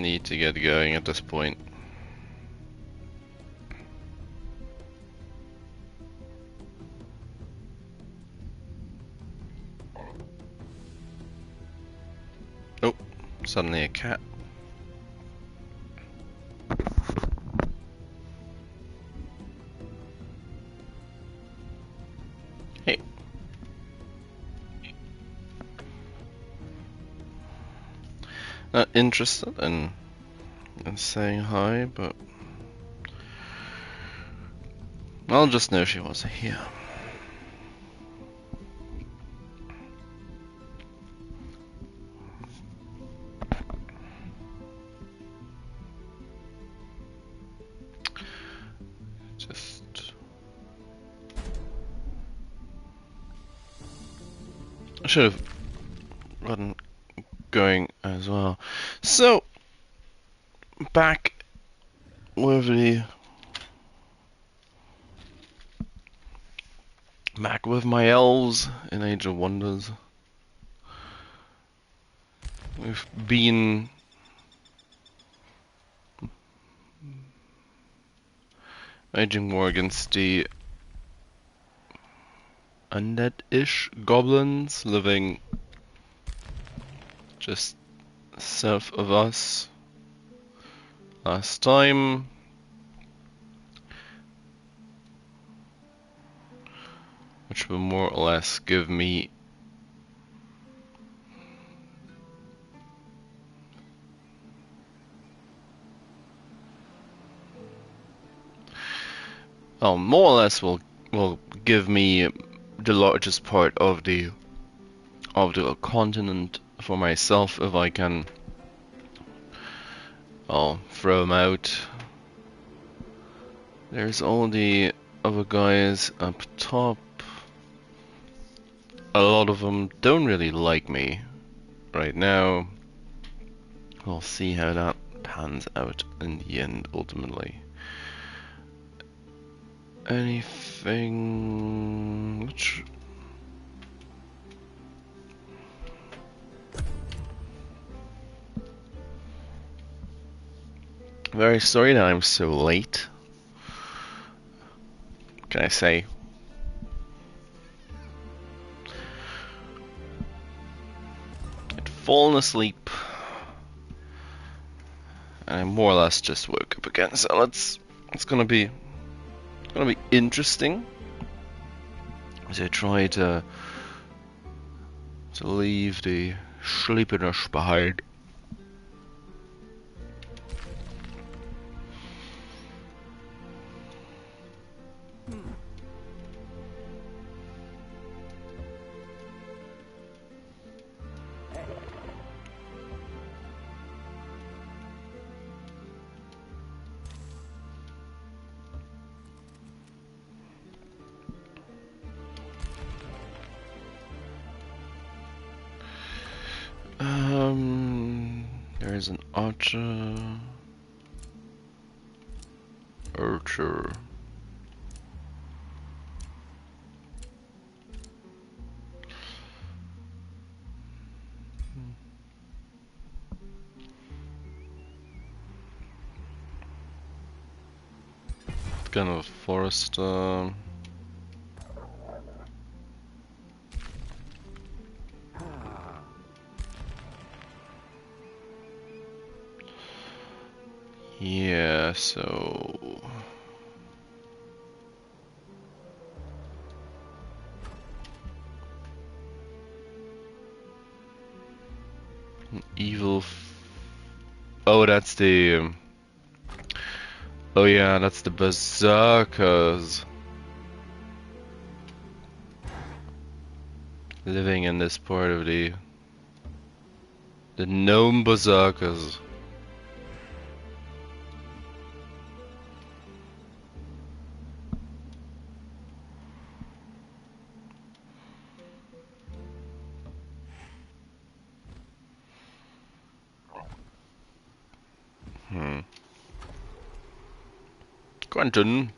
need to get going at this point. Oh, suddenly a cat. Hey. Not interested in saying hi, but I'll just know she was here. I should have gotten going as well. So, back with my elves in Age of Wonders. We've been waging war against the undead-ish goblins living just south of us last time. Which will more or less give me more or less will give me the largest part of the continent for myself if I can throw them out. There's all the other guys up top. A lot of them don't really like me right now. We'll see how that pans out in the end ultimately. Anything which very sorry that I'm so late. What can I say? I'd fallen asleep and I more or less just woke up again, so it's gonna be interesting as I try to leave the sleepiness behind. There's an archer. Kind of forest. Yeah, so evil. Oh, that's the. Oh yeah, that's the berserkers living in this part of the gnome berserkers. Quentin.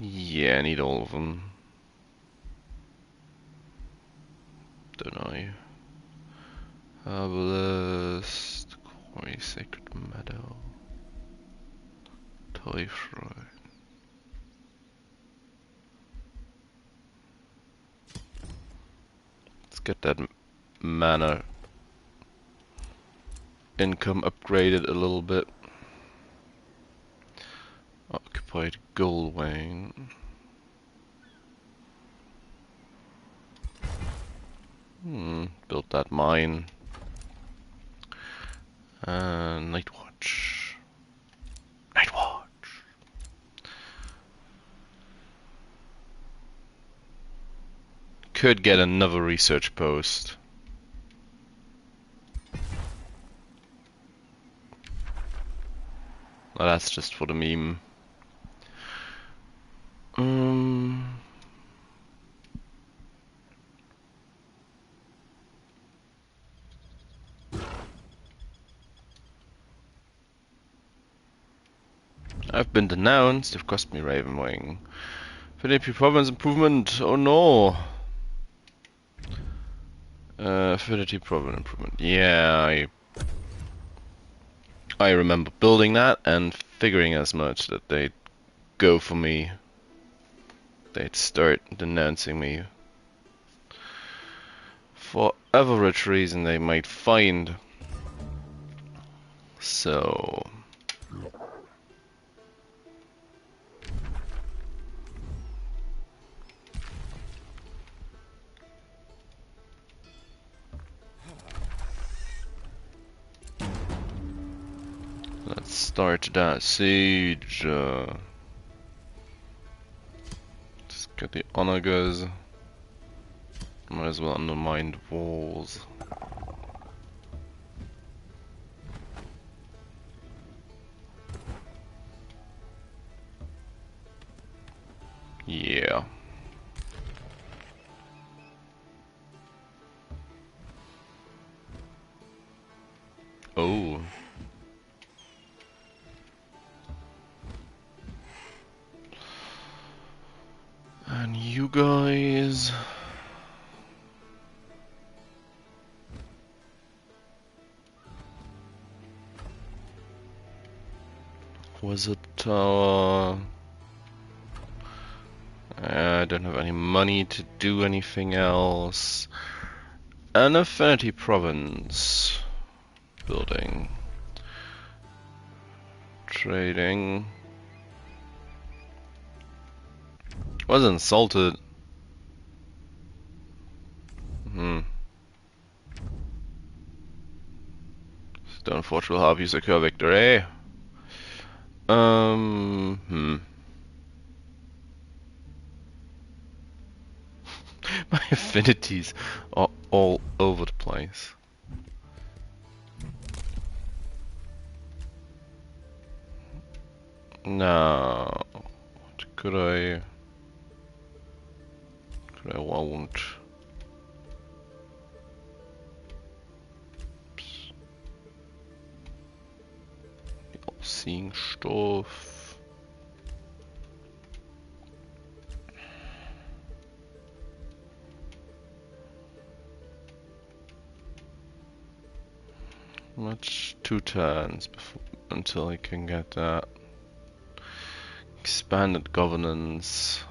Yeah, I need all of them. Don't I? Herbalist, Quarry, Sacred Meadow, Toy Shrine. Let's get that mana income upgraded a little bit. Occupied gold vein. Built that mine. Night watch. Night watch. Could get another research post. Well, that's just for the meme. I've been denounced. They've cost me Ravenwing. Philippe province improvement. Oh no. Affinity province improvement. Yeah, I remember building that and figuring as much that they'd go for me. They'd start denouncing me for average reason they might find. So let's start that siege. Let's get the onagers. Might as well undermine the walls. Yeah. Oh. And you guys... Wizard Tower... I don't have any money to do anything else. An Affinity Province. Building. Trading. Was insulted. Stoneforge will have you secure victory. My affinities are all over the place. No. What could I... Could I won't. Oops. All-seeing stuff. Much 2 turns before, until I can get that expanded governance.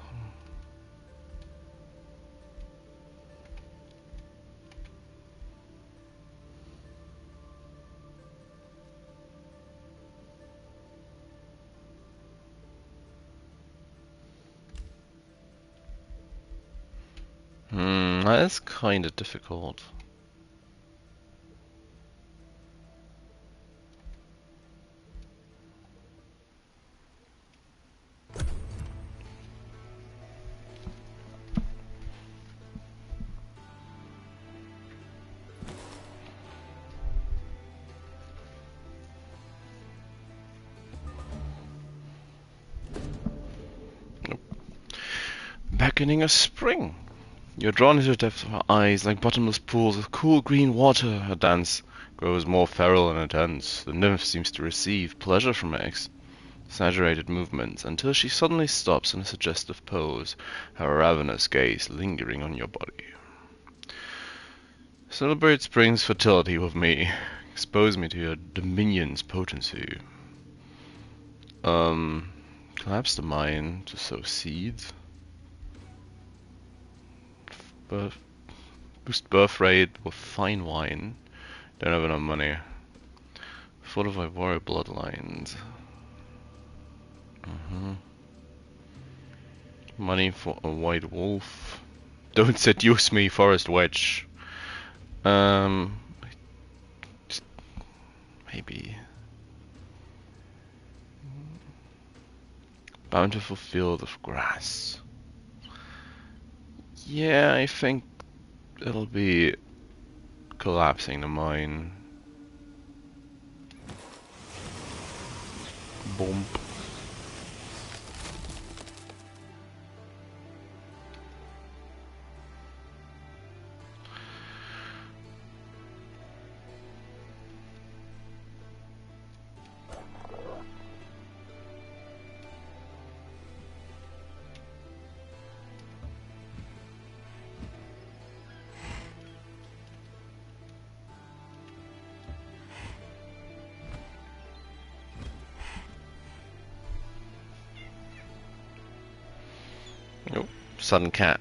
That is kind of difficult. Beckoning of spring. You're drawn into the depths of her eyes like bottomless pools of cool green water. Her dance grows more feral and intense. The nymph seems to receive pleasure from exaggerated movements until she suddenly stops in a suggestive pose, her ravenous gaze lingering on your body. Celebrate spring's fertility with me. Expose me to your dominion's potency. Collapse the mine to sow seeds. Boost birth rate with fine wine. Don't have enough money. Fortify warrior bloodlines. Money for a white wolf. Don't seduce me, forest witch. Maybe. Bountiful field of grass. Yeah, I think it'll be collapsing the mine. Boom. Oh, sudden cat.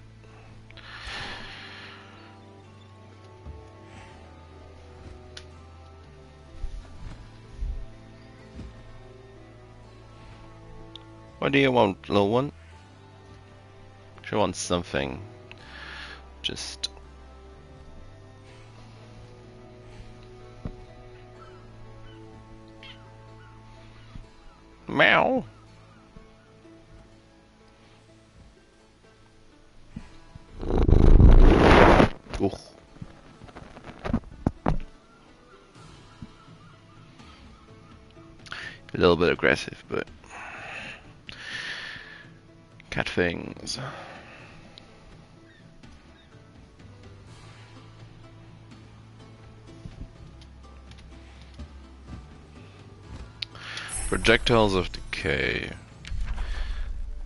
What do you want, little one? She wants something. Just... meow. Ooh. A little bit aggressive, but cat things. Projectiles of decay.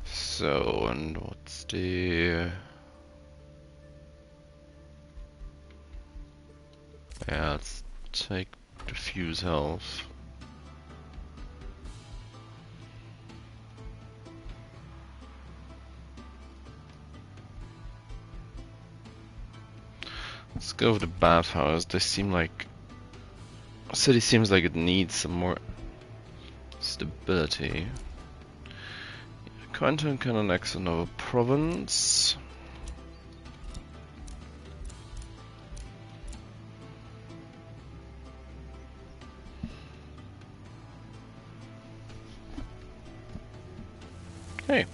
So, and what's the... yeah, let's take diffuse health. Let's go with the bathhouse. They seem like... city seems like it needs some more stability. Content can annex another province. Hey.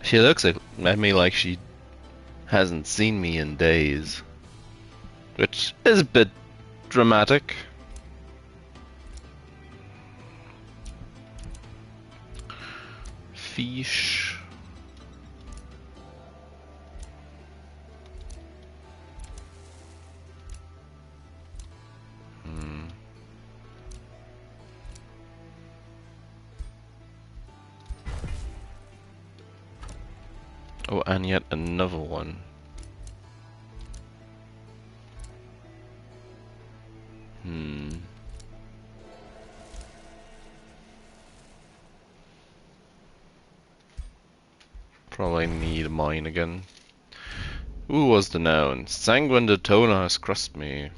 She looks at me like she hasn't seen me in days, which is a bit dramatic. Fish. Oh, and yet another one. Probably need mine again. Who was the noun? Sanguine the Toner has crossed me.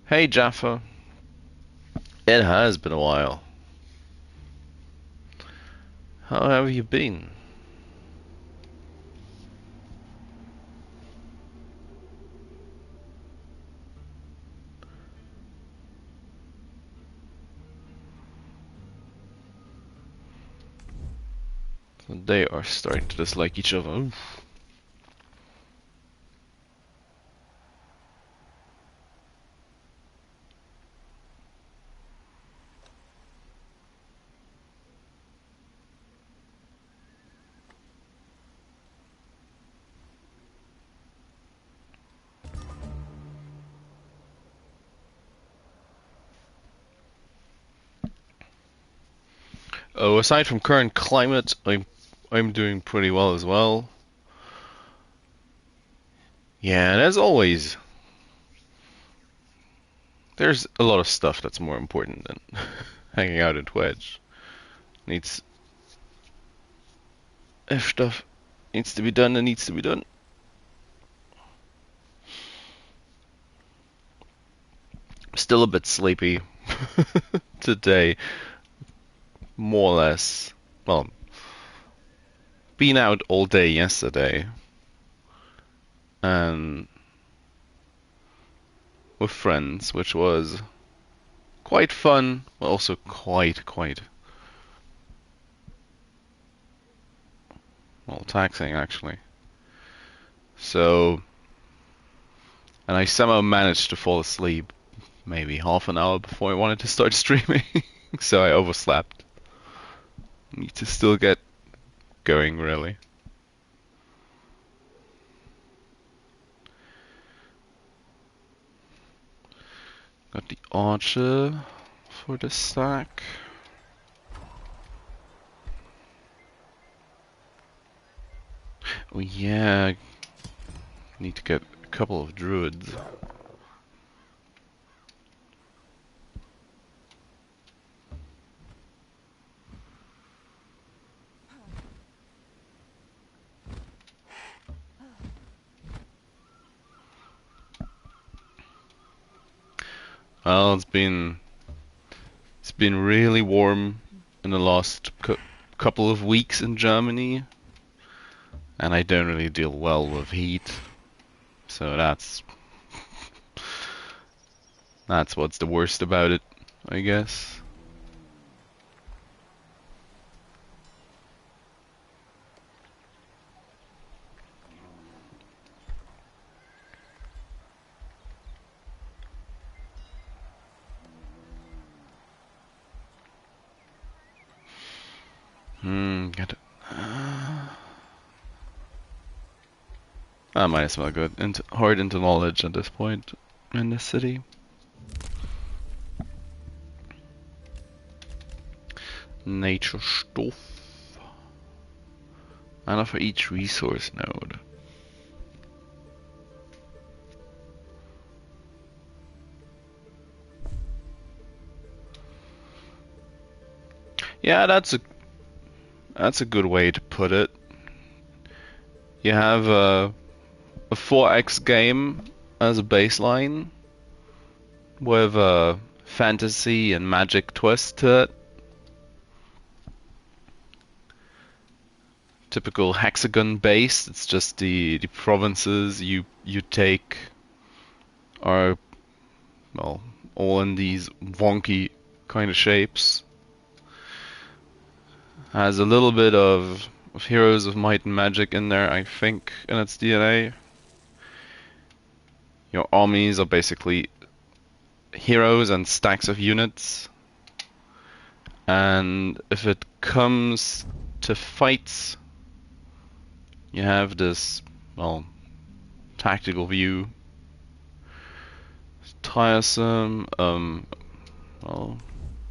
Hey Jaffa. It has been a while. How have you been? They are starting to dislike each other. Oof. Oh, aside from current climate, I'm doing pretty well as well. Yeah, and as always, there's a lot of stuff that's more important than hanging out in Twitch. Needs If stuff needs to be done, it needs to be done. Still a bit sleepy today, more or less. Well, been out all day yesterday, and with friends, which was quite fun, but also quite well, taxing actually. So, and I somehow managed to fall asleep maybe half an hour before I wanted to start streaming, so I overslept. Need to still get going, really. Got the archer for the stack. Oh yeah, need to get a couple of druids. Well, it's been really warm in the last couple of weeks in Germany, and I don't really deal well with heat, so that's what's the worst about it, I guess. Get it. I might as well go hard into knowledge at this point in this city. Nature stuff. And for each resource node. Yeah, that's a good way to put it. You have a 4X game as a baseline with a fantasy and magic twist to it. Typical hexagon based. It's just the provinces you take are, well, all in these wonky kind of shapes. Has a little bit of Heroes of Might and Magic in there, I think, in its DNA. Your armies are basically heroes and stacks of units. And if it comes to fights, you have this, well, tactical view. It's tiresome. Well,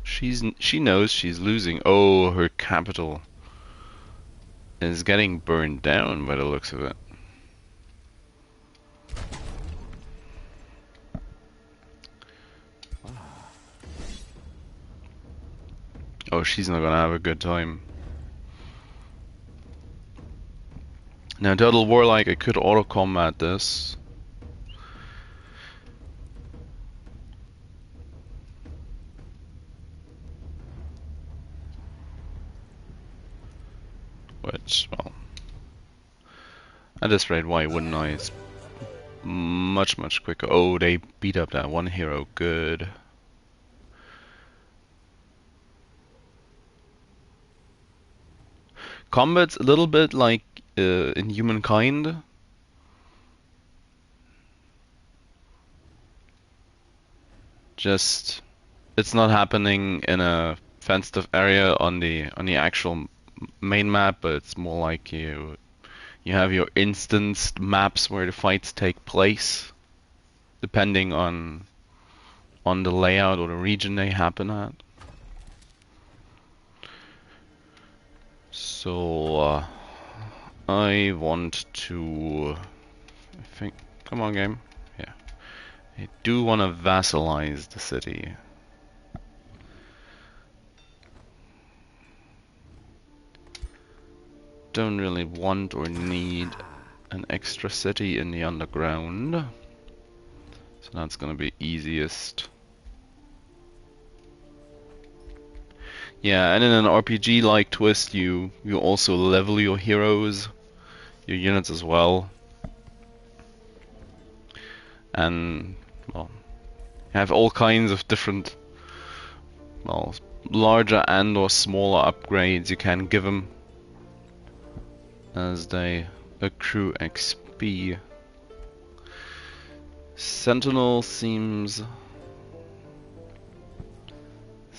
she knows she's losing. Oh, her capital is getting burned down by the looks of it. Oh, she's not gonna have a good time. Now, Total Warlike, I could auto-combat this. Which, well, at this rate, why wouldn't I? It's much quicker. Oh, they beat up that one hero. Good. Combat's a little bit like in Humankind. Just, it's not happening in a fenced off area on the actual main map, but it's more like you have your instanced maps where the fights take place, depending on the layout or the region they happen at. So, I want to... I think... Come on, game. Yeah. I do want to vassalize the city. Don't really want or need an extra city in the underground. So that's gonna be easiest. Yeah, and in an RPG-like twist, you also level your heroes, your units as well. And, well, you have all kinds of different, well, larger and or smaller upgrades you can give them as they accrue XP. Sentinel seems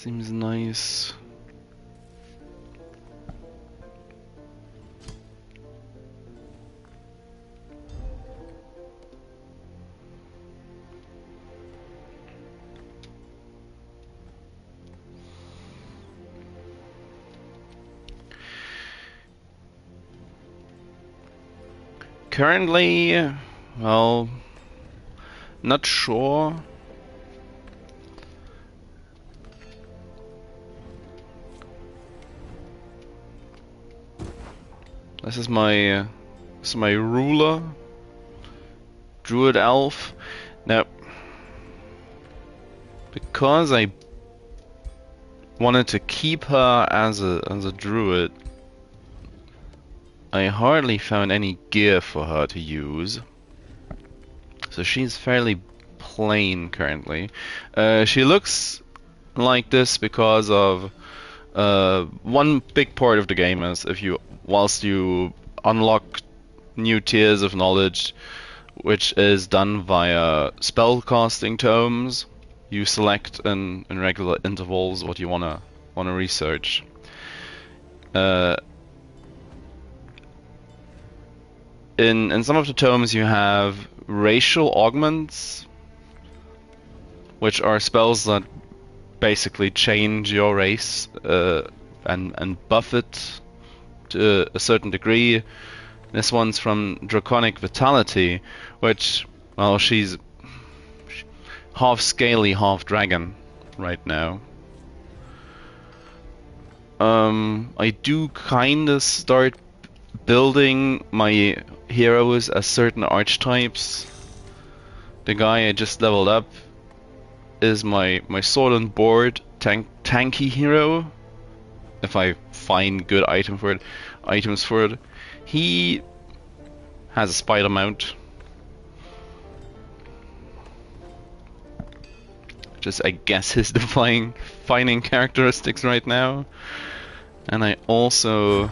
nice. Currently, well, not sure. This is my ruler, druid elf. Now, because I wanted to keep her as a druid, I hardly found any gear for her to use. So she's fairly plain currently. She looks like this because of one big part of the game is whilst you unlock new tiers of knowledge, which is done via spellcasting tomes, you select in regular intervals what you wanna research. In some of the tomes you have racial augments, which are spells that basically change your race and buff it to a certain degree. This one's from Draconic Vitality, which, well, she's half scaly, half dragon right now. I do kinda start building my heroes as certain archetypes. The guy I just leveled up is my sword and board tanky hero. If I find good items for it. He has a spider mount, just I guess his defining characteristics right now. And I also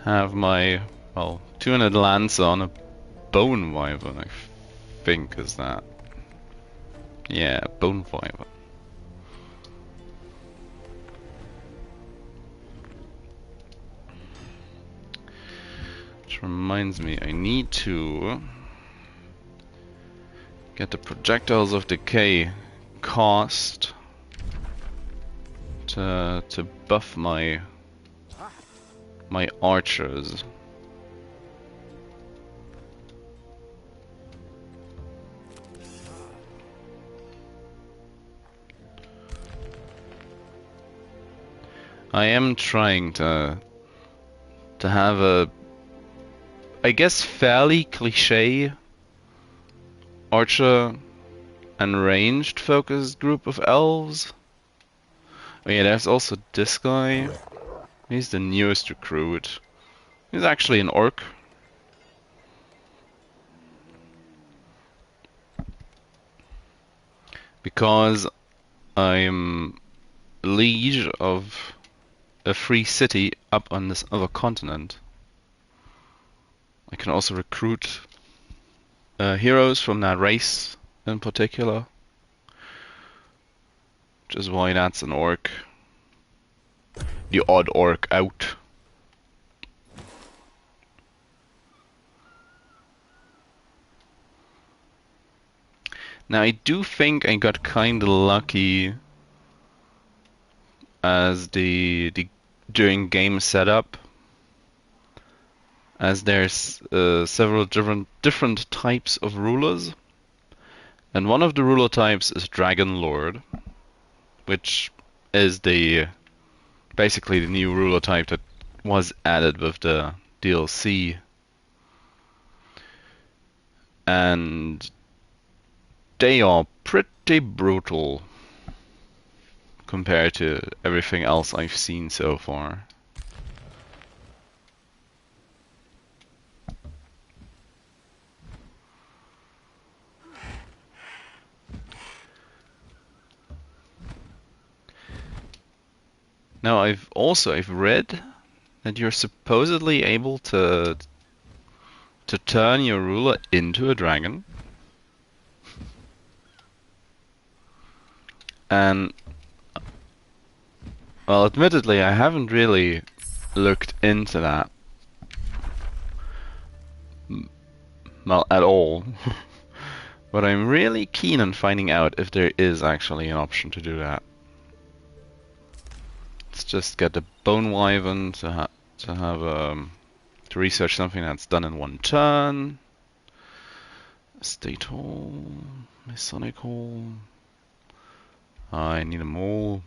have my, well, 200 lancer on a bone wyvern, I think is that. Yeah, bone wyvern. Which reminds me, I need to get the projectiles of decay cost to buff my archers. I am trying to have a, I guess, fairly cliche archer and ranged focused group of elves. Oh yeah, there's also this guy. He's the newest recruit. He's actually an orc. Because I'm liege of a free city up on this other continent, I can also recruit heroes from that race in particular, which is why that's an orc. The odd orc out. Now I do think I got kinda lucky as during game setup, as there's several different types of rulers, and one of the ruler types is Dragon Lord, which is basically the new ruler type that was added with the DLC. And they are pretty brutal compared to everything else I've seen so far. Now I've read that you're supposedly able to turn your ruler into a dragon. And well, admittedly, I haven't really looked into that. Well, at all. But I'm really keen on finding out if there is actually an option to do that. Let's just get the Bone Wyvern to research something that's done in one turn. State Hall, Masonic Hall. I need them all.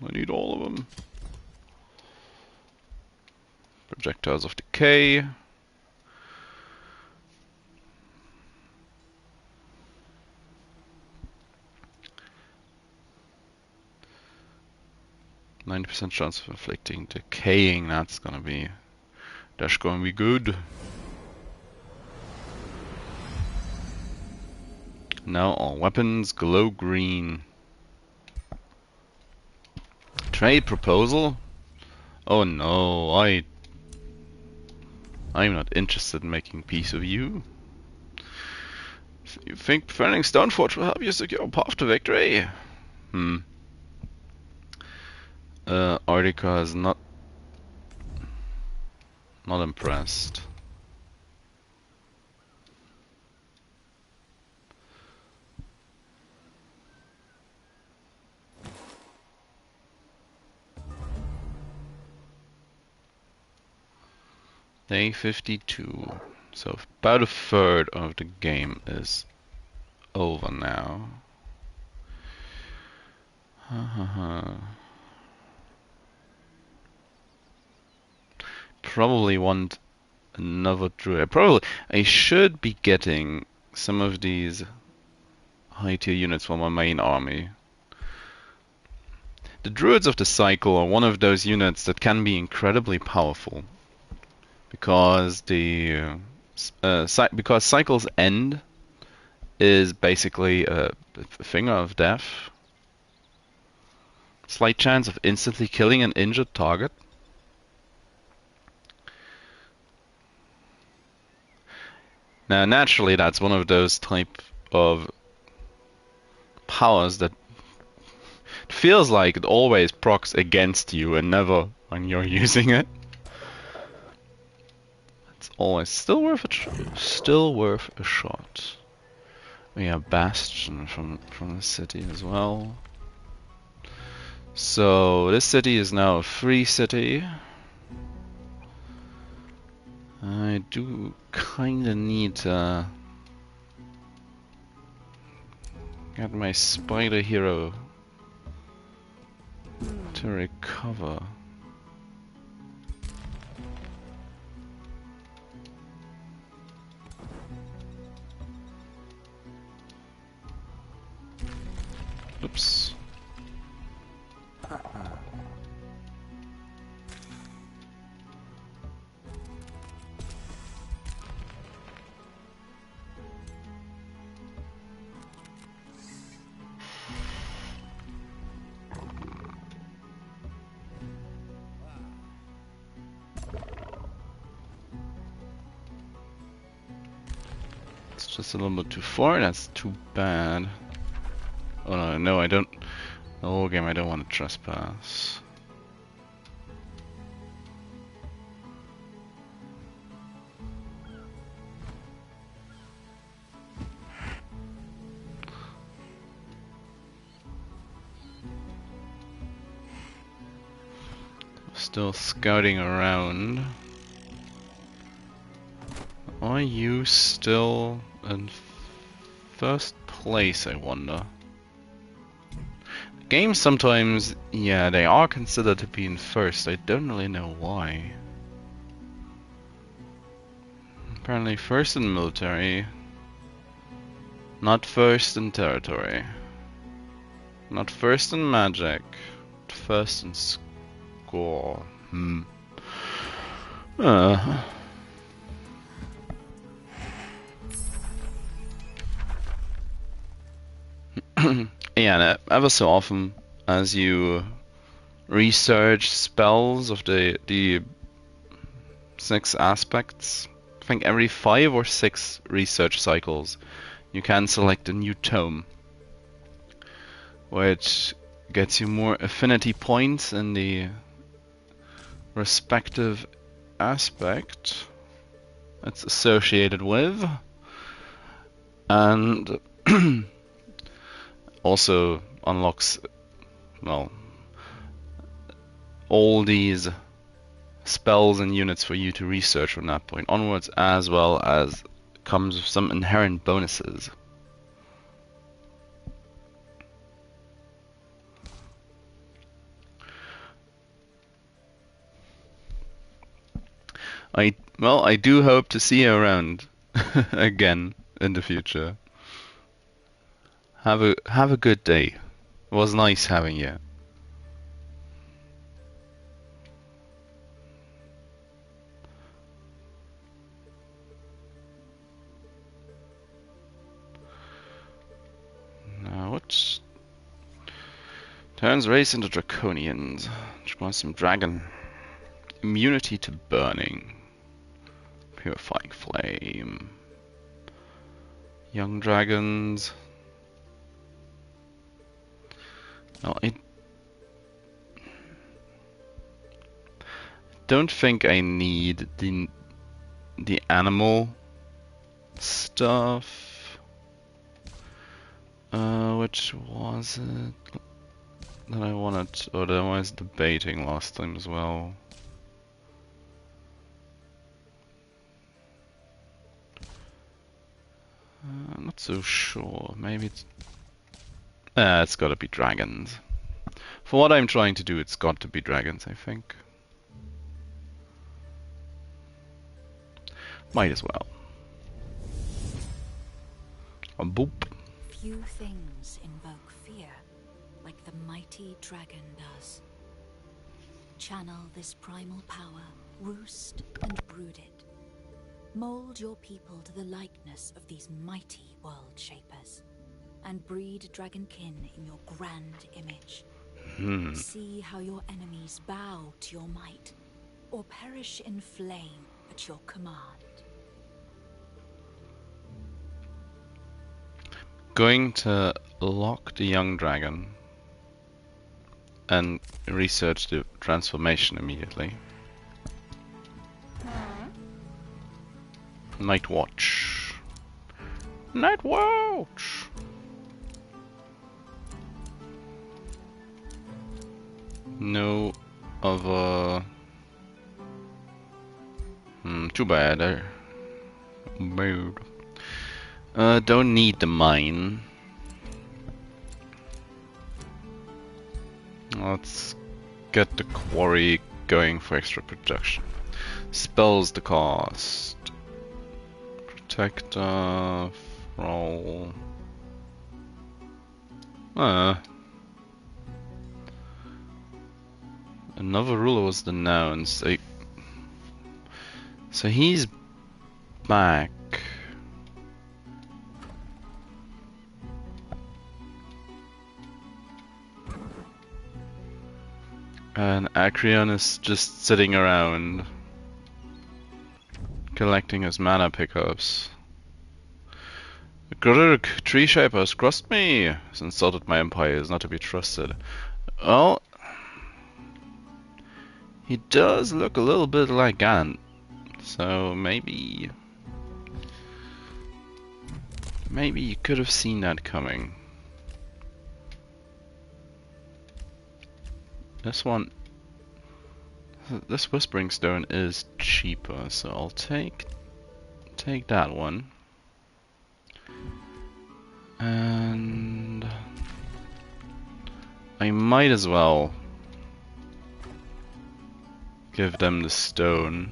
I need all of them. Projectiles of Decay. %90 chance of inflicting decaying. That's gonna be good. Now all weapons glow green. Trade proposal? Oh no, I'm not interested in making peace with you. You think defending Stoneforge will help you secure a path to victory? Artica is not impressed. Day 52. So about a third of the game is over now. Probably want another druid. I should be getting some of these high tier units for my main army. The druids of the cycle are one of those units that can be incredibly powerful. Because because Cycle's End is basically a finger of death. Slight chance of instantly killing an injured target. Now naturally that's one of those type of powers that feels like it always procs against you and never when you're using it. Always still worth a shot. We have Bastion from the city as well. So this city is now a free city. I do kinda need to get my spider hero to recover. Oops. It's just a little bit too far, that's too bad. Oh no, I don't. Oh, game, I don't want to trespass. still scouting around. Are you still in first place, I wonder? Games sometimes, yeah, they are considered to be in first. I don't really know why. Apparently first in military, not first in territory. Not first in magic, first in score. Yeah, ever so often, as you research spells of the 6 aspects, I think every 5 or 6 research cycles, you can select a new tome, which gets you more affinity points in the respective aspect it's associated with, and also unlocks, well, all these spells and units for you to research from that point onwards, as well as comes with some inherent bonuses. I do hope to see you around again in the future. Have a good day. It was nice having you. Now what? Turns race into draconians. Just want some dragon. Immunity to burning. Purifying flame. Young dragons. Well, I don't think I need the animal stuff. Which was it that I wanted, or that I was debating last time as well? I'm not so sure. Maybe it's gotta be dragons. For what I'm trying to do, it's got to be dragons, I think. Might as well. A boop. Few things invoke fear like the mighty dragon does. Channel this primal power, roost and brood it. Mold your people to the likeness of these mighty world shapers, and breed dragonkin in your grand image. See how your enemies bow to your might, or perish in flame at your command. Going to lock the young dragon and research the transformation immediately. Night watch. Night watch. No other. Too bad. Weird. Don't need the mine. Let's get the quarry going for extra production. Spells the cost. Protector. Roll. Another ruler was denounced. So he's back. And Accrion is just sitting around collecting his mana pickups. Grurk, tree shaper has crossed me. Has insulted my empire, is not to be trusted. Well, he does look a little bit like Ganon. So maybe you could have seen that coming. This one This whispering stone is cheaper, so I'll take that one. And I might as well give them the stone.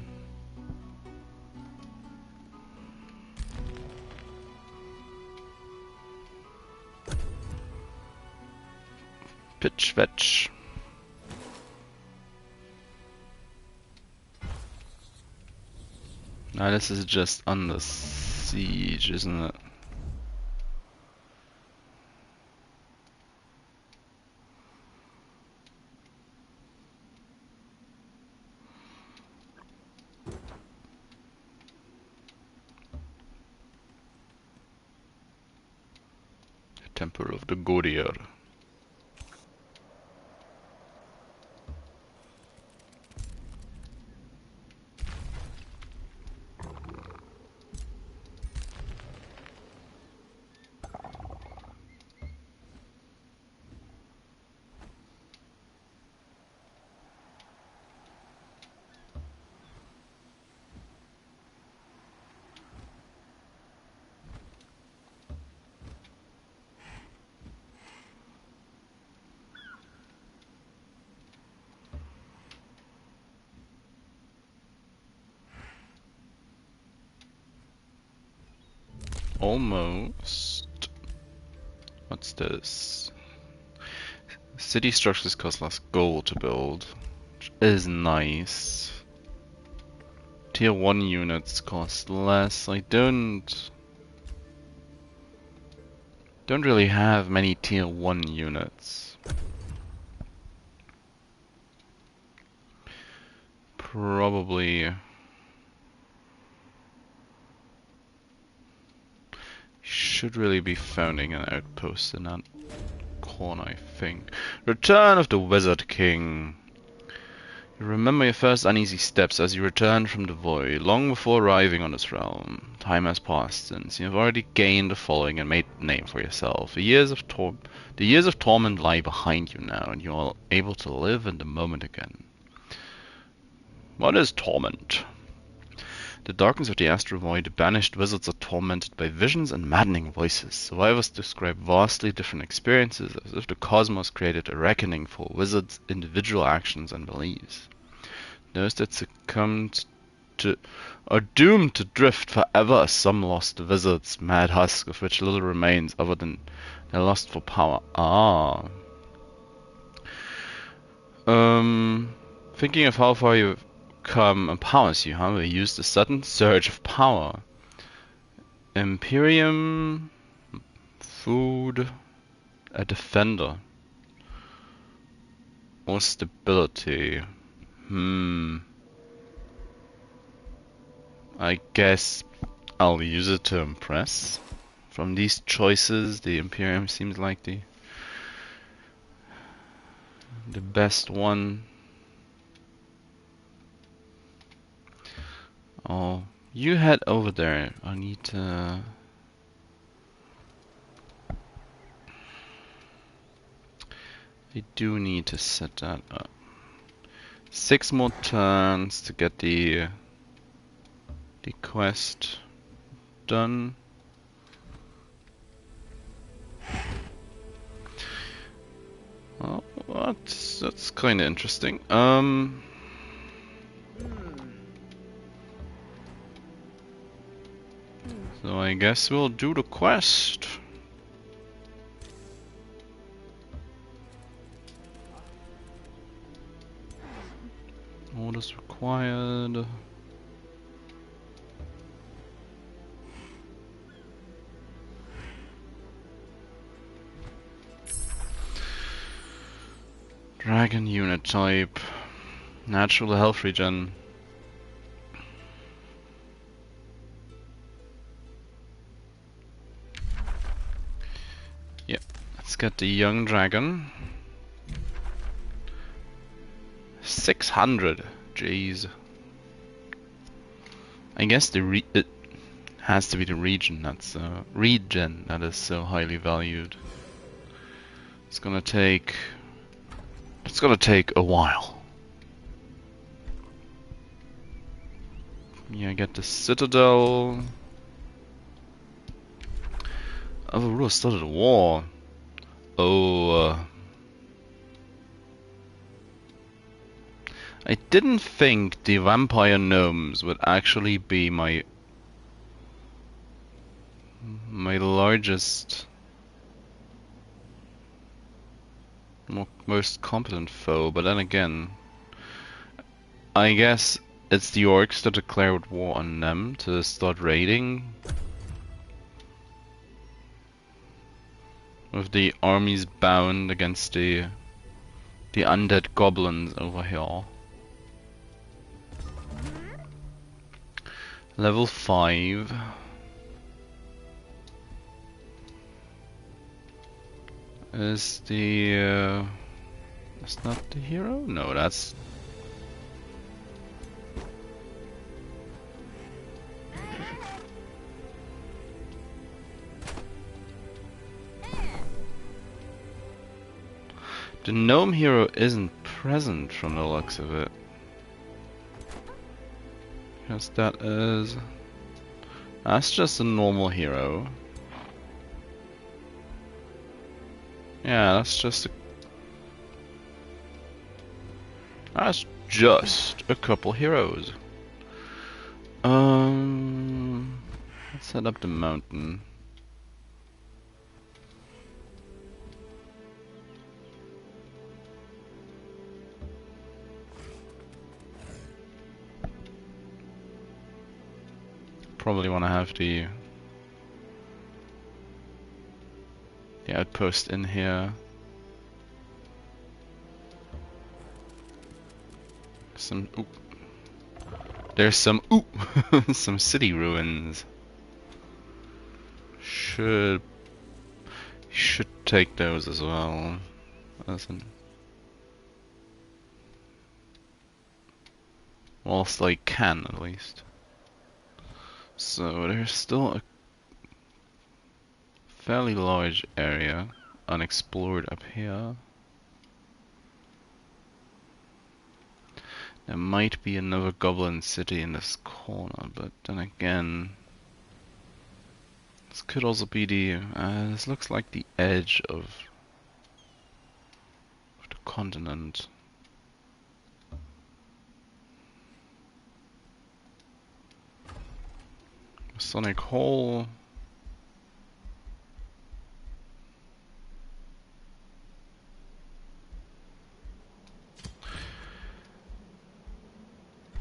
Pitch fetch. Now this is just under siege, isn't it? Temple of the Godier. Almost. What's this? City structures cost less gold to build, which is nice. Tier 1 units cost less. I don't really have many tier 1 units. Probably should really be founding an outpost in that corner, I think. Return of the Wizard King. You remember your first uneasy steps as you returned from the void. Long before arriving on this realm, time has passed since. You have already gained a following and made a name for yourself. The years of torment lie behind you now, and you are able to live in the moment again. What is torment? The darkness of the astral void, banished wizards are tormented by visions and maddening voices. Survivors describe vastly different experiences, as if the cosmos created a reckoning for wizards' individual actions and beliefs. Those that succumbed to are doomed to drift forever as some lost wizards, mad husk of which little remains other than their lust for power. Thinking of how far you've come empowers you, huh? We used a sudden surge of power. Imperium, food, a defender, or stability. I guess I'll use it to impress. From these choices, the Imperium seems like the best one. Oh, you head over there. I need to... I do need to set that up. 6 more turns to get the quest done. Oh, that's kind of interesting. So I guess we'll do the quest. Orders required. Dragon unit type. Natural health regen. Yep, let's get the young dragon. 600. Jeez. I guess it has to be the region that's that is so highly valued. It's gonna take a while. Yeah, get the citadel. Overrule started a war. Oh, I didn't think the vampire gnomes would actually be my largest, most competent foe, but then again, I guess it's the orcs that declared war on them to start raiding. With the armies bound against the undead goblins over here. Level 5. Is the that's not the hero? No, that's the gnome hero isn't present from the looks of it. Yes, that's just a normal hero. Yeah, that's just a couple heroes. Let's head up the mountain. Probably want to have the outpost in here. There's some some city ruins. Should take those as well. Whilst I can, at least. So there's still a fairly large area unexplored up here. There might be another goblin city in this corner, but then again, this could also be this looks like the edge of the continent. Sonic Hole.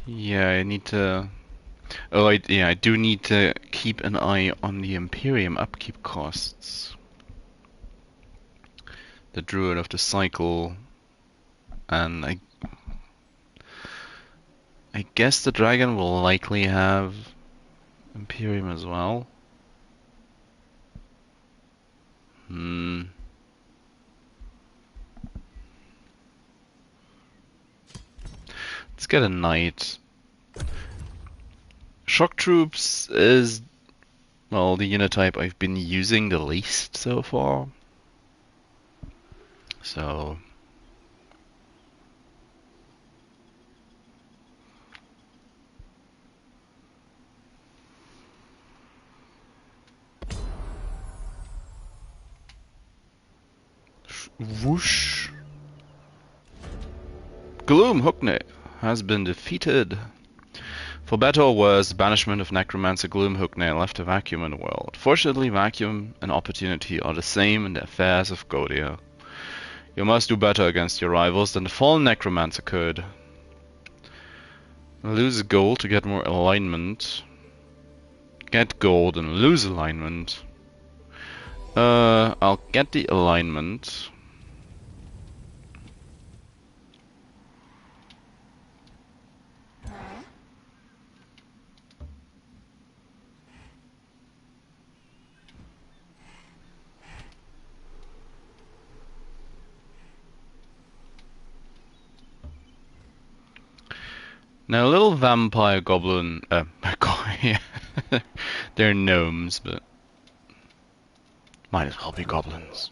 Yeah, I need to. Oh, I do need to keep an eye on the Imperium upkeep costs. The Druid of the Cycle, and I guess the Dragon will likely have Imperium as well. Let's get a Knight. Shock Troops is, well, the unit type I've been using the least so far. So whoosh. Gloom Hookney has been defeated. For better or worse, the banishment of necromancer Gloom Hookney left a vacuum in the world. Fortunately, vacuum and opportunity are the same in the affairs of Godia. You must do better against your rivals than the fallen necromancer could. Lose gold to get more alignment. Get gold and lose alignment. I'll get the alignment. Now, little vampire goblin, they're gnomes, but might as well be goblins.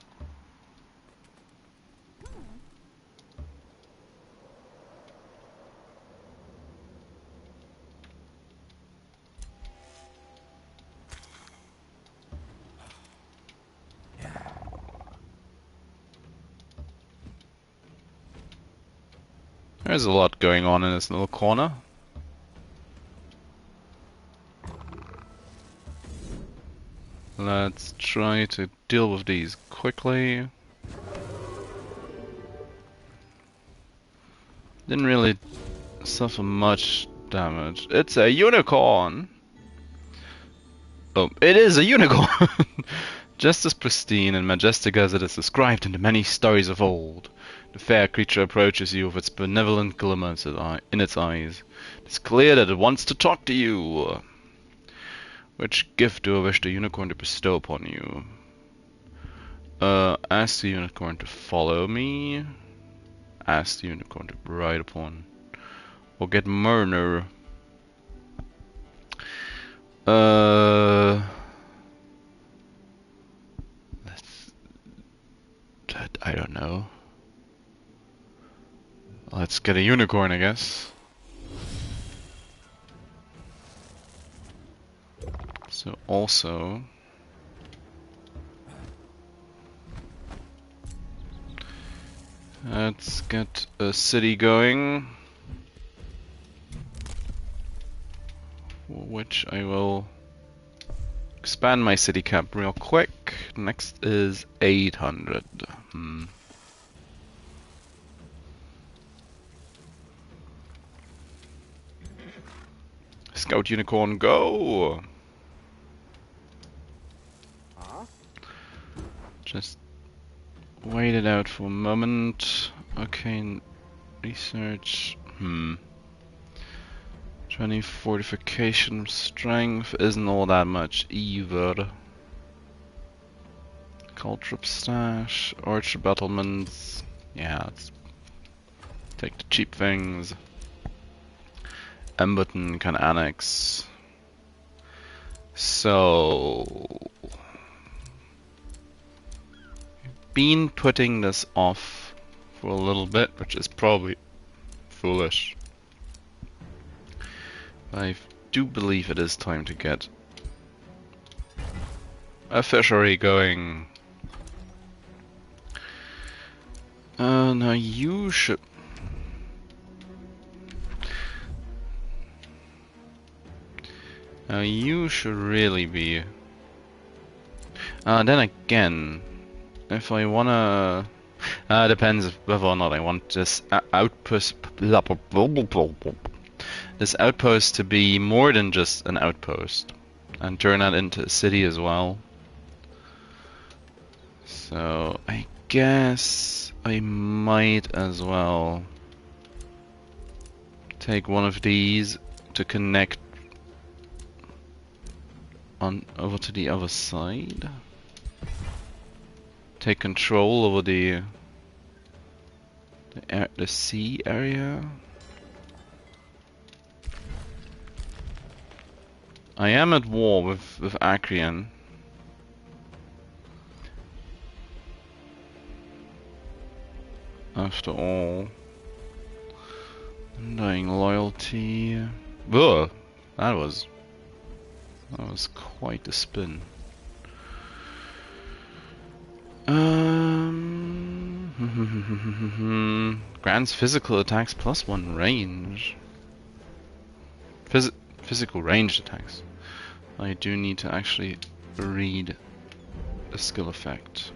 There's a lot going on in this little corner. Let's try to deal with these quickly. Didn't really suffer much damage. It's a unicorn! Oh, it is a unicorn! Just as pristine and majestic as it is described in the many stories of old, the fair creature approaches you with its benevolent glimmer in its eyes. It's clear that it wants to talk to you. Which gift do I wish the unicorn to bestow upon you? Ask the unicorn to follow me. Ask the unicorn to ride upon. Or get murder. I don't know. Let's get a unicorn, I guess. So also, let's get a city going, which I will expand my city cap real quick. Next is 800. Scout unicorn, go! Just wait it out for a moment. Okay, research. 20 fortification strength isn't all that much either. Cultrip stash, archer battlements. Yeah, let's take the cheap things. Emberton can annex. So, been putting this off for a little bit, which is probably foolish. I do believe it is time to get a fishery going. Now you should. Now you should really be. Then again, if I wanna, depends whether or not I want this outpost. This outpost to be more than just an outpost, and turn that into a city as well. So I guess I might as well take one of these to connect on over to the other side. Take control over the sea area. I am at war with Accrion. After all, undying loyalty. Ugh, that was quite a spin. Grants physical attacks plus 1 range. Physical ranged attacks. I do need to actually read the skill effect.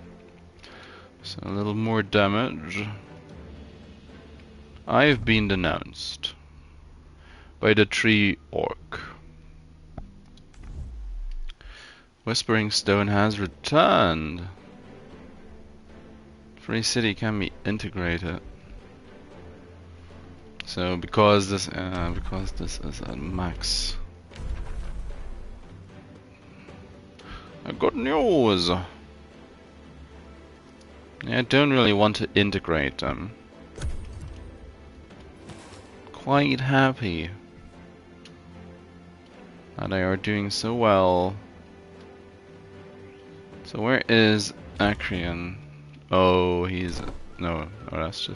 So a little more damage. I've been denounced by the tree orc. Whispering Stone has returned. Free city can be integrated. So because this is at max. Good news. I don't really want to integrate them. Quite happy that they are doing so well. So where is Accrion? Oh, he's no. Oh, that's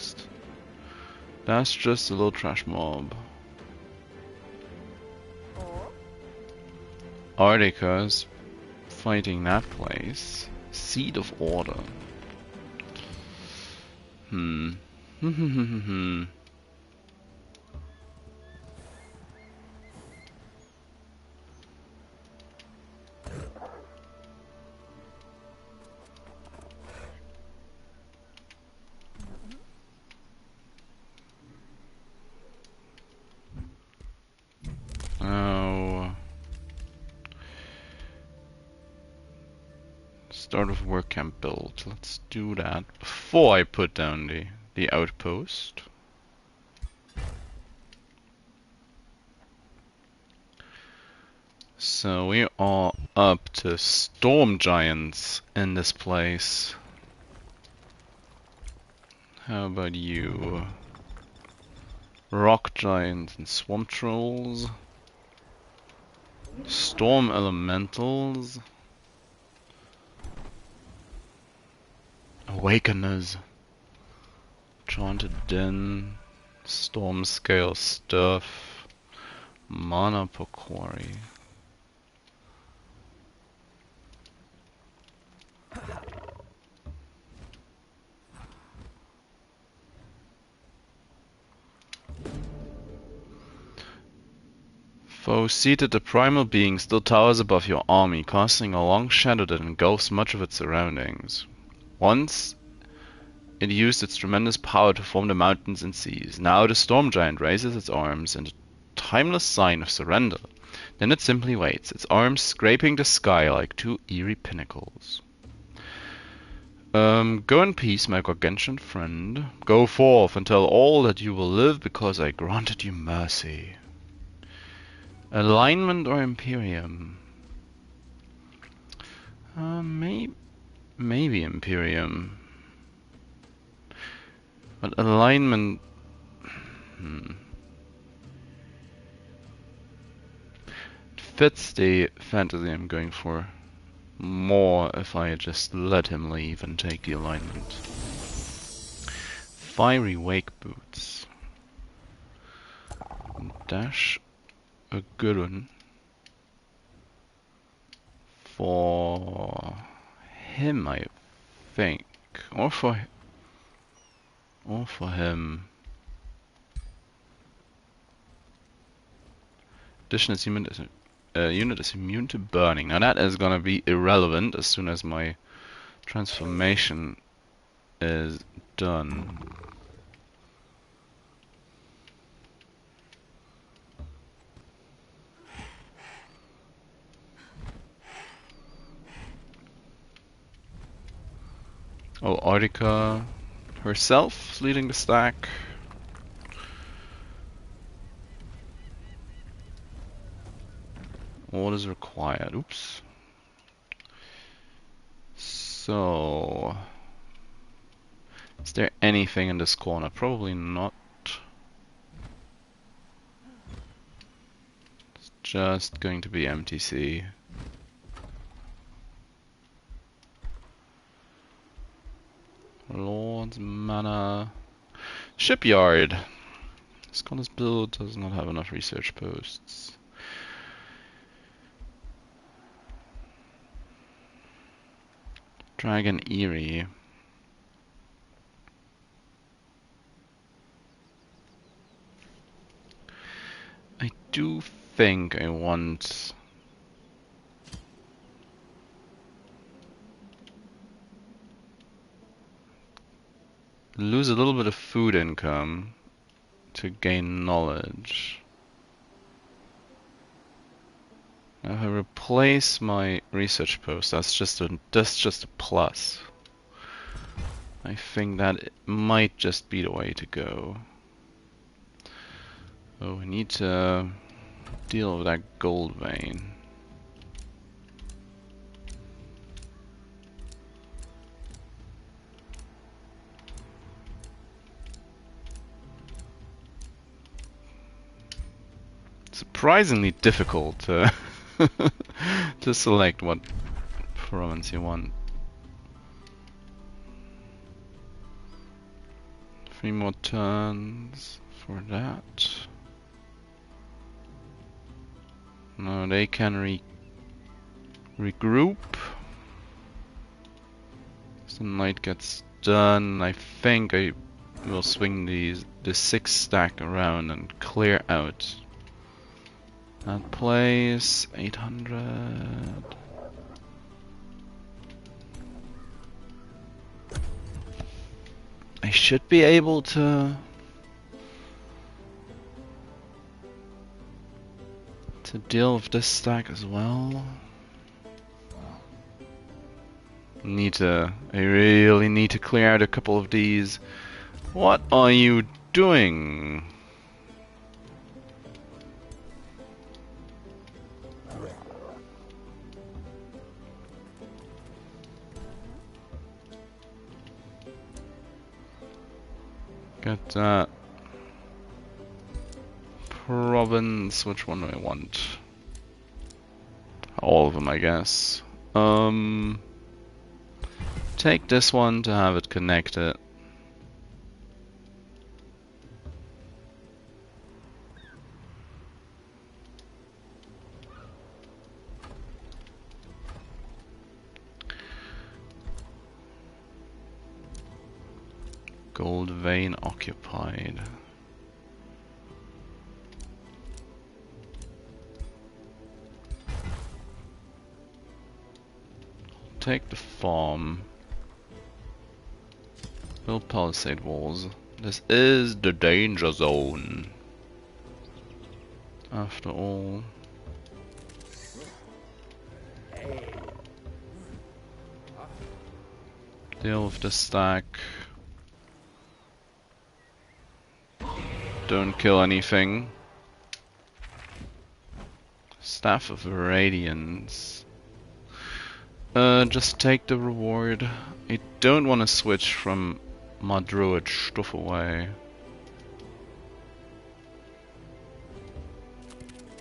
just a little trash mob. Artica's fighting that place. Seed of Order. Start of work camp build. Let's do that before I put down the outpost. So we are up to storm giants in this place. How about you? Rock giants and swamp trolls. Storm elementals. Awakeners. Enchanted Den. Storm scale stuff. Mana per quarry. Foe seated, the primal being still towers above your army, casting a long shadow that engulfs much of its surroundings. Once it used its tremendous power to form the mountains and seas. Now the storm giant raises its arms in a timeless sign of surrender. Then it simply waits, its arms scraping the sky like two eerie pinnacles. Go in peace, my gargantuan friend. Go forth and tell all that you will live because I granted you mercy. Alignment or Imperium? Maybe Imperium. But alignment... fits the fantasy I'm going for more if I just let him leave and take the alignment. Fiery Wake Boots. Dash a good one for him, I think, or for him. Addition is human. Unit is immune to burning. Now that is gonna be irrelevant as soon as my transformation is done. Oh, Artica herself is leading the stack. What is required? Oops. So, is there anything in this corner? Probably not. It's just going to be MTC. Lord's Manor. Shipyard. Scholar's build does not have enough research posts. Dragon Eerie. I do think I want... lose a little bit of food income to gain knowledge. Now if I replace my research post, that's just a plus. I think that it might just be the way to go. Oh, we need to deal with that gold vein. Surprisingly difficult to to select what province you want. 3 more turns for that. No, they can regroup. As the night gets done, I think I will swing the 6 stack around and clear out that place. 800. I should be able to deal with this stack as well. I really need to clear out a couple of these. What are you doing? Get that. Province, which one do I want? All of them, I guess. Take this one to have it connected. Gold vein occupied. Take the farm. Build palisade walls. This is the danger zone. After all. Deal with the stack. Don't kill anything. Staff of Radiance. Just take the reward. I don't want to switch from my druid stuff away.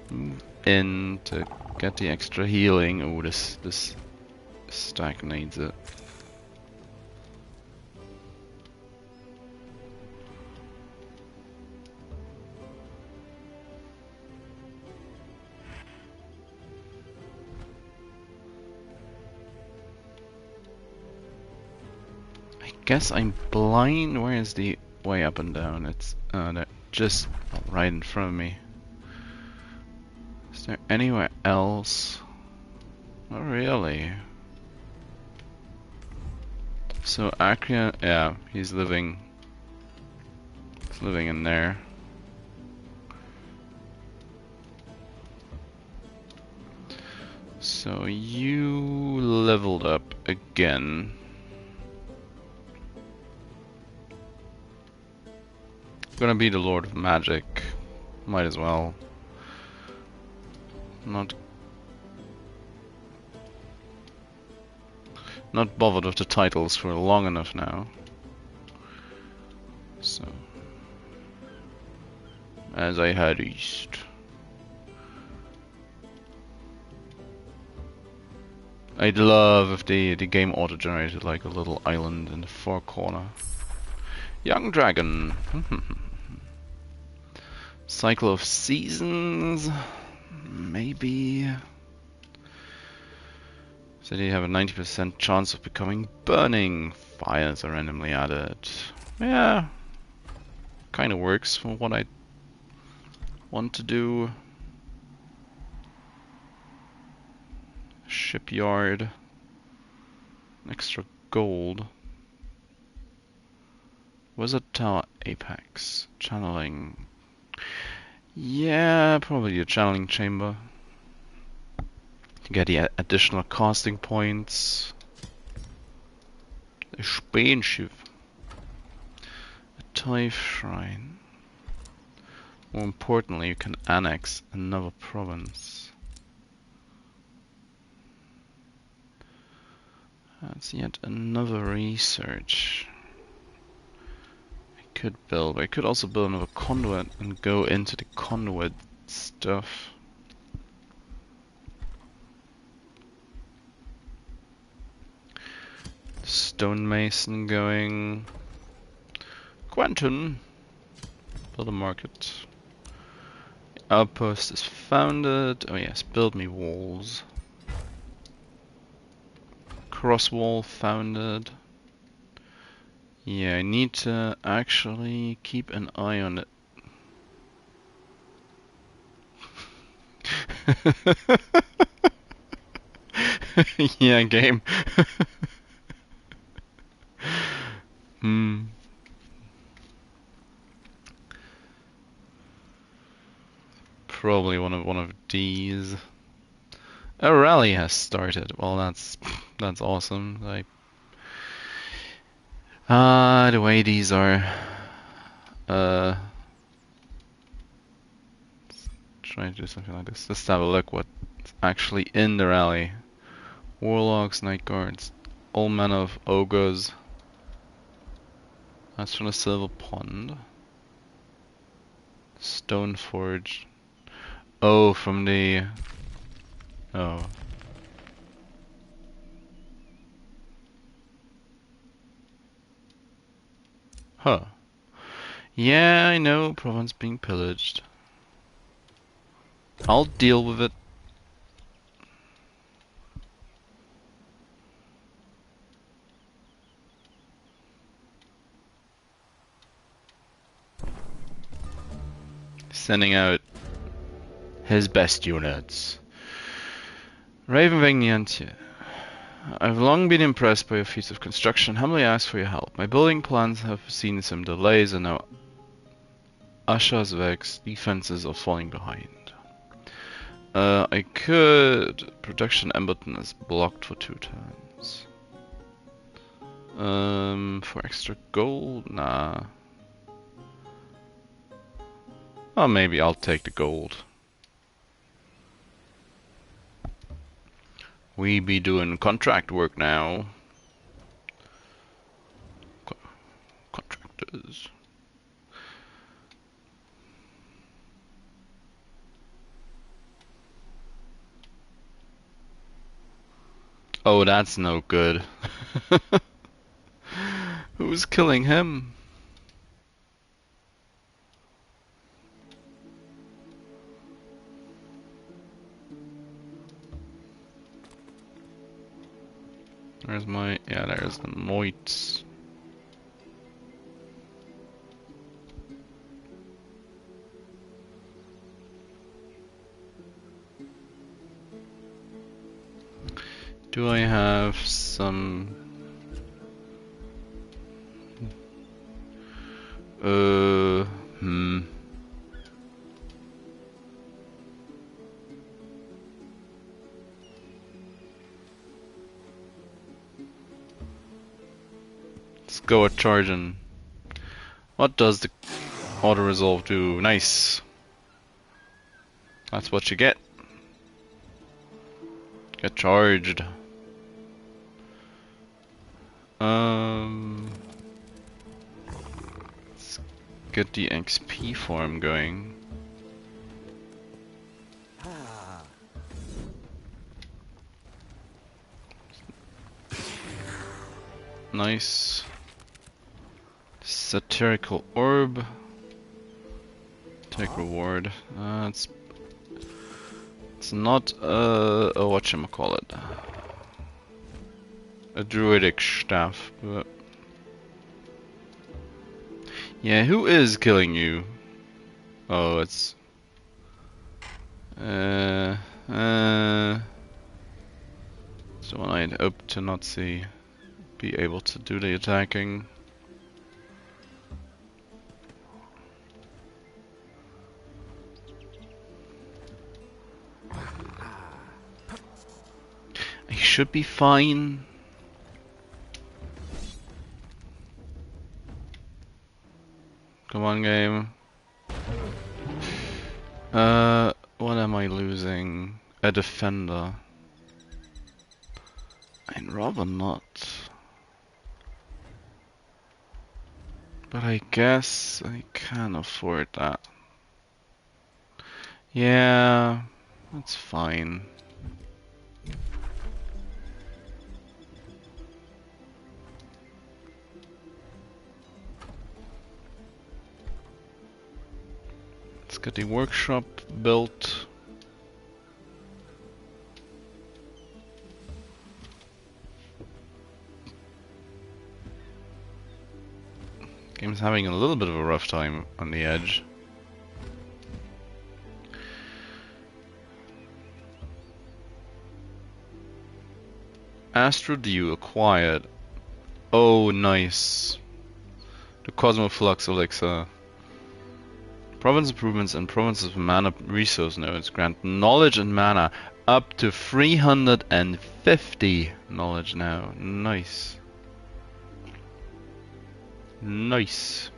Move in to get the extra healing. Oh, this stack needs it. Guess I'm blind. Where is the way up and down? It's they're just right in front of me. Is there anywhere else? Not really. So Accrion, yeah, he's living in there. So you leveled up again. Gonna be the Lord of Magic. Might as well. Not bothered with the titles for long enough now. So as I head east. I'd love if the game auto-generated like a little island in the far corner. Young dragon. Cycle of seasons, maybe. So you have a 90% chance of becoming burning. Fires are randomly added. Yeah, kind of works for what I want to do. Shipyard. Extra gold. Wizard Tower Apex. Channeling. Yeah, probably a channeling chamber. To get the additional casting points. The Spainschiff. A Thai shrine. More importantly, you can annex another province. That's yet another research. I could also build another conduit and go into the conduit stuff. Stonemason going. Quentin. Build a market. Outpost is founded. Oh yes, build me walls. Cross wall founded. Yeah, I need to actually keep an eye on it. Yeah, game. Probably one of these. A rally has started. Well, that's That's awesome. Like, the way these are. Trying to do something like this. Let's have a look what's actually in the rally. Warlocks, Night Guards, all manner of ogres. That's from the Silver Pond. Stone Forge. Oh, from the... Oh. Huh. Yeah, I know, province being pillaged. I'll deal with it. Sending out his best units. Ravenwing Niantje. I've long been impressed by your feats of construction. Humbly ask for your help. My building plans have seen some delays and now Ashazvek's defenses are falling behind. I could... Production Emberton is blocked for 2 turns. For extra gold? Nah. Oh, maybe I'll take the gold. We be doing contract work now. Contractors. Oh, that's no good. Who's killing him? There's my... yeah, there's the Moits. Do I have some... Let's go at charging. What does the auto resolve do? Nice. That's what you get. Get charged. Let's get the XP farm going. Nice. Satirical orb. Take reward. It's not a whatchamacallit. A druidic staff, but yeah, who is killing you? Oh, it's so one I'd hope to not see be able to do the attacking. I should be fine. Come on, game. What am I losing? A defender. I'd rather not. But I guess I can afford that. Yeah, that's fine. Let's get the workshop built. Game's having a little bit of a rough time on the edge. Astro Dew acquired. Oh, nice. The Cosmoflux Elixir. Province improvements and provinces with mana resource nodes grant knowledge and mana up to 350 knowledge now. Nice. Nice.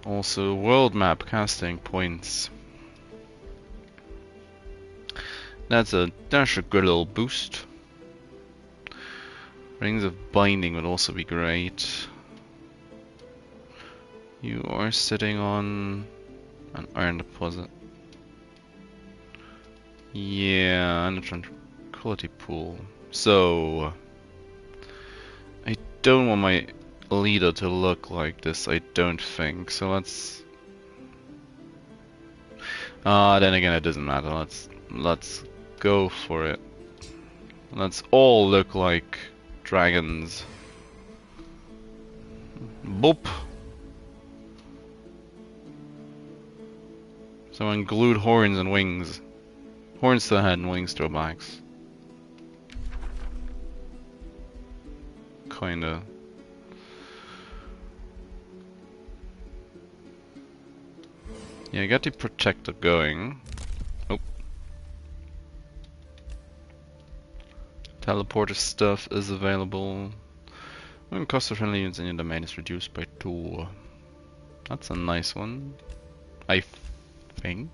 Also, world map casting points. That's a good little boost. Rings of Binding would also be great. You are sitting on an iron deposit. Yeah, and a tranquility pool. So I don't want my leader to look like this, I don't think. So let's then again it doesn't matter. Let's go for it. Let's all look like dragons. Boop. Someone glued horns and wings. Horns to the head and wings to our backs. Kinda. Yeah, I got the protector going. Oh. Teleporter stuff is available. When cost of friendly units in your domain is reduced by 2. That's a nice one. I think.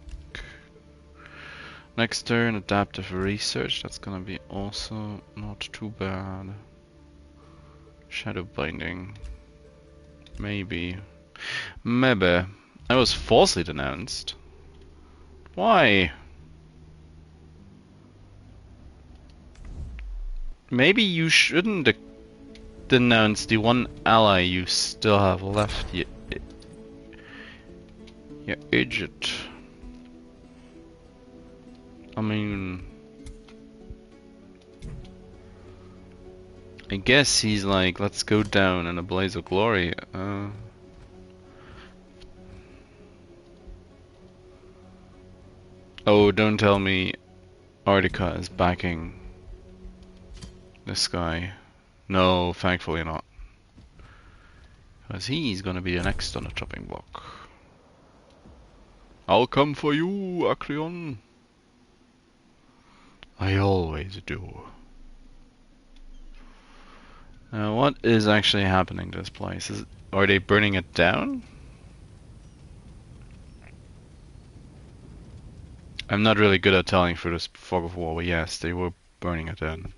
Next turn, adaptive research. That's gonna be also not too bad. Shadow binding. Maybe. Maybe. I was falsely denounced. Why? Maybe you shouldn't denounce the one ally you still have left. You idiot. I mean, I guess he's like, let's go down in a blaze of glory. Oh, don't tell me Artica is backing this guy. No, thankfully not. Because he's gonna be the next on the chopping block. I'll come for you, Accrion. I always do. Now, what is actually happening to this place? Are they burning it down? I'm not really good at telling through this fog of war, but yes, they were burning it down.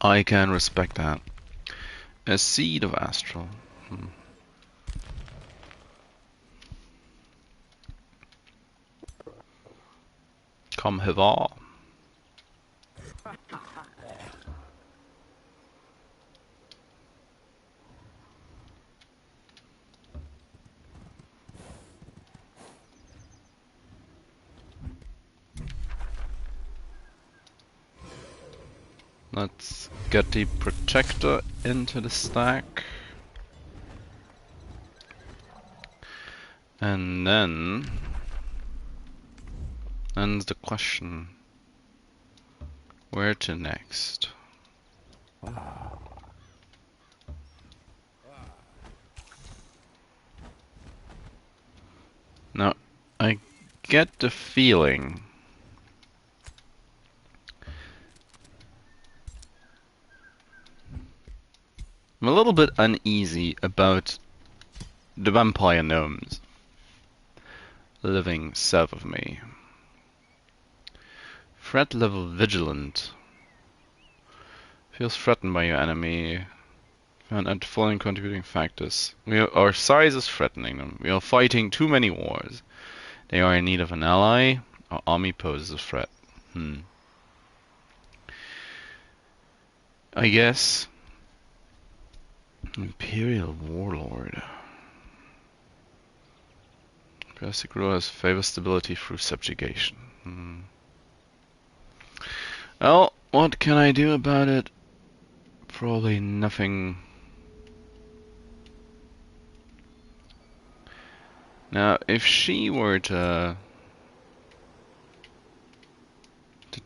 I can respect that. A seed of astral. Come hither. Let's get the protector into the stack. And then ends the question. Where to next? Now, I get the feeling I'm a little bit uneasy about the vampire gnomes living south of me. Threat level vigilant. Feels threatened by your enemy. And the following contributing factors. Our size is threatening them. We are fighting too many wars. They are in need of an ally. Our army poses a threat. I guess. Imperial Warlord. Classic rule has favor stability through subjugation. Well, what can I do about it? Probably nothing. Now, if she were to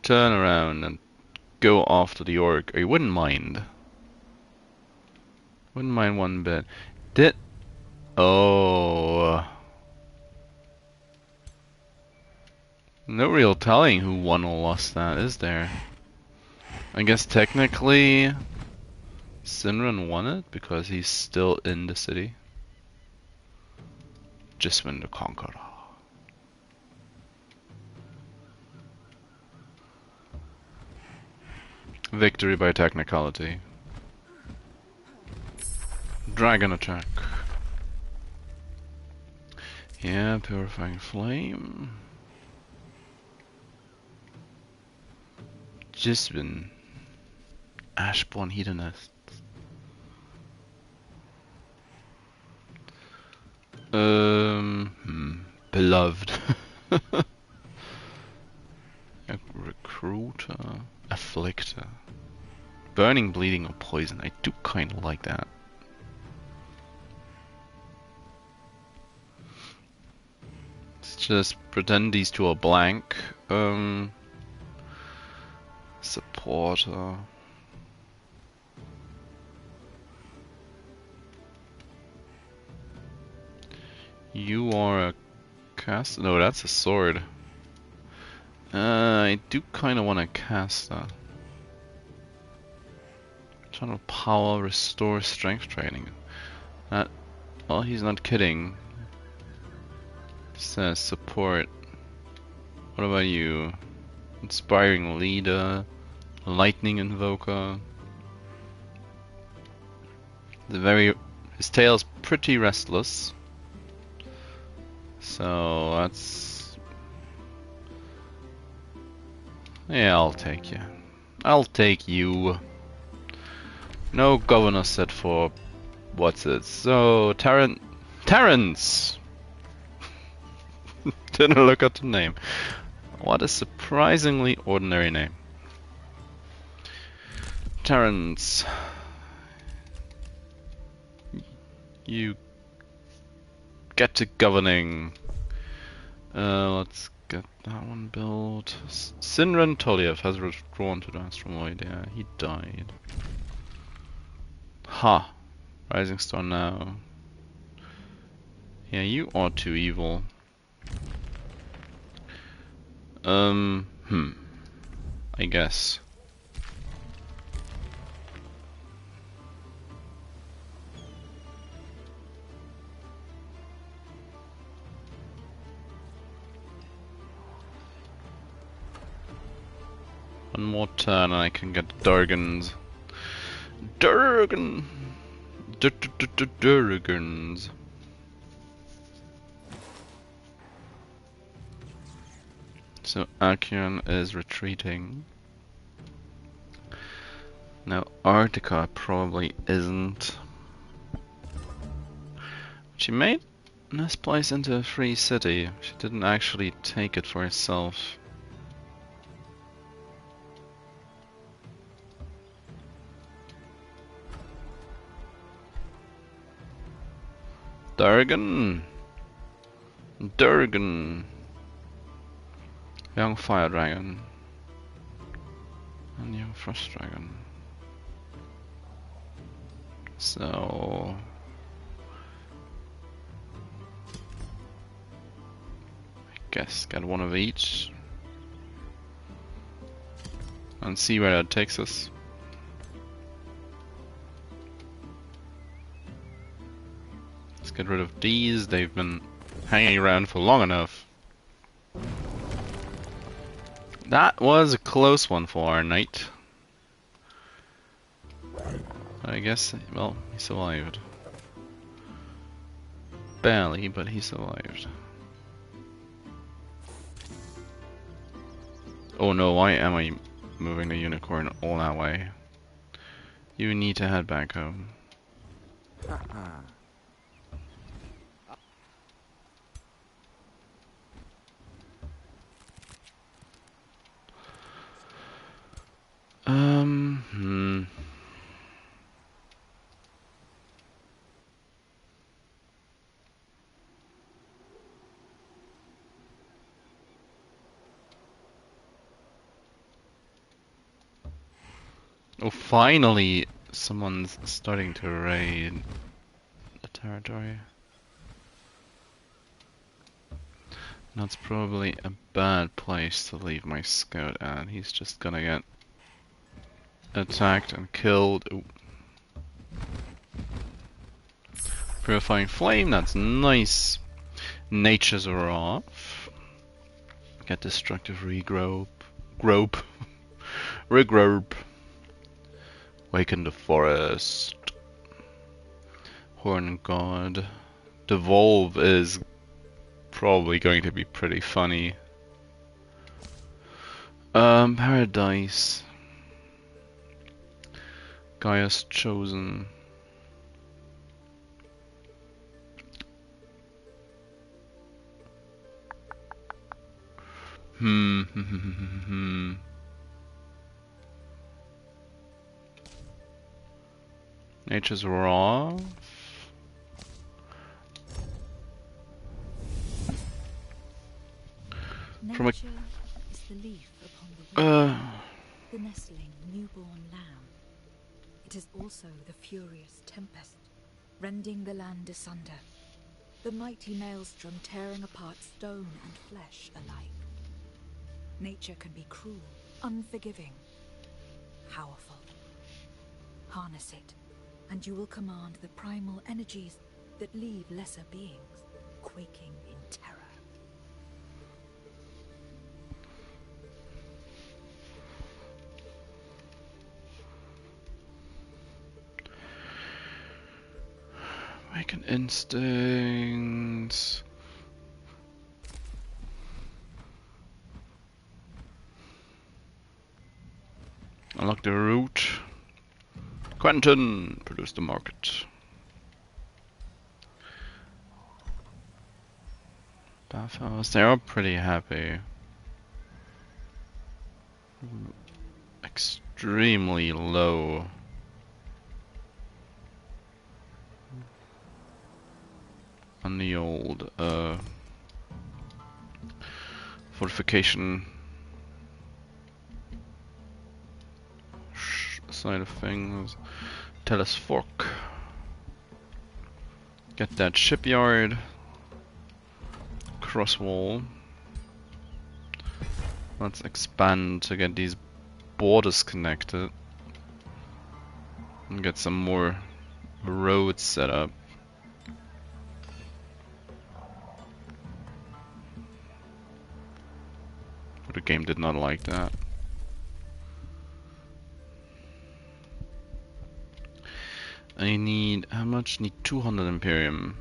turn around and go after the orc, I wouldn't mind. Wouldn't mind one bit. Oh. No real telling who won or lost that, is there? I guess technically Sinran won it because he's still in the city. Jiswin the Conqueror. Victory by technicality. Dragon attack. Yeah, purifying flame. Jiswin. Ashborn hedonist. Beloved. A recruiter. Afflictor. Burning, bleeding, or poison. I do kind of like that. Let's just pretend these two are blank. Supporter. You are a cast. No, that's a sword. I do kind of want to cast that. Channel power, restore strength training. That. Well, he's not kidding. Says support. What about you? Inspiring leader, lightning invoker. His tail's pretty restless. So that's. Yeah, I'll take you. I'll take you. No governor set for. What's it? So Terrence. Didn't look at the name. What a surprisingly ordinary name. Terrence. You get to governing. Let's get that one built. Sinran Toliev has withdrawn to the asteroid. Yeah, he died. Ha! Rising Star now. Yeah, you are too evil. I guess. One more turn and I can get Durgans. Durgan! Durgans. So Accrion is retreating. Now Artica probably isn't. She made this place into a free city. She didn't actually take it for herself. Durgan! Durgan! Young Fire Dragon. And Young Frost Dragon. So... I guess get one of each. And see where that takes us. Let's get rid of these, they've been hanging around for long enough. That was a close one for our knight. I guess, well, he survived. Barely, but he survived. Oh no, why am I moving the unicorn all that way? You need to head back home. Oh, finally, someone's starting to raid the territory. That's probably a bad place to leave my scout at. He's just gonna get attacked and killed. Ooh. Purifying flame, that's nice. Natures are off. Get destructive regroup. Regroup. Waken the forest. Horn god. Devolve is probably going to be pretty funny. Paradise. Gaia's chosen. Nature's raw. Nature is the leaf upon the wind, the nestling newborn lamb. It is also the furious tempest, rending the land asunder, the mighty maelstrom tearing apart stone and flesh alike. Nature can be cruel, unforgiving, powerful. Harness it, and you will command the primal energies that leave lesser beings quaking in terror. Make an instinct. Unlock the route. Quentin, produce the market. Bathhouse, they are pretty happy. Extremely low. On the old fortification side of things. Tell us fork. Get that shipyard. Cross wall. Let's expand to get these borders connected. And get some more roads set up. But the game did not like that. I need, how much? Need 200 Imperium.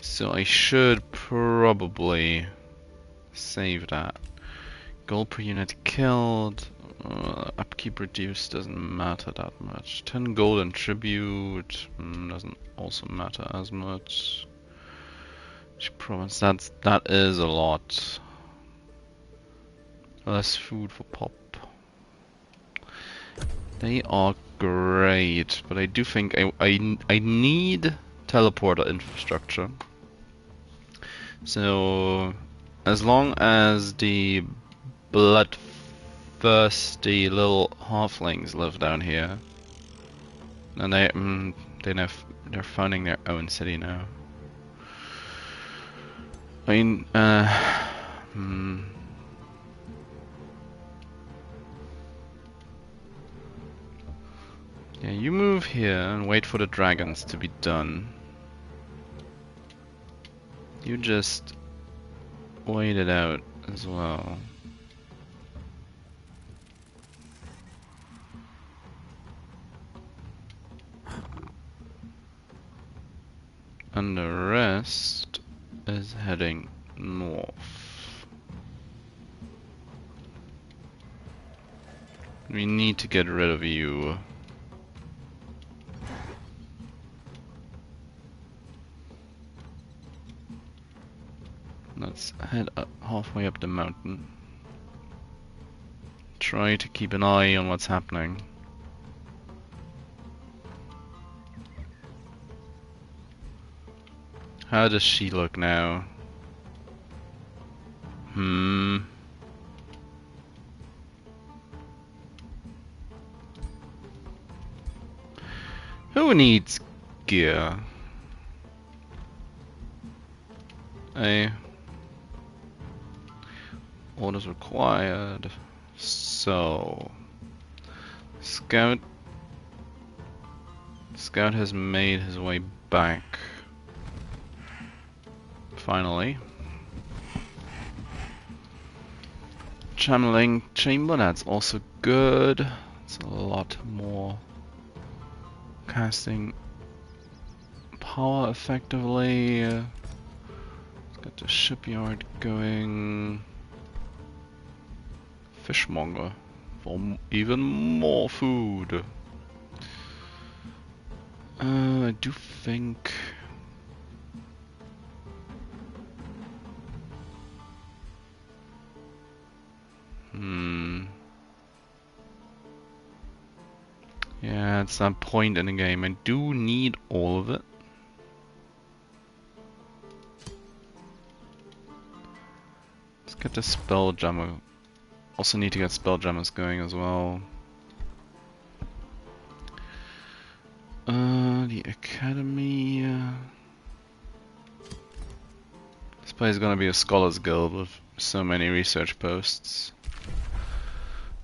So I should probably save that. Gold per unit killed. Upkeep reduced doesn't matter that much. 10 gold and tribute doesn't also matter as much. Province, that is a lot. Less food for pop. They are great, but I do think I need teleporter infrastructure. So as long as the bloodthirsty little halflings live down here, and they're founding their own city now. I mean, yeah, you move here and wait for the dragons to be done. You just wait it out as well. And the rest is heading north. We need to get rid of you. Let's head up, halfway up the mountain. Try to keep an eye on what's happening. How does she look now? Who needs gear? Orders required. So, Scout has made his way back. Finally. Channeling chamber, that's also good. It's a lot more casting power effectively. Let's get the shipyard going. Fishmonger for even more food. I do think yeah, it's that point in the game. I do need all of it. Let's get the spelljammer. Also need to get spelljammers going as well. The academy. This place is gonna be a scholars guild with so many research posts.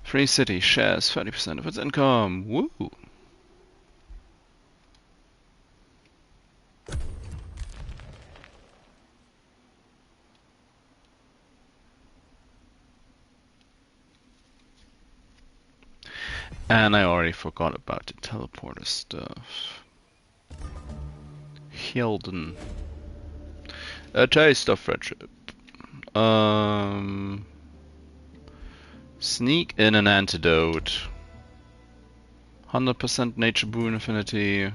Free city shares 30% of its income. Woo! And I already forgot about the teleporter stuff. Hilden. A taste of friendship. Sneak in an antidote. 100% nature boon affinity.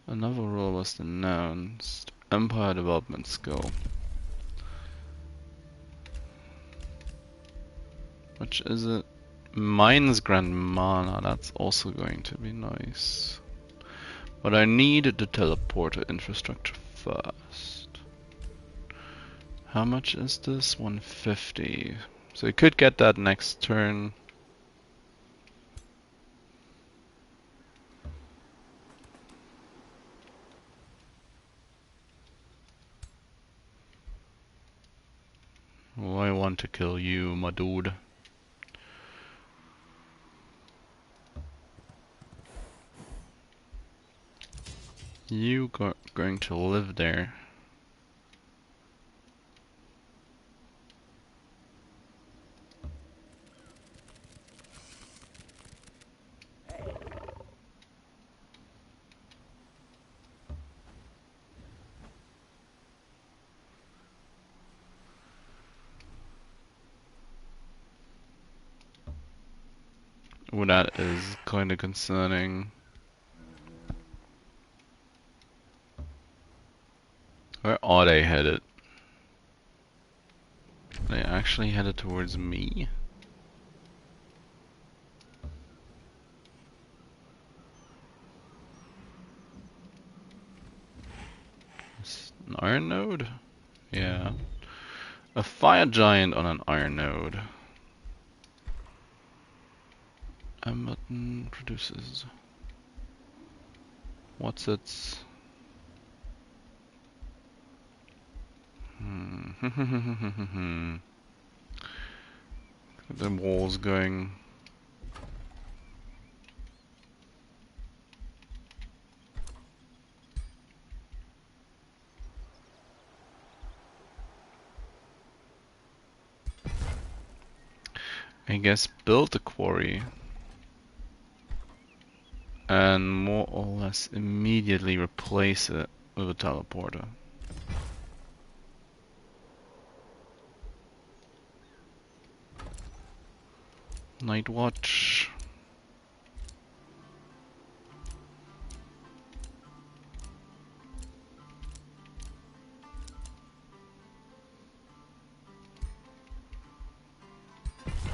Another rule was announced. Empire development skill. Which is it? Mine's Grand Mana, that's also going to be nice. But I need the teleporter infrastructure first. How much is this? 150. So I could get that next turn. Oh, I want to kill you, my dude. You going to live there. Well, that is kind of concerning. Where are they headed? They actually headed towards me? It's an iron node? Yeah. A fire giant on an iron node. Button produces. What's its? The walls going. I guess build the quarry and more or less immediately replace it with a teleporter. Night watch.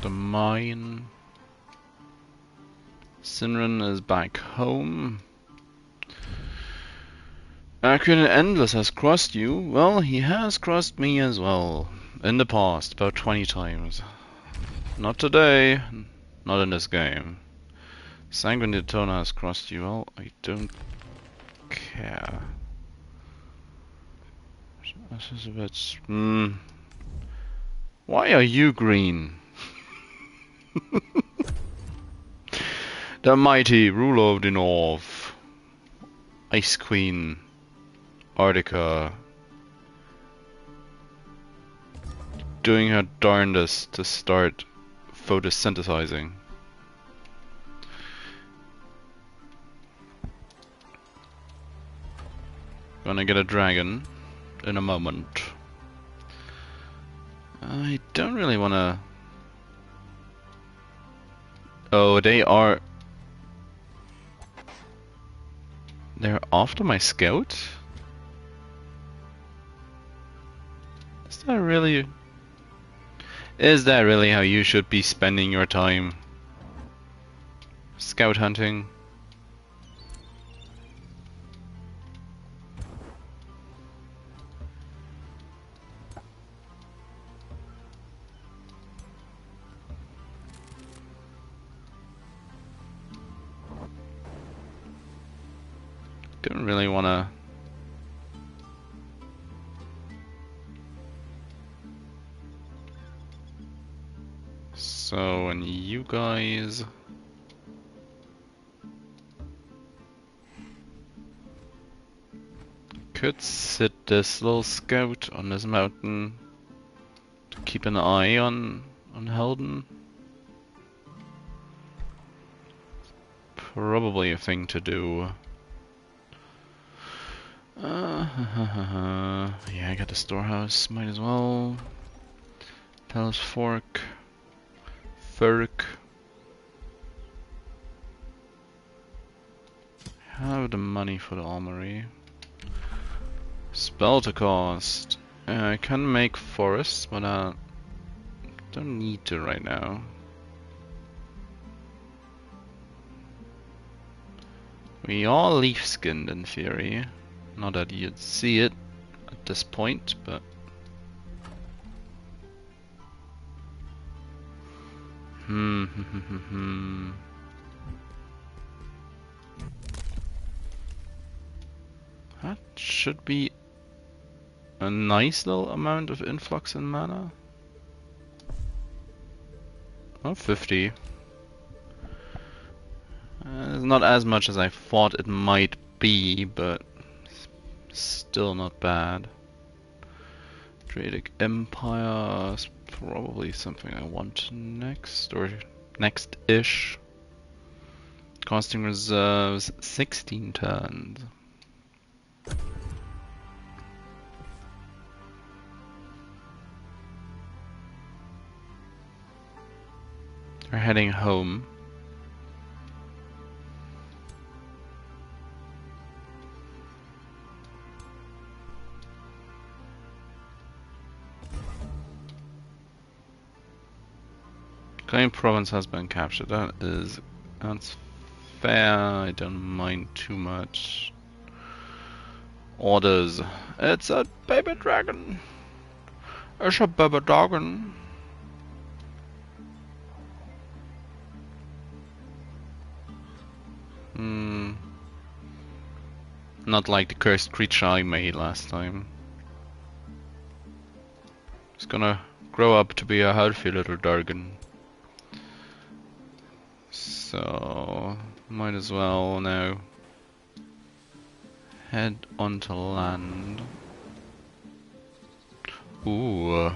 The mine. Sinran is back home. Accrion Endless has crossed you. Well, he has crossed me as well. In the past, about 20 times. Not today. Not in this game. Sanguine Detona has crossed you. Well, I don't care. This is a bit... Why are you green? The mighty ruler of the north, Ice Queen, Arctica, doing her darndest to start photosynthesizing. Gonna get a dragon in a moment. I don't really wanna... Oh, they are... They're after my scout? Is that really... Is that really how you should be spending your time? Scout hunting? Don't really wanna... So, and you guys... Could sit this little scout on this mountain to keep an eye on Helden. Probably a thing to do. Yeah, I got the storehouse, might as well. Talos Fork. Furk. Have the money for the armory. Spell to cost. I can make forests, but I don't need to right now. We are leaf skinned in theory. Not that you'd see it at this point, but that should be a nice little amount of influx in mana. Oh, 50. It's not as much as I thought it might be, but still not bad. Druidic Empire is probably something I want next, or next-ish. Casting reserves 16 turns. We're heading home. Claim province has been captured. That's fair. I don't mind too much. Orders. It's a baby dragon. It's a baby dragon. Not like the cursed creature I made last time. It's gonna grow up to be a healthy little dragon. So, might as well now head onto land. Ooh.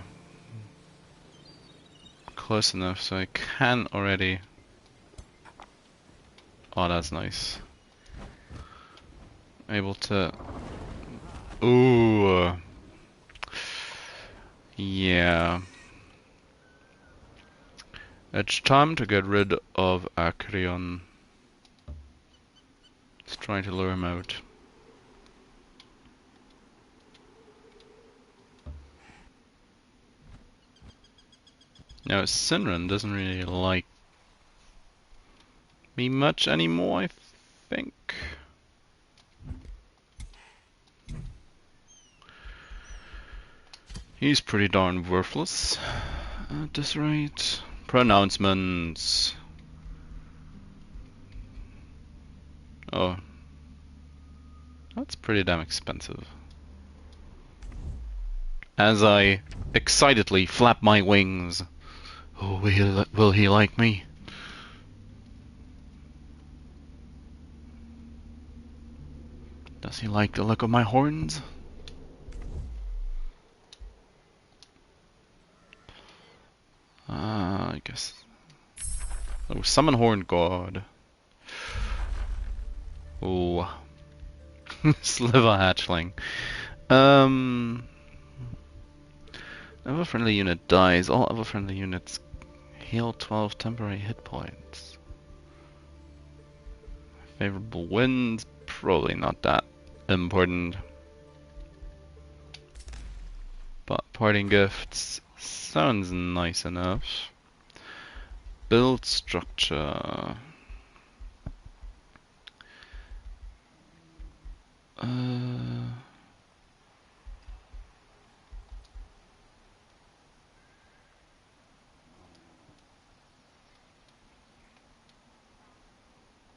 Close enough so I can already... Oh, that's nice. Able to... Ooh. Yeah. It's time to get rid of Accrion. Let's try to lure him out. Now, Sinran doesn't really like me much anymore, I think. He's pretty darn worthless at this rate. Pronouncements. Oh. That's pretty damn expensive. As I excitedly flap my wings. Oh, will he like me? Does he like the look of my horns? I guess. Oh, summon horn god. Oh. Sliver hatchling. Other friendly unit dies. All other friendly units heal 12 temporary hit points. Favorable winds, probably not that important. But parting gifts sounds nice enough. Build structure.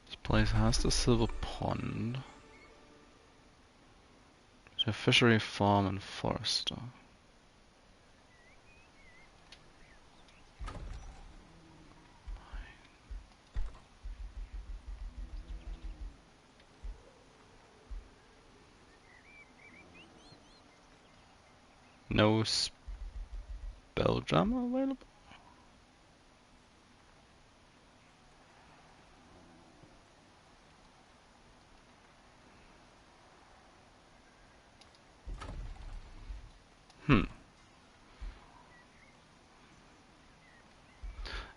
This place has the silver pond. The fishery farm and forester. No spell jam available?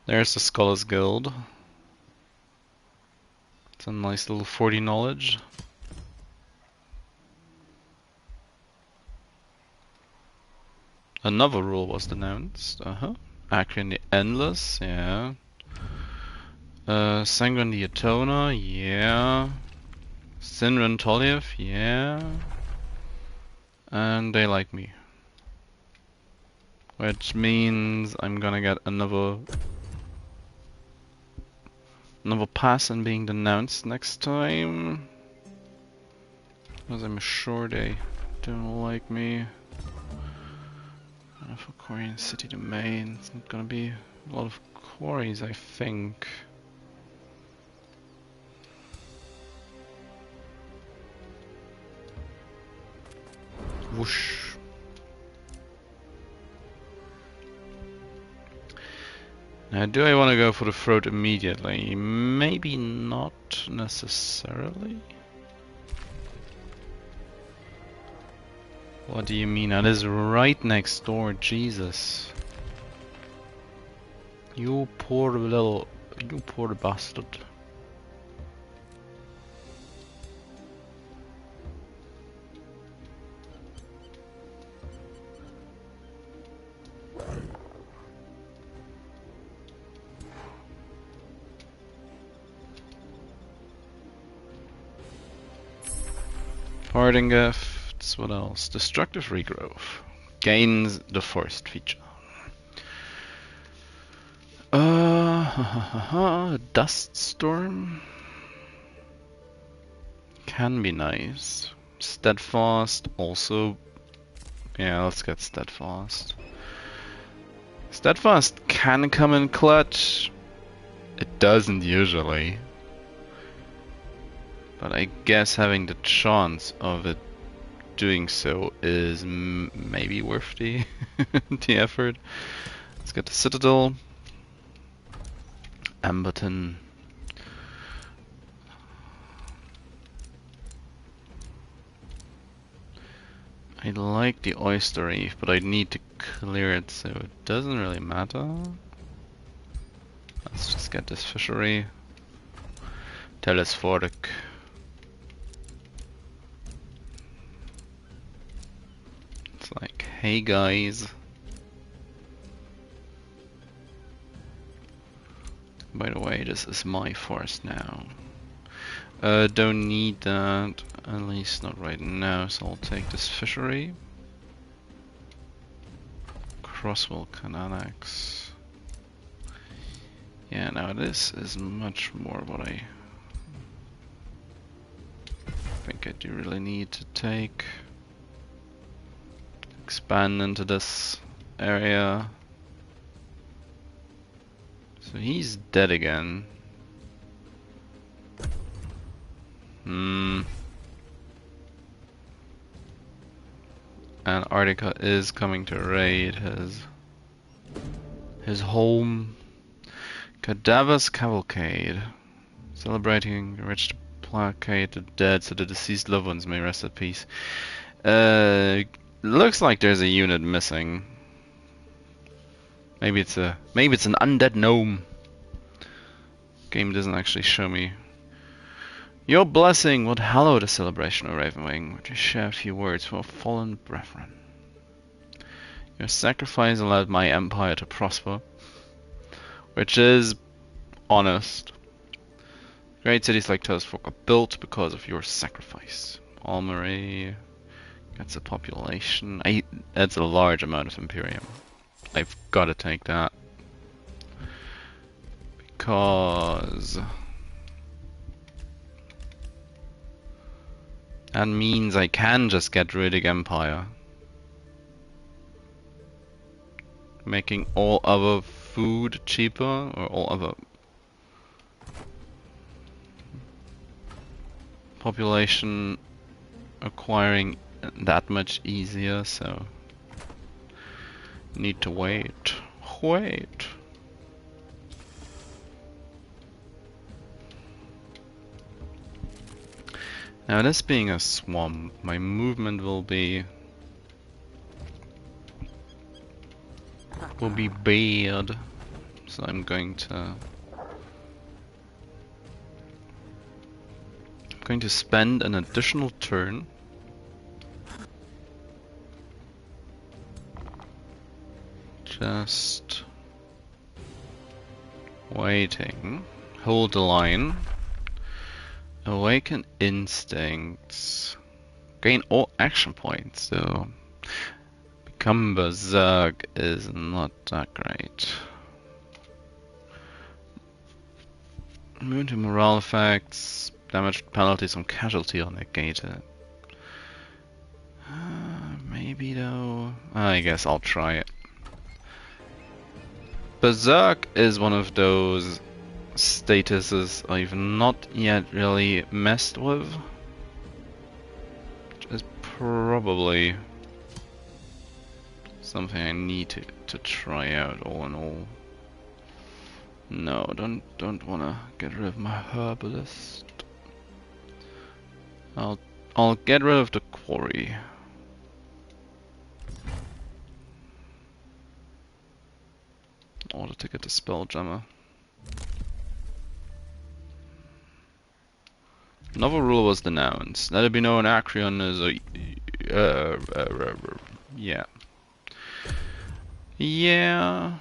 There's the Scholars Guild. It's a nice little 40 knowledge. Another rule was denounced. Accrion the Endless, yeah. Sanguine the Atona, yeah. Sinran Toliev, yeah. And they like me. Which means I'm gonna get another pass and being denounced next time. Because I'm sure they don't like me. For Korean city domain, it's not gonna be a lot of quarries, I think. Whoosh. Now, do I want to go for the throat immediately? Maybe not necessarily. What do you mean? That is right next door, Jesus. You poor bastard. Parting gifts, what else? Destructive regrowth. Gains the forest feature. Dust storm. Can be nice. Steadfast also. Yeah, let's get steadfast. Steadfast can come in clutch. It doesn't usually. But I guess having the chance of it doing so is maybe worth the the effort. Let's get the Citadel. Amberton. I like the Oyster Reef, but I need to clear it, so it doesn't really matter. Let's just get this fishery. Telesphoric. It's like, hey guys. By the way, this is my forest now. Don't need that, at least not right now, so I'll take this fishery. Crosswell Cananax. Yeah, now this is much more what I think I do really need to expand into this area. So he's dead again. Antarctica is coming to raid his home. Cadaver's Cavalcade. Celebrating the rich to placate the dead so the deceased loved ones may rest at peace. Looks like there's a unit missing. Maybe it's an undead gnome. Game doesn't actually show me. Your blessing would hallow the celebration of Ravenwing. Would you share a few words for a fallen brethren? Your sacrifice allowed my empire to prosper, which is honest. Great cities like Telesfork are built because of your sacrifice. Almery gets a population. That's a large amount of Imperium. I've got to take that. Because that means I can just get Druidic Empire. Making all other food cheaper, or all other population acquiring that much easier, so need to wait. Now, this being a swamp, my movement will be bad, so I'm going to spend an additional turn just waiting. Hold the line. Awaken instincts. Gain all action points, so become berserk is not that great. Immune to morale effects. Damage penalties on casualty are negated. Maybe though. I guess I'll try it. Berserk is one of those statuses I've not yet really messed with, which is probably something I need to try out all in all. No, don't wanna get rid of my herbalist. I'll get rid of the quarry. In order to get the spelljammer. Novel rule was denounced. Let it be known Accrion is a yeah. Yeah.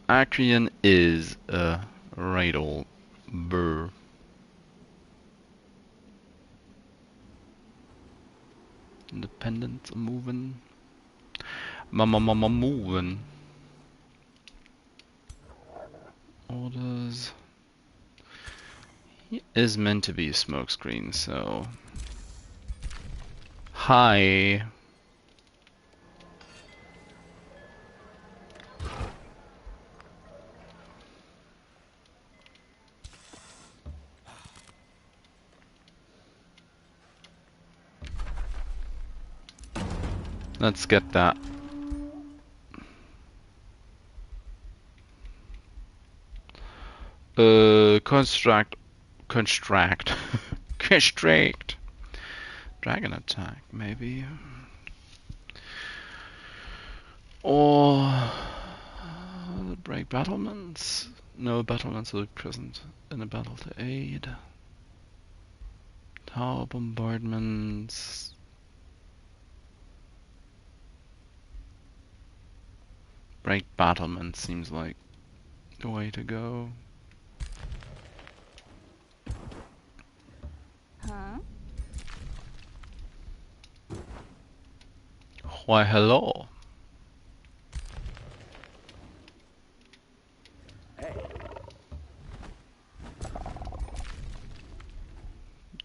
Accrion is a right old burr. Independent moving. Moving. Orders. He is meant to be a smokescreen, so. Hi. Let's get that. Constrict. Constrict. Dragon attack, maybe. Or break battlements. No battlements will be present in a battle to aid. Tower bombardments. Break battlement seems like the way to go. Huh? Why, hello.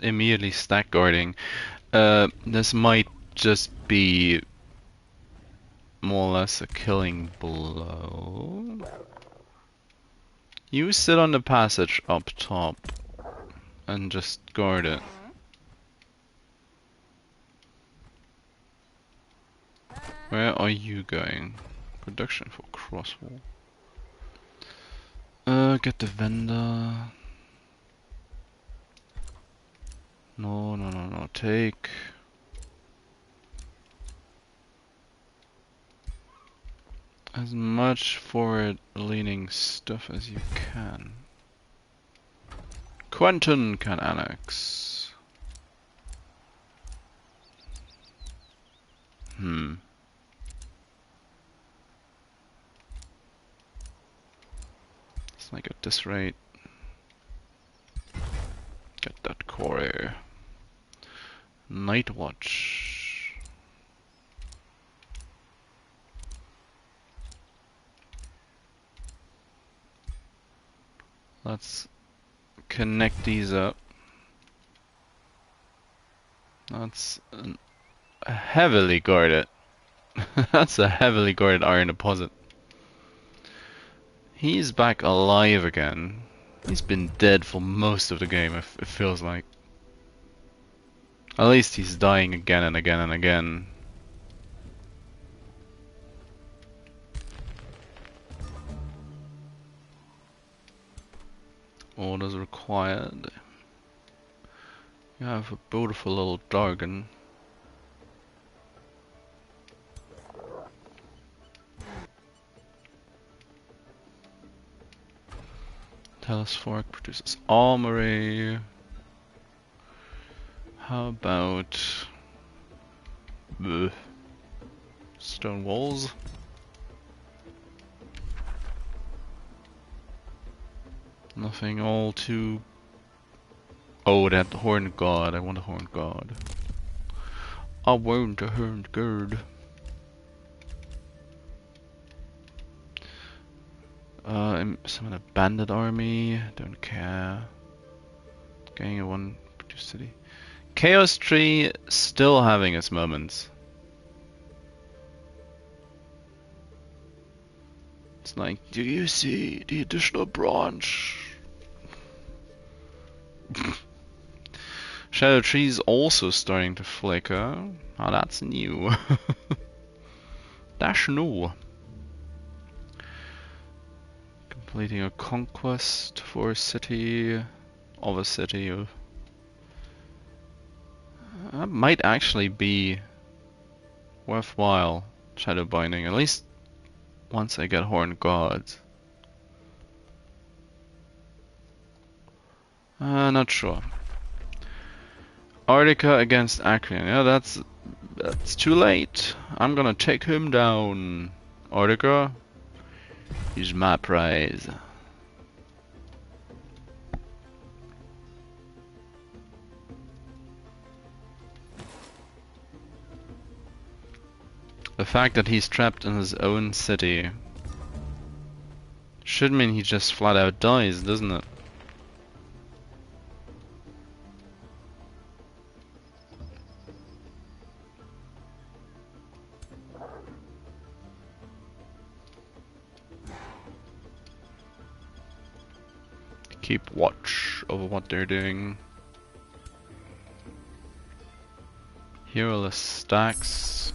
immediately stack guarding. This might just be more or less a killing blow. You sit on the passage up top and just guard it. Where are you going? Production for crosswall. Get the vendor. No, take. As much forward-leaning stuff as you can. Quentin can annex. It's like at this rate. Get that quarry. Night watch. Let's connect these up. That's a heavily guarded. That's a heavily guarded iron deposit. He's back alive again. He's been dead for most of the game, it feels like. At least he's dying again and again and again. Orders required. You have a beautiful little dragon. Telesphoric produces armory. How about stone walls? Nothing all too... Oh, that horned god. I want a horned god. I want a horned god. Summon a bandit army. Don't care. Getting a one produce city. Chaos Tree still having its moments. It's like, do you see the additional branch? Shadow Tree's also starting to flicker. Oh, that's new. That's new. Completing a conquest for a city of a city. That might actually be worthwhile, shadow binding, at least once I get horned gods. Not sure. Artica against Accrion. Yeah, that's too late. I'm gonna take him down. Artica, he's my prize. The fact that he's trapped in his own city should mean he just flat out dies, doesn't it? Keep watch over what they're doing. Heroless stacks.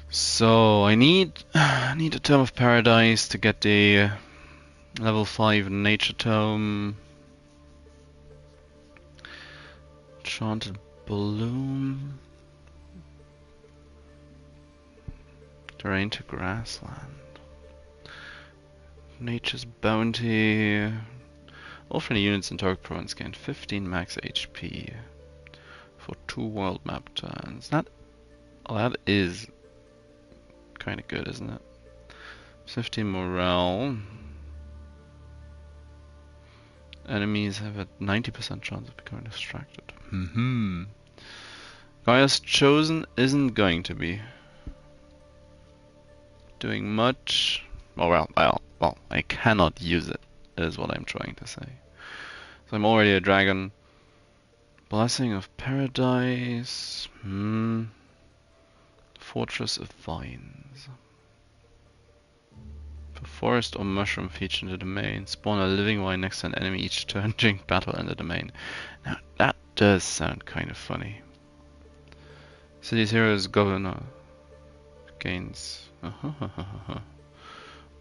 So I need a Tome of Paradise to get the level 5 Nature Tome. Enchanted Bloom. Terrain to Grassland. Nature's Bounty. All friendly units in target province gain 15 max HP for 2 world map turns. That is kind of good, isn't it? 15 morale. Enemies have a 90% chance of becoming distracted. Gaia's Chosen isn't going to be doing much. Oh well, I cannot use it, is what I'm trying to say. So I'm already a dragon. Blessing of Paradise. Fortress of Vines. If a forest or mushroom feature in the domain, spawn a living vine next to an enemy each turn during battle in the domain. Now that does sound kind of funny. City's hero's governor gains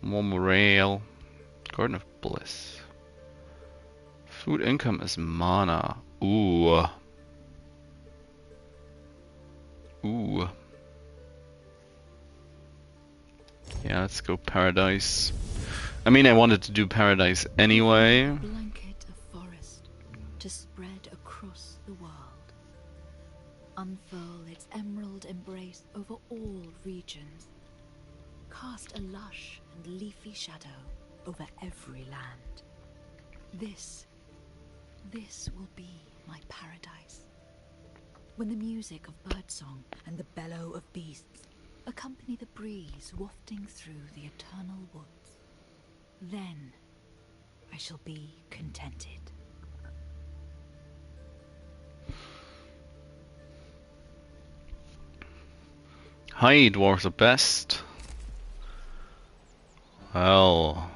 more morale. Garden of Bliss. Food income is mana. Ooh. Ooh. Yeah, let's go Paradise. I mean, I wanted to do Paradise anyway. A blanket of forest to spread across the world. Unfurl its emerald embrace over all regions. Cast a lush and leafy shadow over every land. This will be my paradise. When the music of birdsong and the bellow of beasts accompany the breeze wafting through the eternal woods, then I shall be contented. Hi, dwarves are best. Well.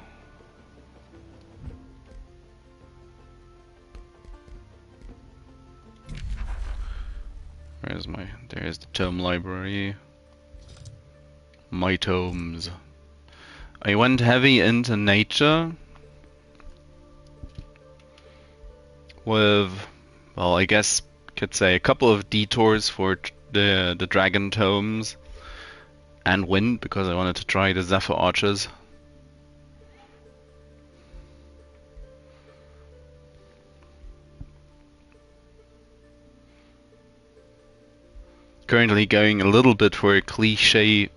There's the tome library. My tomes. I went heavy into nature. With, well, I guess could say a couple of detours for the dragon tomes. And wind, because I wanted to try the Zephyr Archers. Currently going a little bit for a cliche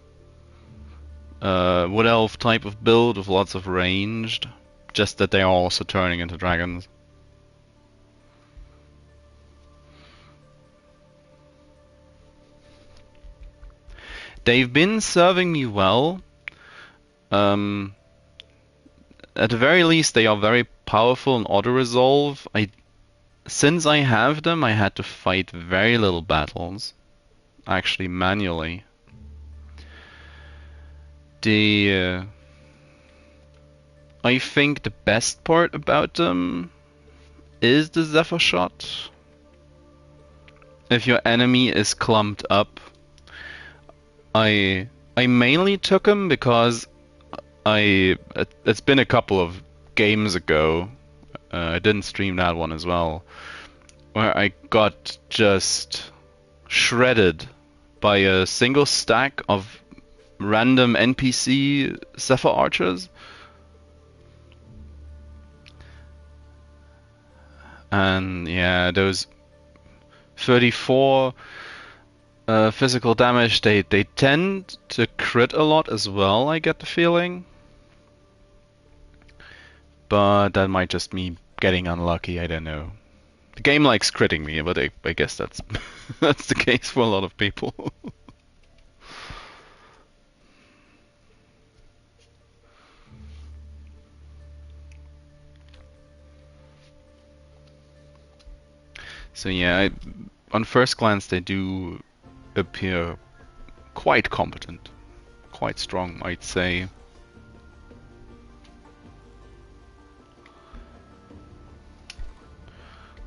wood elf type of build with lots of ranged, just that they are also turning into dragons. They've been serving me well. At the very least, they are very powerful in auto-resolve. Since I have them, I had to fight very little battles. Actually, manually. I think the best part about them is the Zephyr Shot. If your enemy is clumped up, I mainly took him because it's been a couple of games ago. I didn't stream that one as well, where I got just shredded by a single stack of random NPC Zephyr Archers. And yeah, those 34 physical damage, they tend to crit a lot as well, I get the feeling. But that might just me getting unlucky, I don't know. The game likes critting me, but I guess that's that's the case for a lot of people. So yeah, on first glance they do appear quite competent, quite strong, I'd say.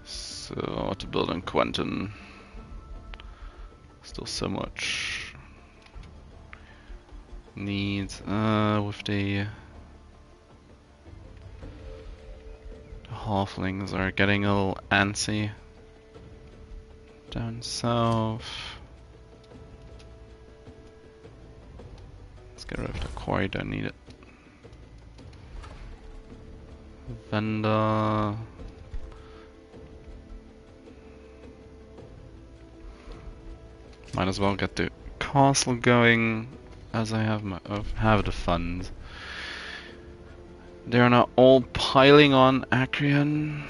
So what to build in Quentin? Still so much needs with the halflings are getting a little antsy down south. Let's get rid of the quarry, don't need it. Vendor. Might as well get the castle going as I have the funds. They're now all piling on Accrion.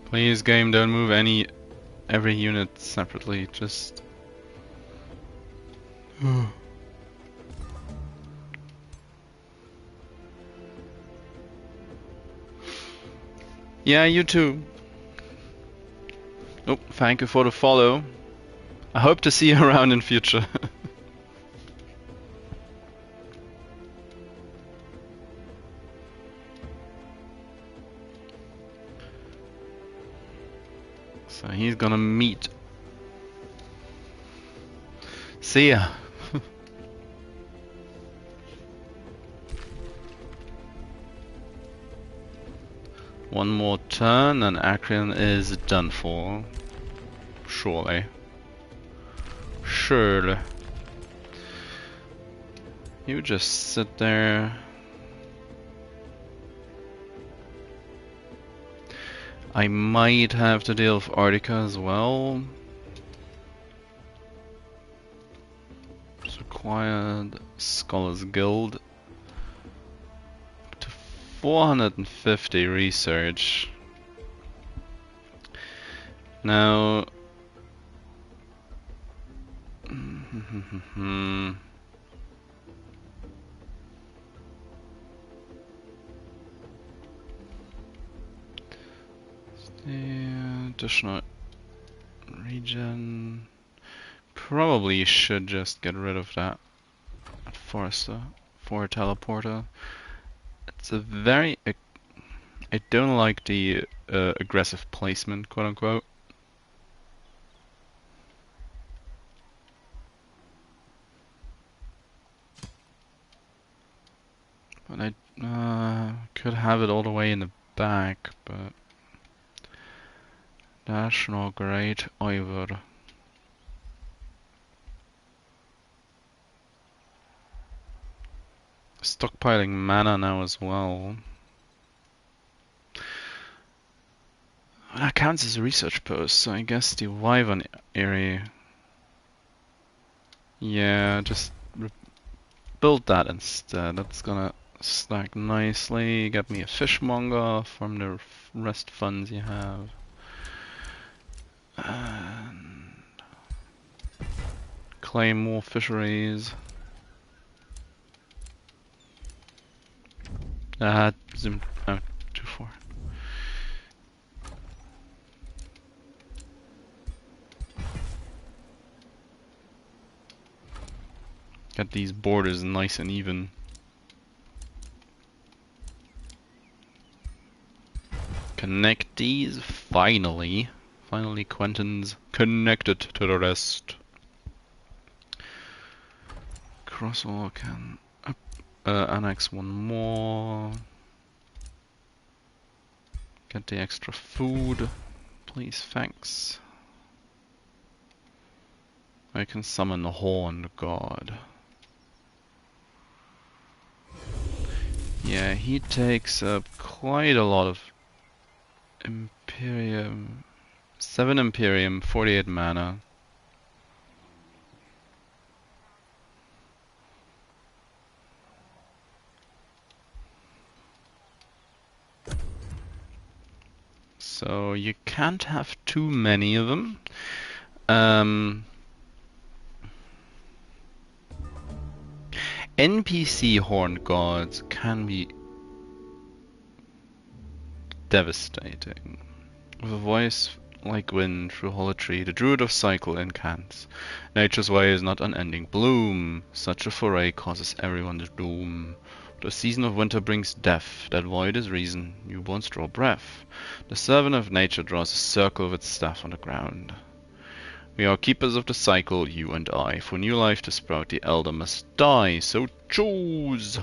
Please, game, don't move any every unit separately, just... Yeah, you too. Oh, thank you for the follow. I hope to see you around in future. So he's gonna meet. See ya. One more turn and Accrion is done for. Surely. Surely. You just sit there. I might have to deal with Artica as well. It's required. Scholars Guild. To 450 research. Now... The additional regen. Probably should just get rid of that forester for a teleporter. It's a very... I don't like the aggressive placement, quote unquote. But I could have it all the way in the back, but that's not great either. Stockpiling mana now as well. That counts as a research post, so I guess the Wyvern area. Yeah, just build that instead. That's gonna stack nicely. Get me a fishmonger from the rest funds you have. And claim more fisheries. Zoom out too far. Get these borders nice and even. Connect these, finally. Finally Quentin's connected to the rest. Crosswalk can annex one more. Get the extra food. Please, thanks. I can summon the Horned God. Yeah, he takes up quite a lot of Imperium. 7 Imperium, 48 mana. So you can't have too many of them. NPC Horned Gods can be devastating. With a voice like wind through holotry, the Druid of Cycle incants. Nature's way is not unending bloom. Such a foray causes everyone to doom. The season of winter brings death. That void is reason. Newborns draw breath. The servant of nature draws a circle with its staff on the ground. We are keepers of the cycle, you and I. For new life to sprout, the elder must die. So choose!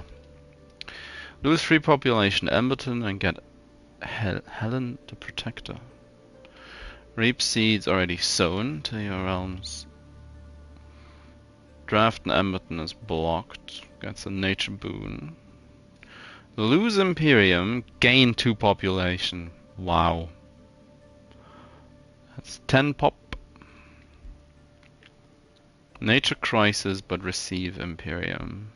Lose 3 population Emberton and get Helen the Protector. Reap seeds already sown to your realms. Draft an Emberton is blocked. Gets a nature boon. Lose Imperium, gain 2 population. Wow. That's 10 pop. Nature crisis, but receive Imperium.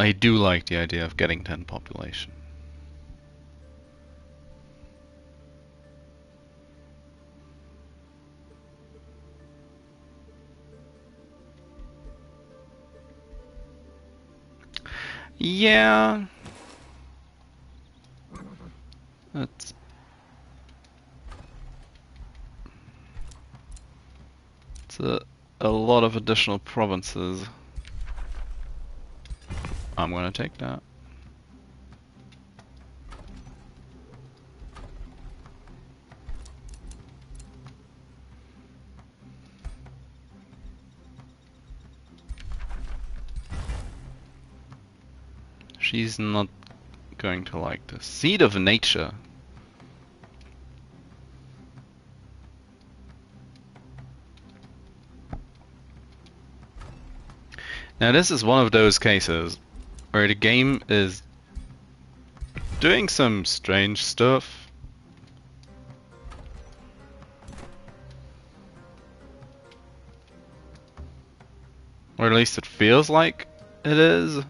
I do like the idea of getting 10 population. Yeah. That's... It's a lot of additional provinces. I'm gonna take that. She's not going to like this. Seed of Nature. Now this is one of those cases where the game is doing some strange stuff. Or at least it feels like it is.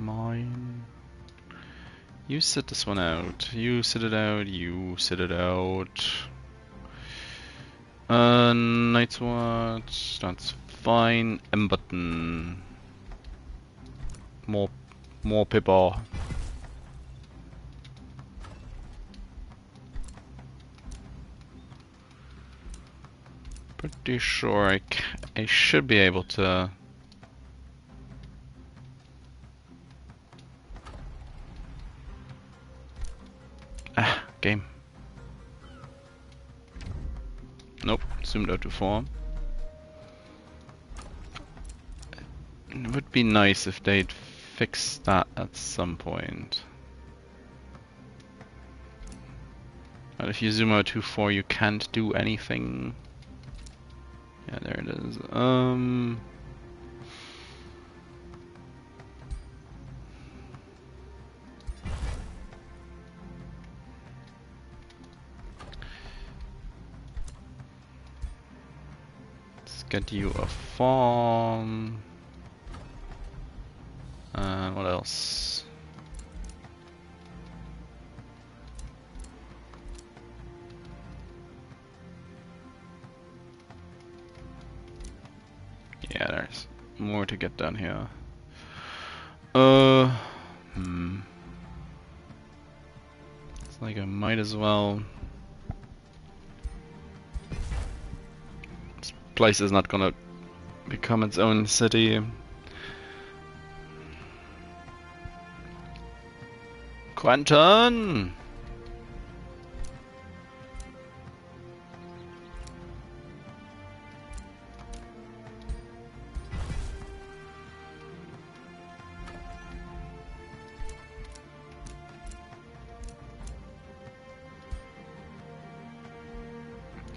Mine. You sit this one out. You sit it out. You sit it out. Night's Watch. That's fine. M button. More people. Pretty sure I should be able to. Game. Nope, zoomed out too far. It would be nice if they'd fix that at some point. But if you zoom out too far, you can't do anything. Yeah, there it is. Get you a farm. What else? Yeah, there's more to get done here. It's like I might as well. Place is not gonna become its own city. Quentin!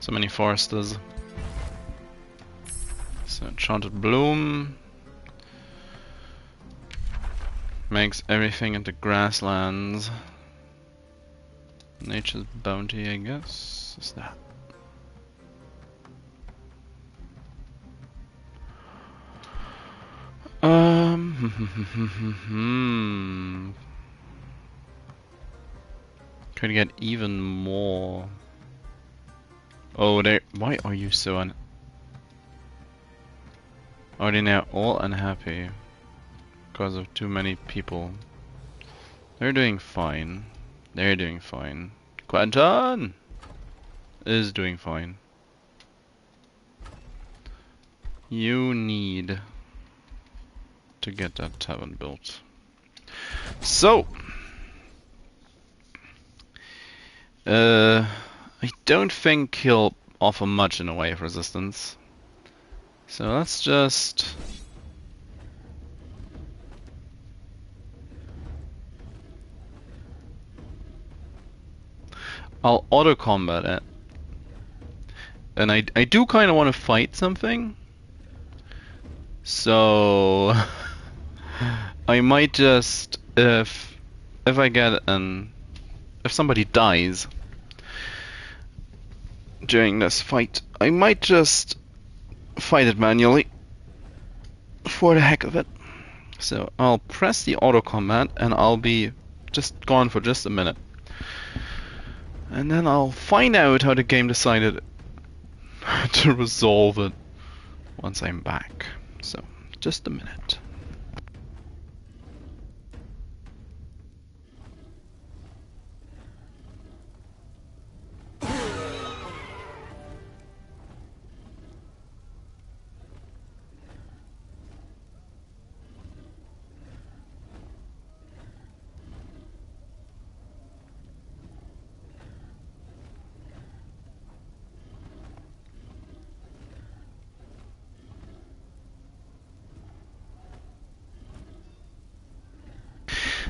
So many foresters. Enchanted Bloom makes everything into grasslands. Nature's Bounty, I guess. What's that? Could get even more. Oh, they. Why are you so Are they now all unhappy because of too many people? They're doing fine. They're doing fine. Quentin is doing fine. You need to get that tavern built. So, I don't think he'll offer much in the way of resistance. So let's just... I'll auto-combat it. And I do kind of want to fight something. So I might just, if I get if somebody dies during this fight, I might just fight it manually for the heck of it. So I'll press the auto combat and I'll be just gone for just a minute. And then I'll find out how the game decided to resolve it once I'm back. So, just a minute.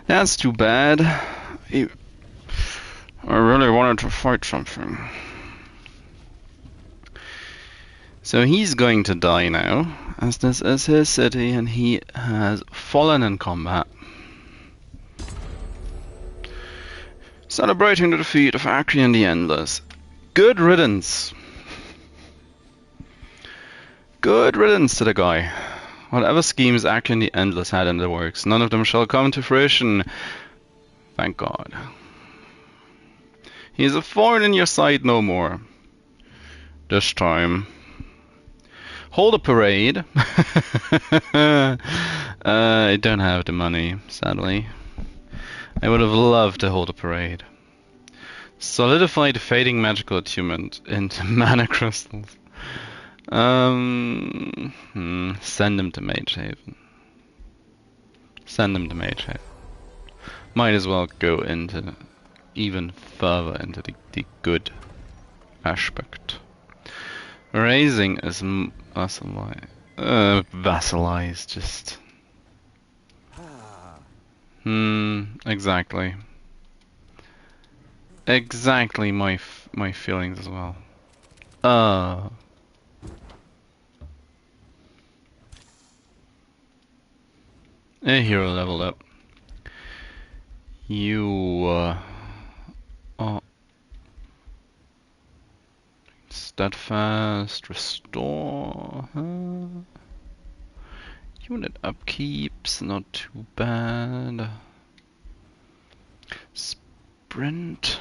That's too bad. I really wanted to fight something. So he's going to die now, as this is his city and he has fallen in combat. Celebrating the defeat of Accrion the Endless. Good riddance. Good riddance to the guy. Whatever schemes Accrion the Endless had in the works, none of them shall come to fruition. Thank God. He is a thorn in your side no more. This time. Hold a parade. I don't have the money, sadly. I would have loved to hold a parade. Solidify the fading magical attunement into mana crystals. Send him to Magehaven. Send him to Magehaven. Might as well go into even further into the good aspect. Raising is vassalized, just. Exactly. Exactly my feelings as well. A hero leveled up. You steadfast, restore. Unit upkeeps, not too bad. Sprint.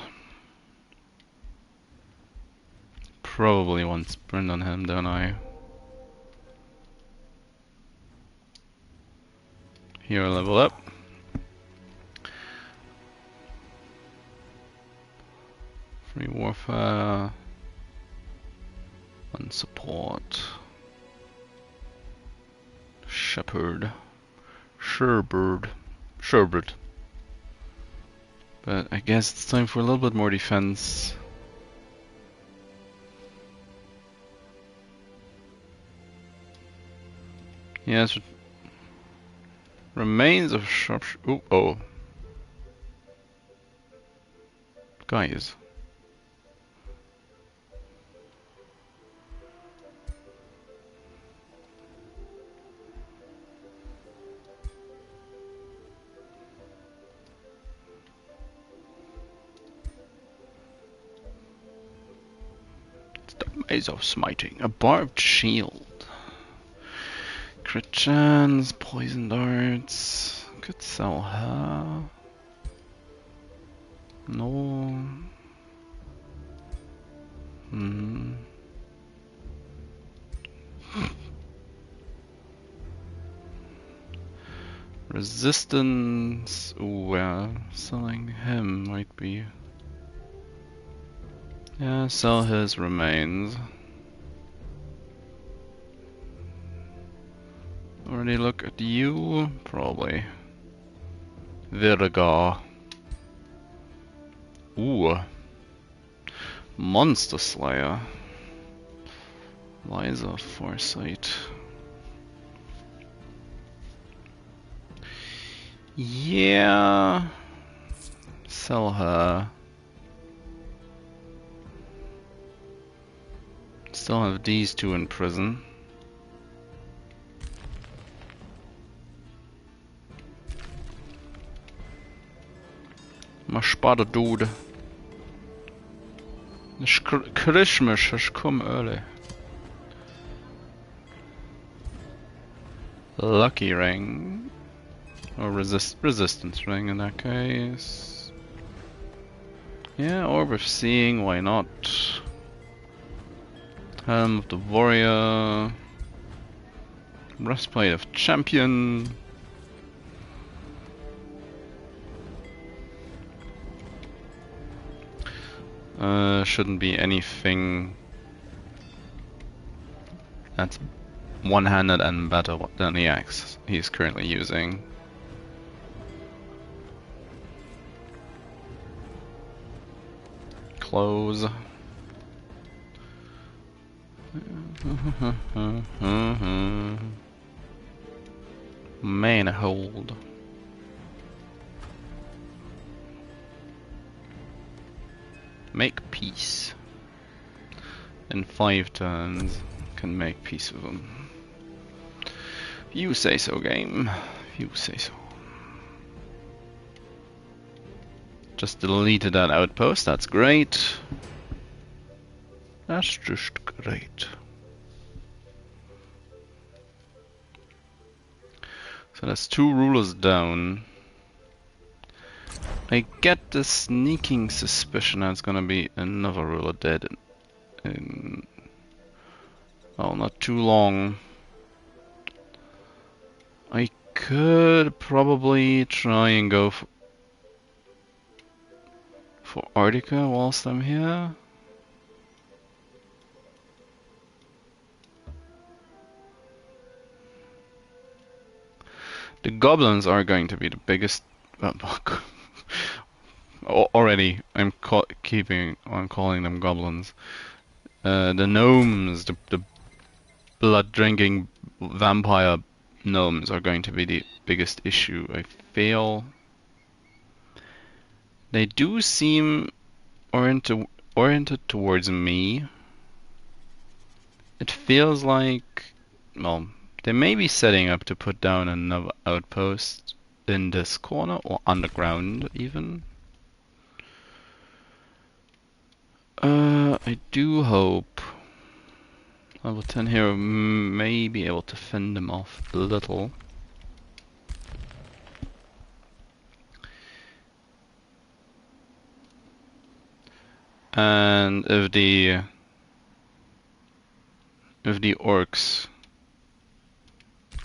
Probably want sprint on him, don't I? Hero level up. Free warfare. One support. Shepherd. Sherbird. But I guess it's time for a little bit more defense. Yes. Remains of sharpshooter. Oh. Guys. Maze of Smiting. A barbed shield. Crit chance, poison darts. Could sell her. No. Resistance. Ooh, well, selling him might be. Yeah, sell his remains. Already look at you? Probably. Virga. Ooh. Monster Slayer. Liza Foresight. Yeah. Sell her. Still have these two in prison. Maar spade dode. Christmas has come early. Lucky ring. Or resistance ring in that case. Yeah, Orb of Seeing, why not? Helm of the Warrior. Breastplate of Champion. Shouldn't be anything that's one-handed and better than the axe he's currently using. Close. Mana hold. Make peace. In 5 turns, can make peace with them. If you say so, game. If you say so. Just deleted that outpost, that's great. That's just great. So that's 2 rulers down. I get the sneaking suspicion that it's gonna be another ruler dead in well, not too long. I could probably try and go for Artica whilst I'm here. The goblins are going to be the biggest. Already, I'm calling them goblins. The gnomes, the blood-drinking vampire gnomes, are going to be the biggest issue. I feel they do seem oriented towards me. It feels like, well, they may be setting up to put down another outpost in this corner or underground even. I do hope level 10 hero may be able to fend them off a little. And if the orcs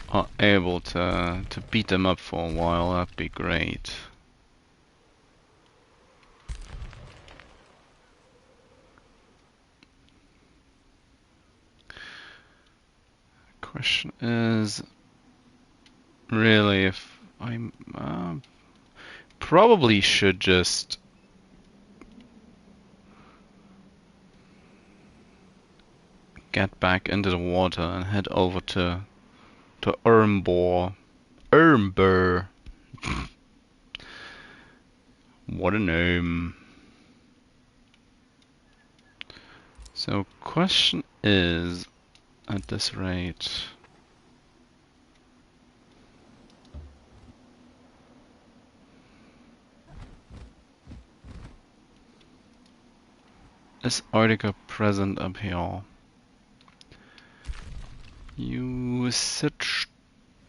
are able to beat them up for a while, that'd be great. Question is really if I'm probably should just get back into the water and head over to Ermbor. What a name. So question is, at this rate, is Artica present up here? You sit.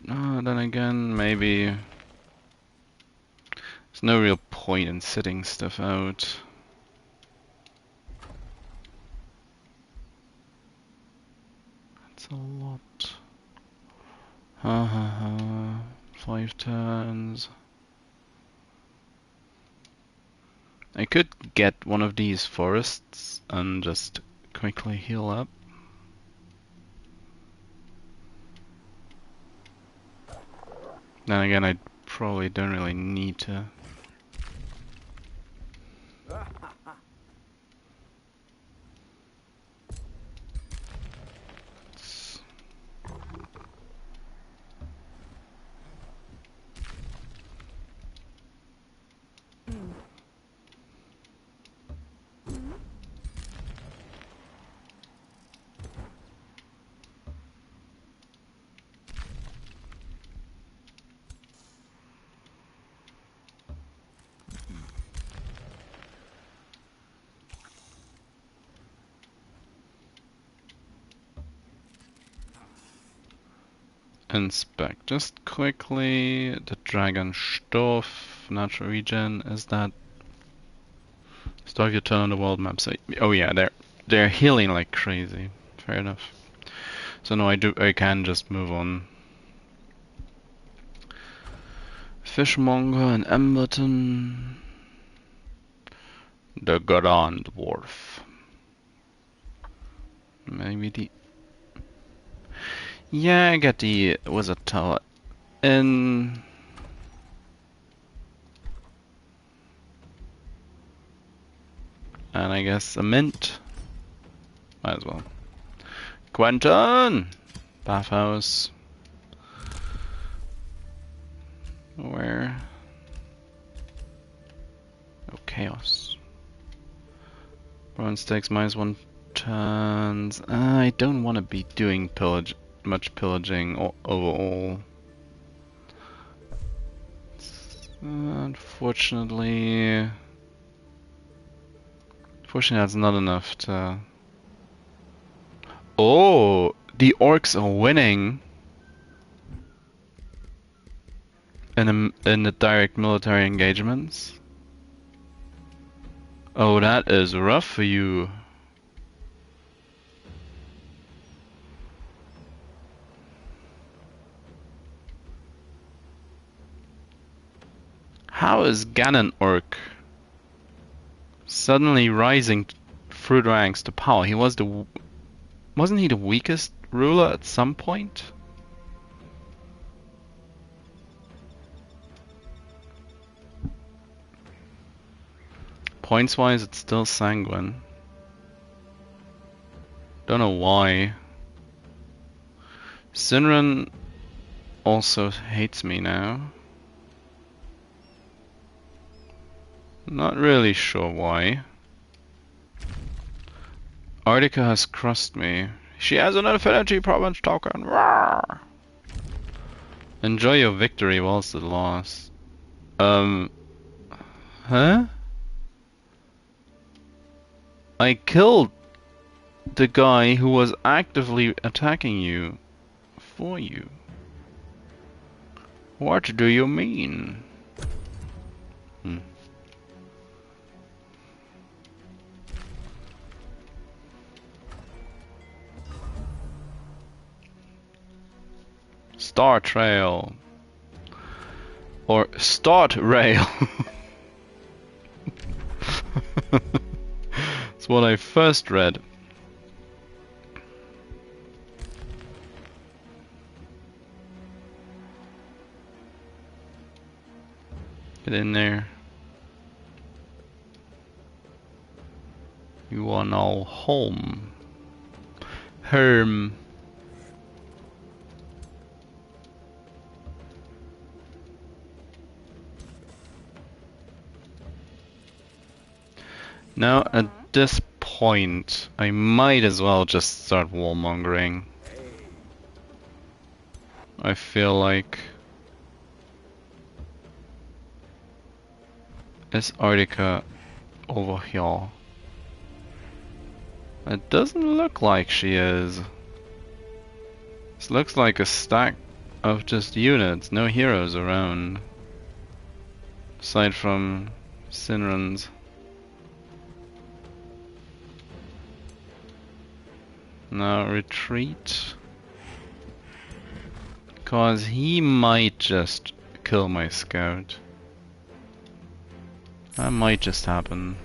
Then again, maybe there's no real point in sitting stuff out. That's a lot. 5 turns. I could get one of these forests and just quickly heal up. Then again, I probably don't really need to. inspect just quickly. The dragon stuff, natural regen. Is that stuff you turn on the world map? So, oh yeah, they're healing like crazy. Fair enough. So no, I can just move on. Fishmonger and Emberton. The Grand Dwarf. Maybe the... Yeah, I get the Wizard Tower in. And I guess a mint. Might as well. Quentin! Bathhouse. Where? Oh, chaos. Bronze stakes -1 turns. I don't want to be doing much pillaging overall. Unfortunately, that's not enough to. Oh, the orcs are winning in the direct military engagements. Oh, that is rough for you. How is Ganon Orc suddenly rising through the ranks to power? Wasn't he the weakest ruler at some point? Points wise, it's still Sanguine. Don't know why. Sinran also hates me now. Not really sure why. Artica has crossed me. She has an affinity province token. Rawr! Enjoy your victory whilst it lasts. Huh? I killed the guy who was actively attacking you for you. What do you mean? Star Trail. Or Start Rail. That's what I first read. Get in there. You are now home. Home. Now at this point, I might as well just start warmongering. I feel like is Artica over here? It doesn't look like she is. This looks like a stack of just units, no heroes around. Aside from Sinran's. Now retreat. Cause he might just kill my scout. That might just happen.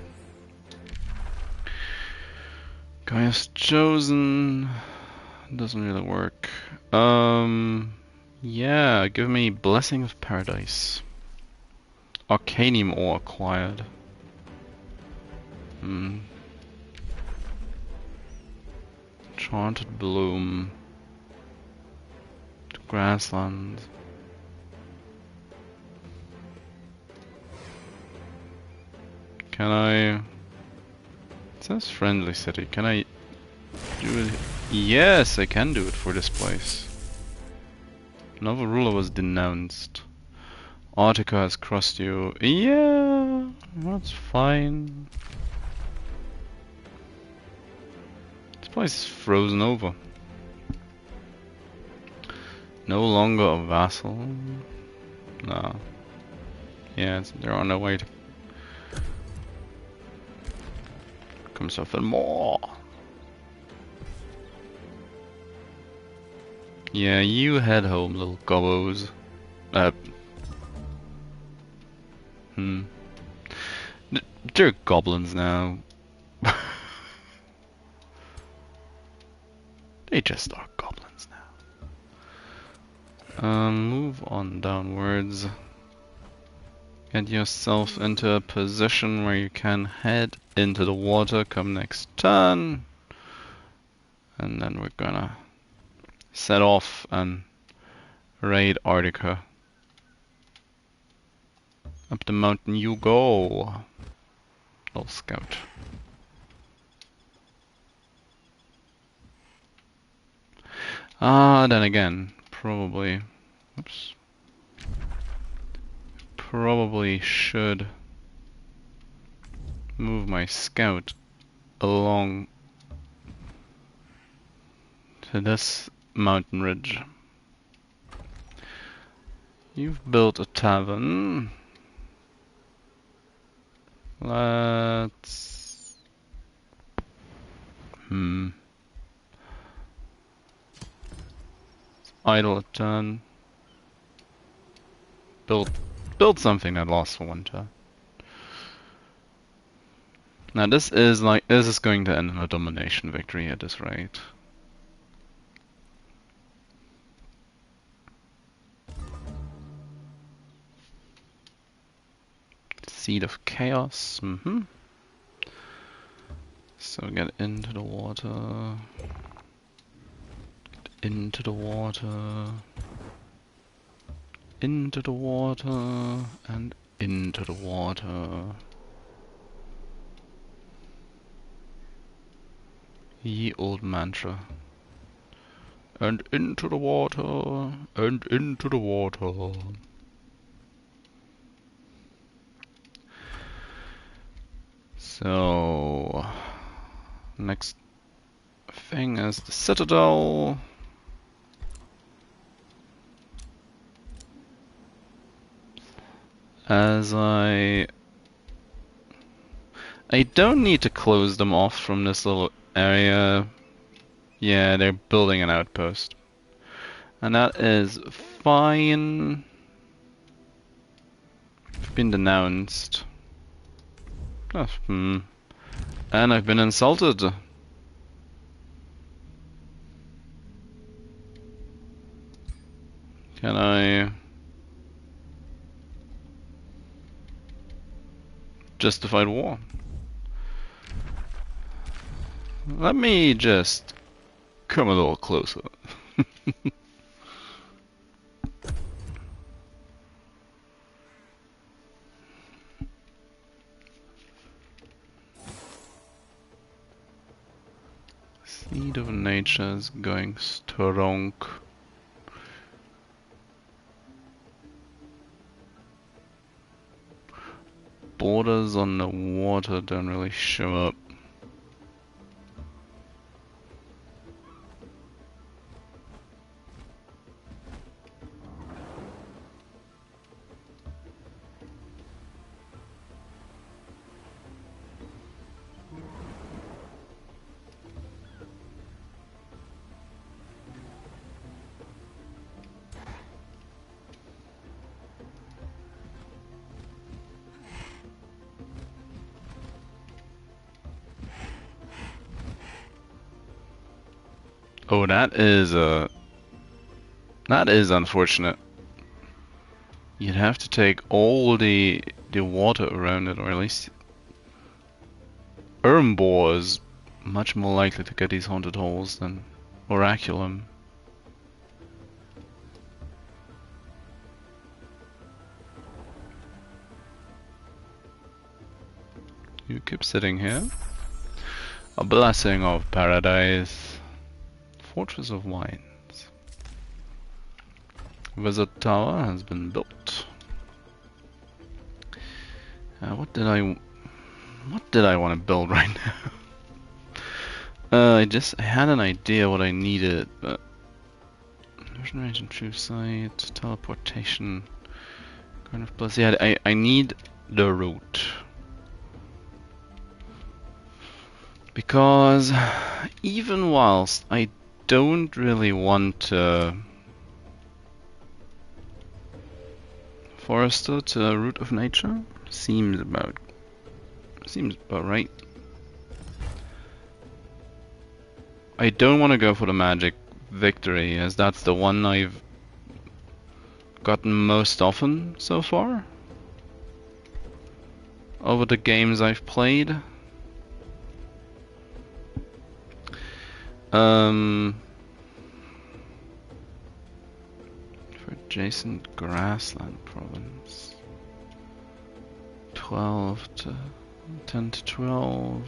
Gaia's chosen. Doesn't really work. Yeah, give me Blessing of Paradise. Arcanium ore acquired. Enchanted Bloom. Grassland. Can I... It says friendly city. Can I do it? Yes, I can do it for this place. Another ruler was denounced. Artica has crossed you. Yeah, that's fine. This place is frozen over. No longer a vassal? No. Yeah, they're on their way to come something more. Yeah, you head home, little gobbos. They're goblins now. They just are goblins now. Move on downwards. Get yourself into a position where you can head into the water come next turn. And then we're gonna set off and raid Arctica. Up the mountain you go. Little scout. Then again, probably... Oops. Probably should move my scout along to this mountain ridge. You've built a tavern. Let's... idle a turn. Build something that lasts for one turn. Now this is going to end in a domination victory at this rate. Seed of Chaos. So get into the water. Get into the water. Into the water. And into the water. Ye old mantra. And into the water. And into the water. So, next thing is the citadel. As I don't need to close them off from this little area. Yeah, they're building an outpost. And that is fine. I've been denounced. And I've been insulted. Can I justify war? Let me just come a little closer. Seed of Nature is going strong. Borders on the water don't really show up. Oh, that is unfortunate. You'd have to take all the water around it, or at least Ermbor is much more likely to get these haunted holes than Oraculum. You keep sitting here. A blessing of paradise. Fortress of Wines. Wizard Tower has been built. What did I want to build right now? I had an idea what I needed, but Vision range and true sight, teleportation. Kind of plus. Yeah, I need the route. Because even whilst I don't really want to forester to root of nature, seems about right. I don't want to go for the magic victory, as that's the one I've gotten most often so far over the games I've played. For adjacent grassland province, 12 to 10 to 12,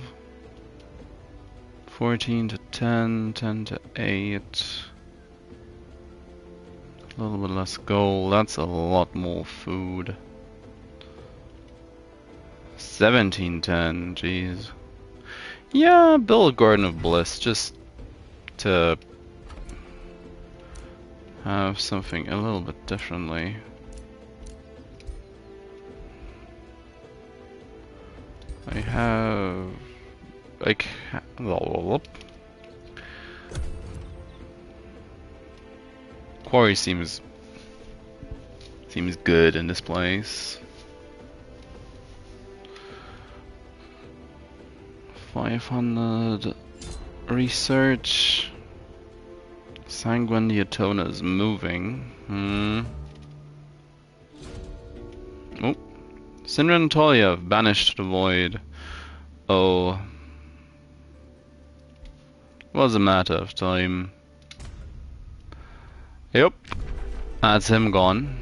14 to 10, 10 to 8. A little bit less gold, that's a lot more food. 1710, jeez. Yeah, build a Garden of Bliss just to have something a little bit differently. I have like quarry seems good in this place. 500 research. Sanguine Diatona is moving. Oh, Sindra and Talia banished to the void. Oh, it was a matter of time. Yep, that's him gone.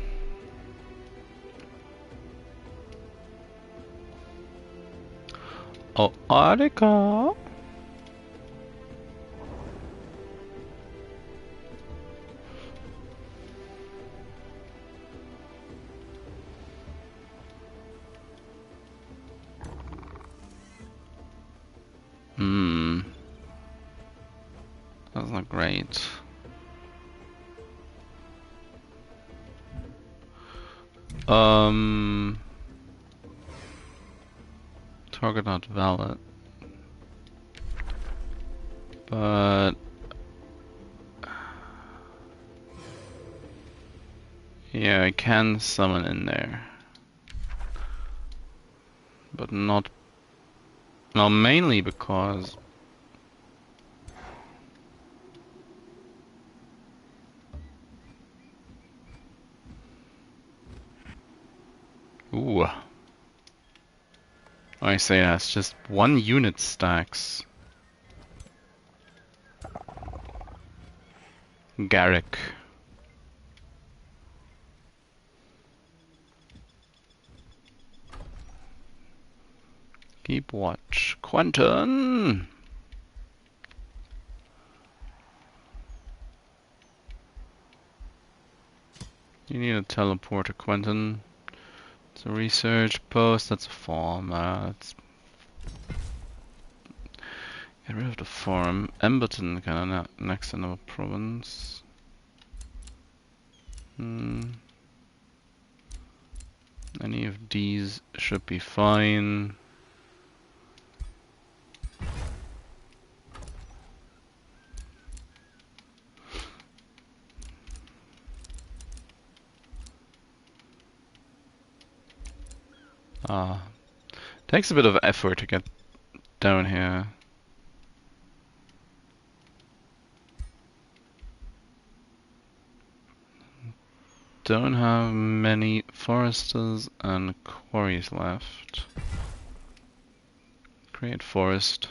Oh, Arika. That's not great. Target not valid. But yeah, I can summon in there. But not, well, mainly because ooh. I say that's just 1 unit stacks. Garrick. Keep watch. Quentin! You need a teleporter, Quentin. It's a research post, that's a farm. Get rid of the farm. Emberton kinda next to another province. Any of these should be fine. Takes a bit of effort to get down here. Don't have many foresters and quarries left. Create forest.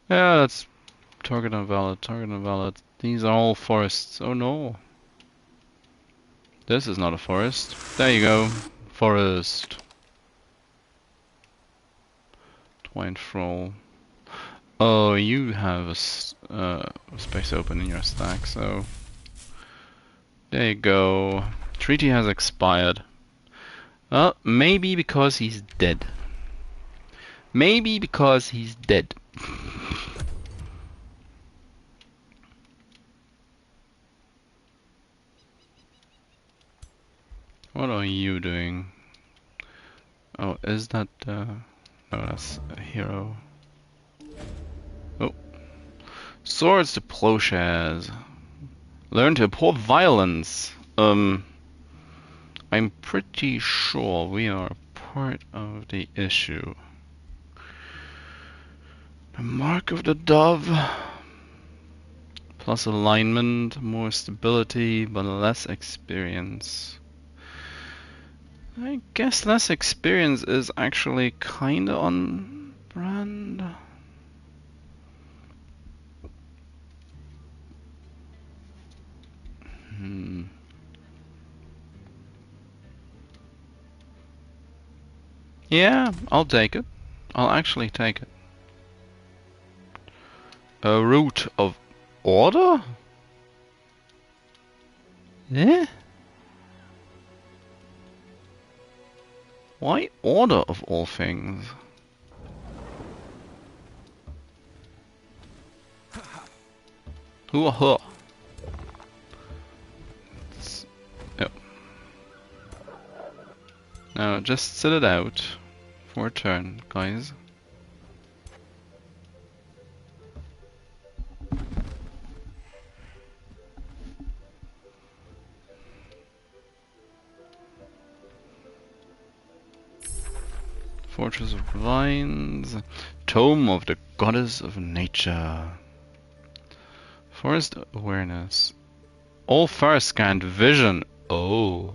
Yeah, that's target invalid, target invalid. These are all forests. Oh no. This is not a forest. There you go. Forest. Twine Troll. Oh, you have a space open in your stack, so there you go. Treaty has expired. Well, maybe because he's dead. Maybe because he's dead. What are you doing? Oh, is that no, that's a hero. Oh. Swords to plowshares. Learn to abhor violence. I'm pretty sure we are part of the issue. The mark of the dove. Plus alignment, more stability, but less experience. I guess less experience is actually kinda on brand. Yeah, I'll take it. I'll actually take it. A root of order? Eh? Why order of all things? Who are her? Yep. Now just sit it out for a turn, guys. Fortress of Vines, Tome of the Goddess of Nature, Forest Awareness, All Fire Scanned Vision. Oh,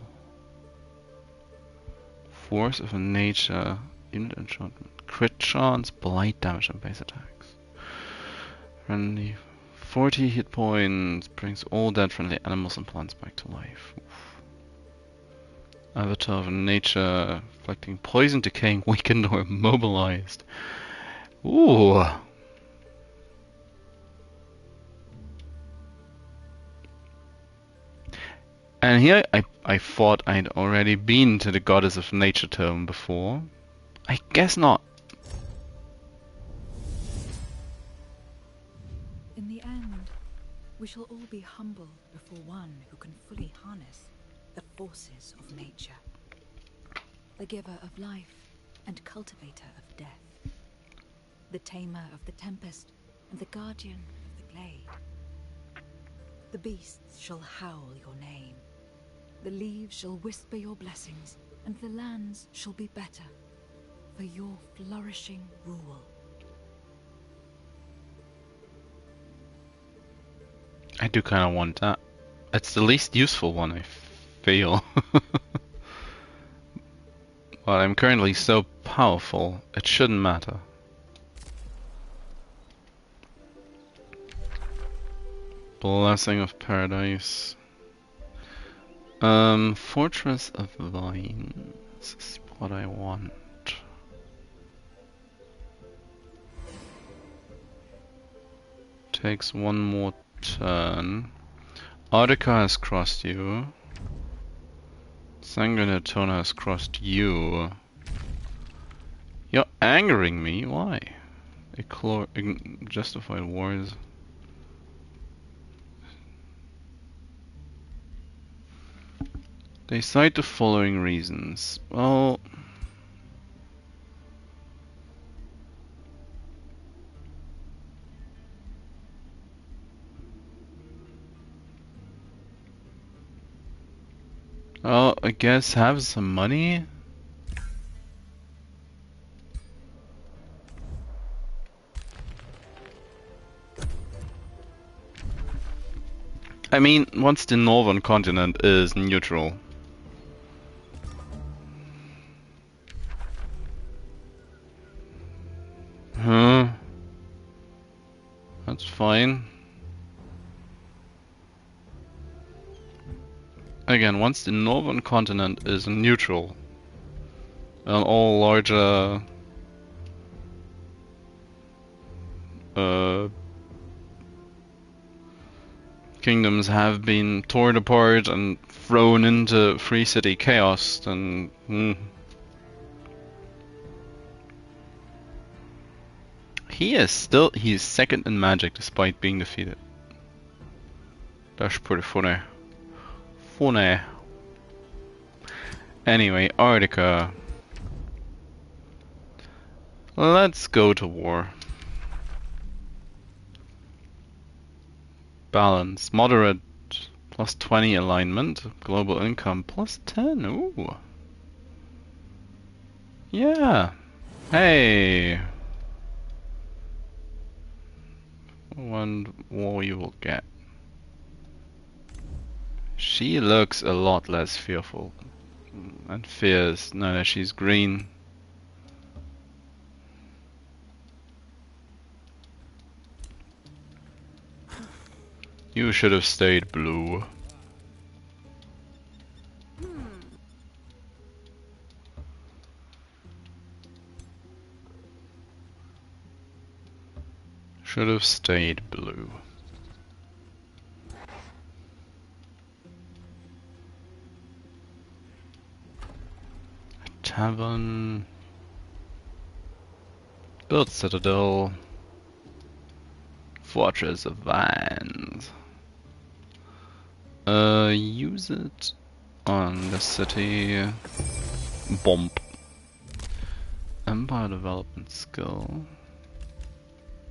Force of Nature, Unit Enchantment, Crit Chance, Blight Damage and Base Attacks. Friendly, 40 hit points, brings all dead friendly animals and plants back to life. Avatar of Nature, inflicting poison, decaying, weakened, or immobilized. Ooh. And here I thought I'd already been to the Goddess of Nature tome before. I guess not. In the end, we shall all be humble before one who can fully harness the forces of nature, the giver of life and cultivator of death, the tamer of the tempest and the guardian of the glade. The beasts shall howl your name, the leaves shall whisper your blessings, and the lands shall be better for your flourishing rule. I do kind of want that. It's the least useful one, I feel. But I'm currently so powerful, it shouldn't matter. Blessing of Paradise. Fortress of Vines is what I want. Takes one more turn. Artica has crossed you. Sanguinatona has crossed you. You're angering me? Why? Justified wars. They cite the following reasons. Well, I guess have some money. I mean, once the northern continent is neutral. Huh? That's fine. Again, once the northern continent is neutral, and all larger kingdoms have been torn apart and thrown into free city chaos, then he's second in magic despite being defeated. That's pretty funny. Anyway, Arctica. Let's go to war. Balance. Moderate plus 20 alignment. Global income plus 10. Ooh. Yeah. Hey. One war you will get. She looks a lot less fearful and fierce now that she's green. You should have stayed blue. Should have stayed blue. A tavern. Build citadel. Fortress of vines. Use it on the city. Bomb. Empire development skill.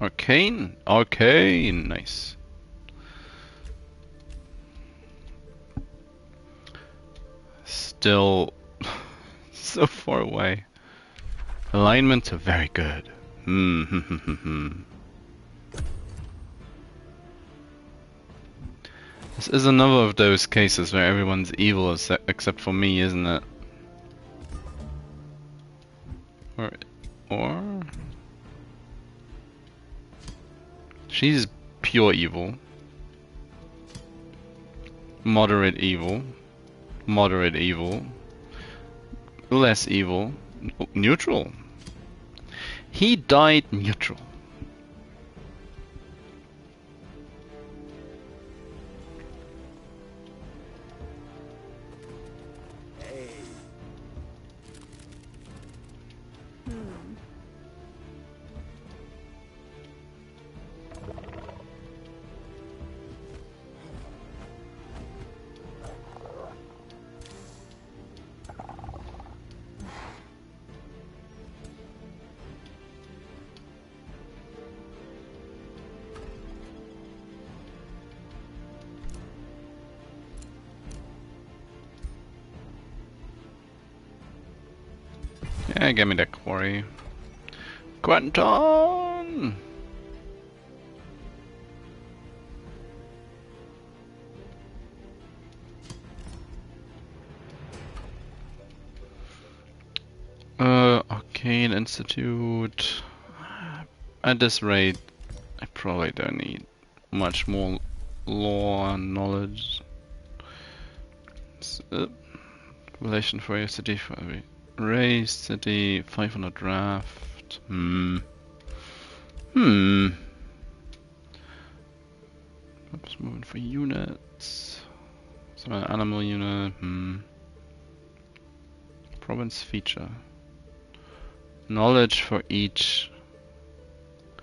Arcane? Arcane! Nice. Still so far away. Alignment very good. This is another of those cases where everyone's evil except for me, isn't it? Or she's pure evil. Moderate evil. Moderate evil. Less evil. Neutral. He died neutral. Yeah, give me that quarry. Quentin! Arcane Institute. At this rate, I probably don't need much more lore and knowledge. Relation for your city for every race, city, 500 draft. Oops, moving for units. Some animal unit. Province feature. Knowledge for each. I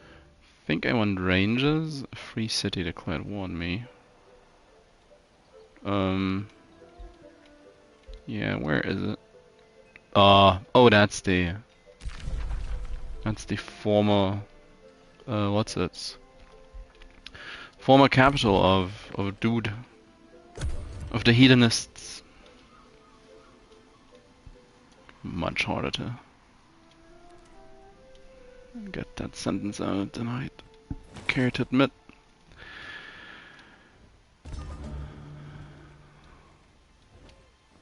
think I want ranges. A free city declared war on me. Yeah, where is it? Oh, that's the former, what's it? Former capital of Dude, of the hedonists. Much harder to get that sentence out than I'd care to admit.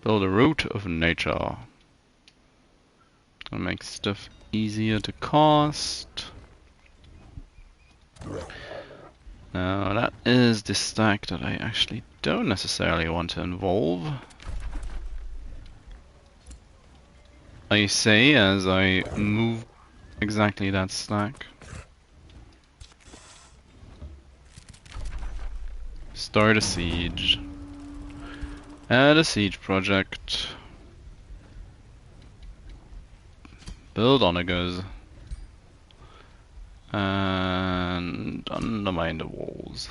Build a root of nature. That'll make stuff easier to cast. Now that is the stack that I actually don't necessarily want to involve. I say as I move exactly that stack. Start a siege. Add a siege project. Build onagers. And undermine the walls.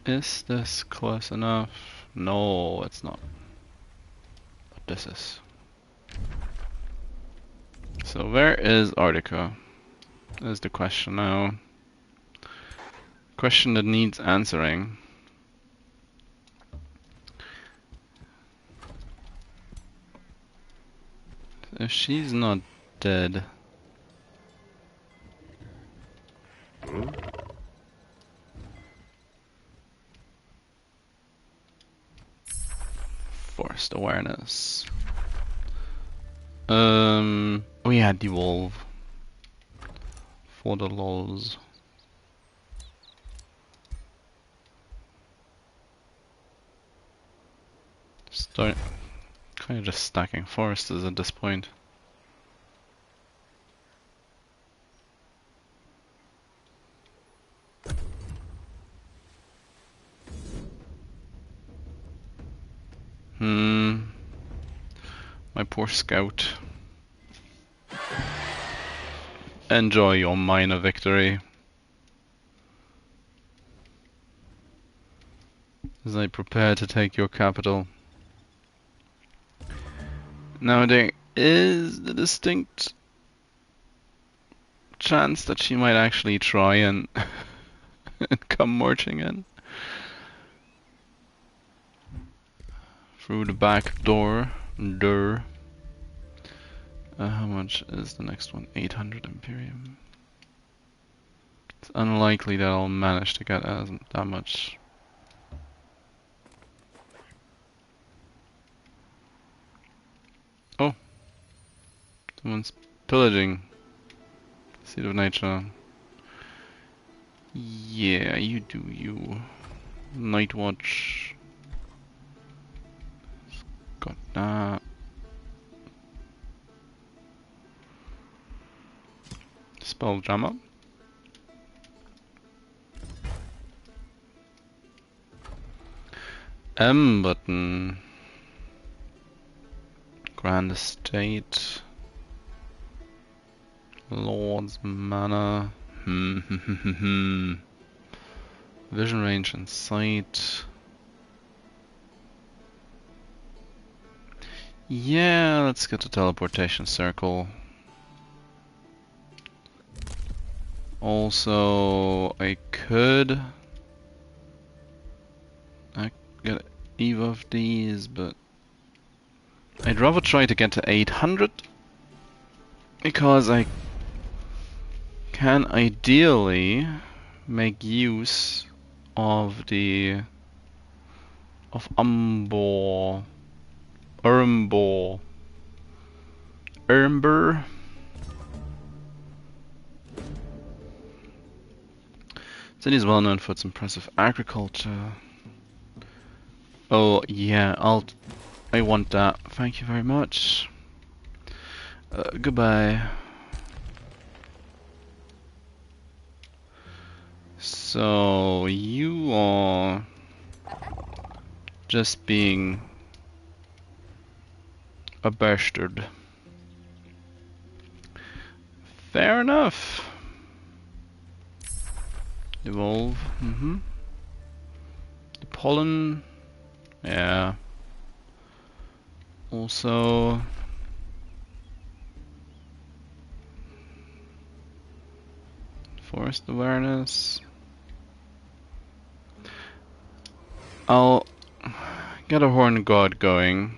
Is this close enough? No, it's not. But this is. So where is Artica? Is the question now. Question that needs answering. If she's not dead. Forced awareness. Oh yeah, devolve. For the lols. Start kind of just stacking foresters at this point. My poor scout. Enjoy your minor victory. As I prepare to take your capital. Now there is the distinct chance that she might actually try and, and come marching in. Through the back door. How much is the next one? 800 Imperium. It's unlikely that I'll manage to get that much. Oh! Someone's pillaging. Seed of Nature. Yeah, you do you. Night Watch. Got that. Spell Jammer. M button. Grand Estate. Lord's Manor. Vision range and sight. Yeah, let's get the teleportation circle. Also, I could get either of these, but I'd rather try to get to 800 because I can ideally make use of the Umber. City is well known for its impressive agriculture. Oh yeah, I want that. Thank you very much. Goodbye. So you are just being a bastard. Fair enough. Evolve. The pollen. Yeah. Also. Forest awareness. I'll get a horn god going.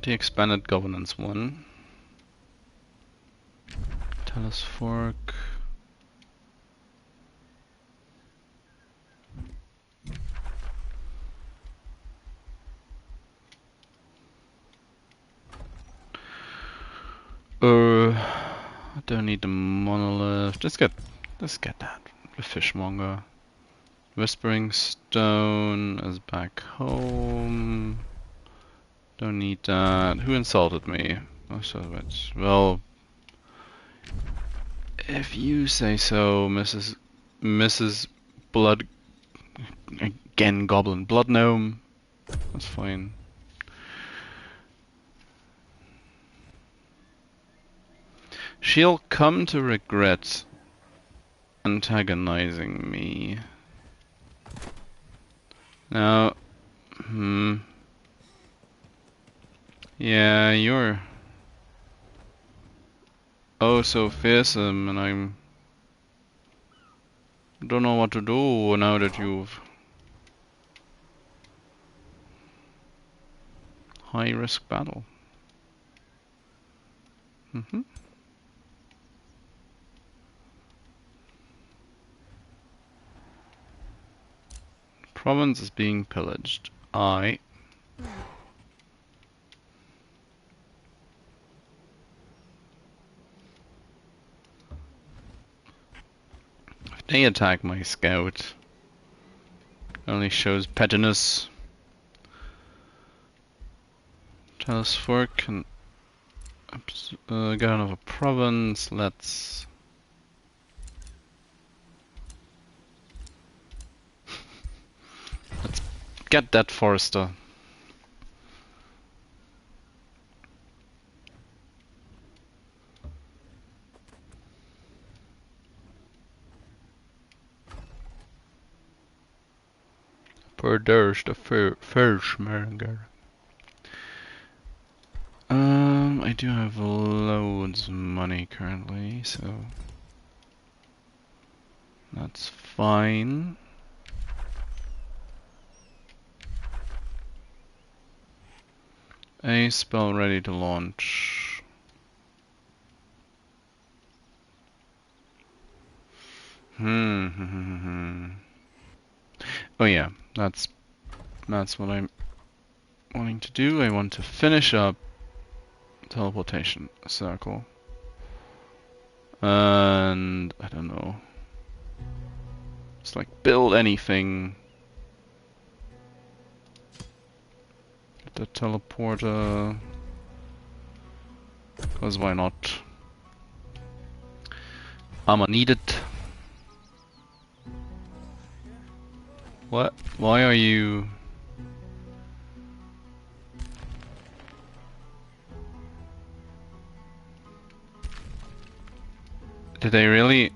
The expanded governance one. Talus fork. I don't need the monolith. Just get that. The fishmonger. Whispering Stone is back home. Don't need that. Who insulted me? Oh, so much. Well, if you say so, Mrs. Blood. Again, Goblin. Blood Gnome. That's fine. She'll come to regret antagonizing me. Now, yeah, you're oh so fearsome, and don't know what to do now that you've high risk battle. Province is being pillaged. If they attack my scout, only shows pettiness. Telesfork can get another province. Let's get that forester. Perders the Firschmerger. I do have loads of money currently, so that's fine. A spell ready to launch. Oh yeah, that's what I'm wanting to do. I want to finish up teleportation circle. And I don't know. It's like build anything. Get the teleporter. Because why not? I'ma need it. What? Why are you... Did they really...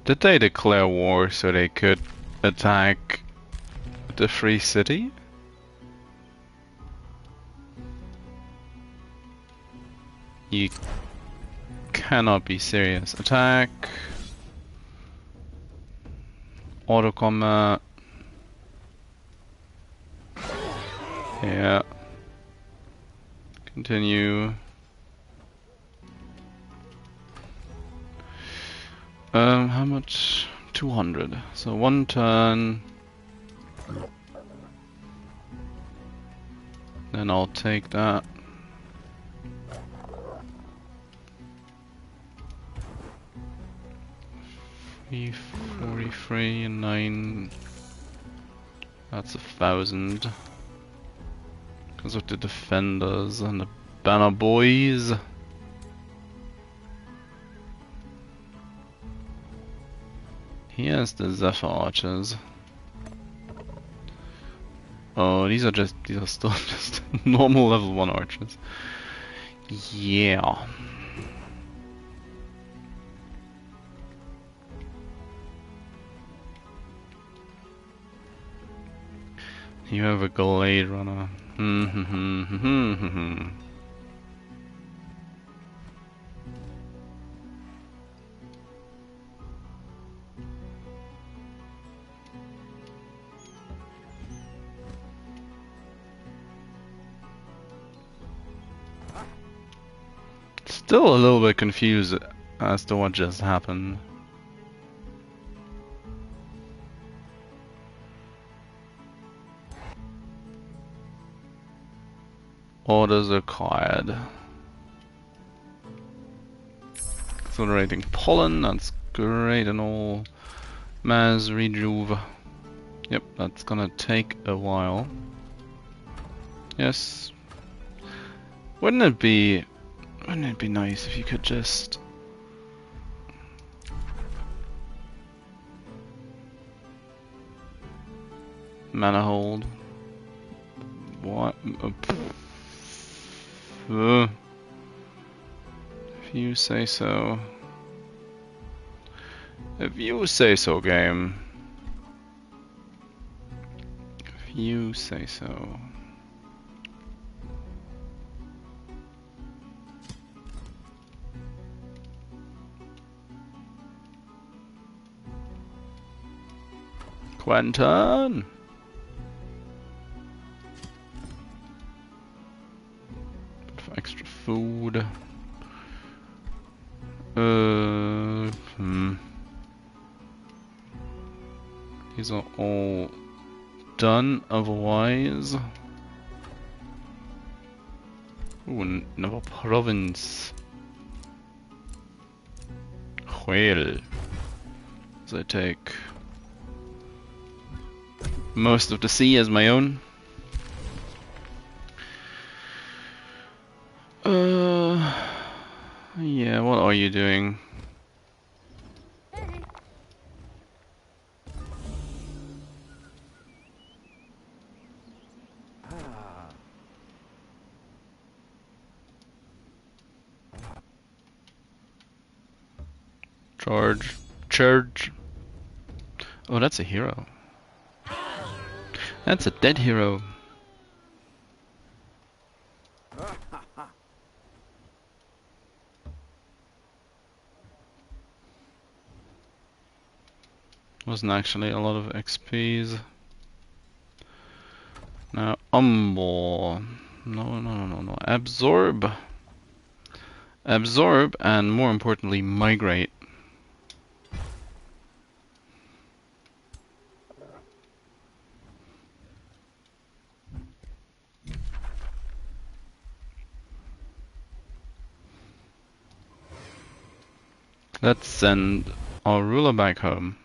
Did they declare war so they could attack the free city? You cannot be serious. Attack. Auto combat. Yeah. Continue. How much? 200. So 1 turn. Then I'll take that. Three, 43 and 9. That's 1,000. Because of the defenders and the banner boys. Here's the Zephyr archers. Oh, these are still just normal level 1 archers. Yeah. You have a Glade Runner. Still a little bit confused as to what just happened. Orders acquired. Accelerating pollen, that's great and all. Maz rejuve. Yep, that's gonna take a while. Yes. Wouldn't it be nice if you could just mana hold? What? If you say so. If you say so, game. If you say so. Quentin! Extra food. These are all done otherwise. Ooh, another province. Well, as I take most of the sea as my own. Yeah, what are you doing? Charge. Charge. Oh, that's a hero. That's a dead hero. Wasn't actually a lot of XPs. Now, Umble. No. Absorb. Absorb, and more importantly, migrate. Let's send our ruler back home.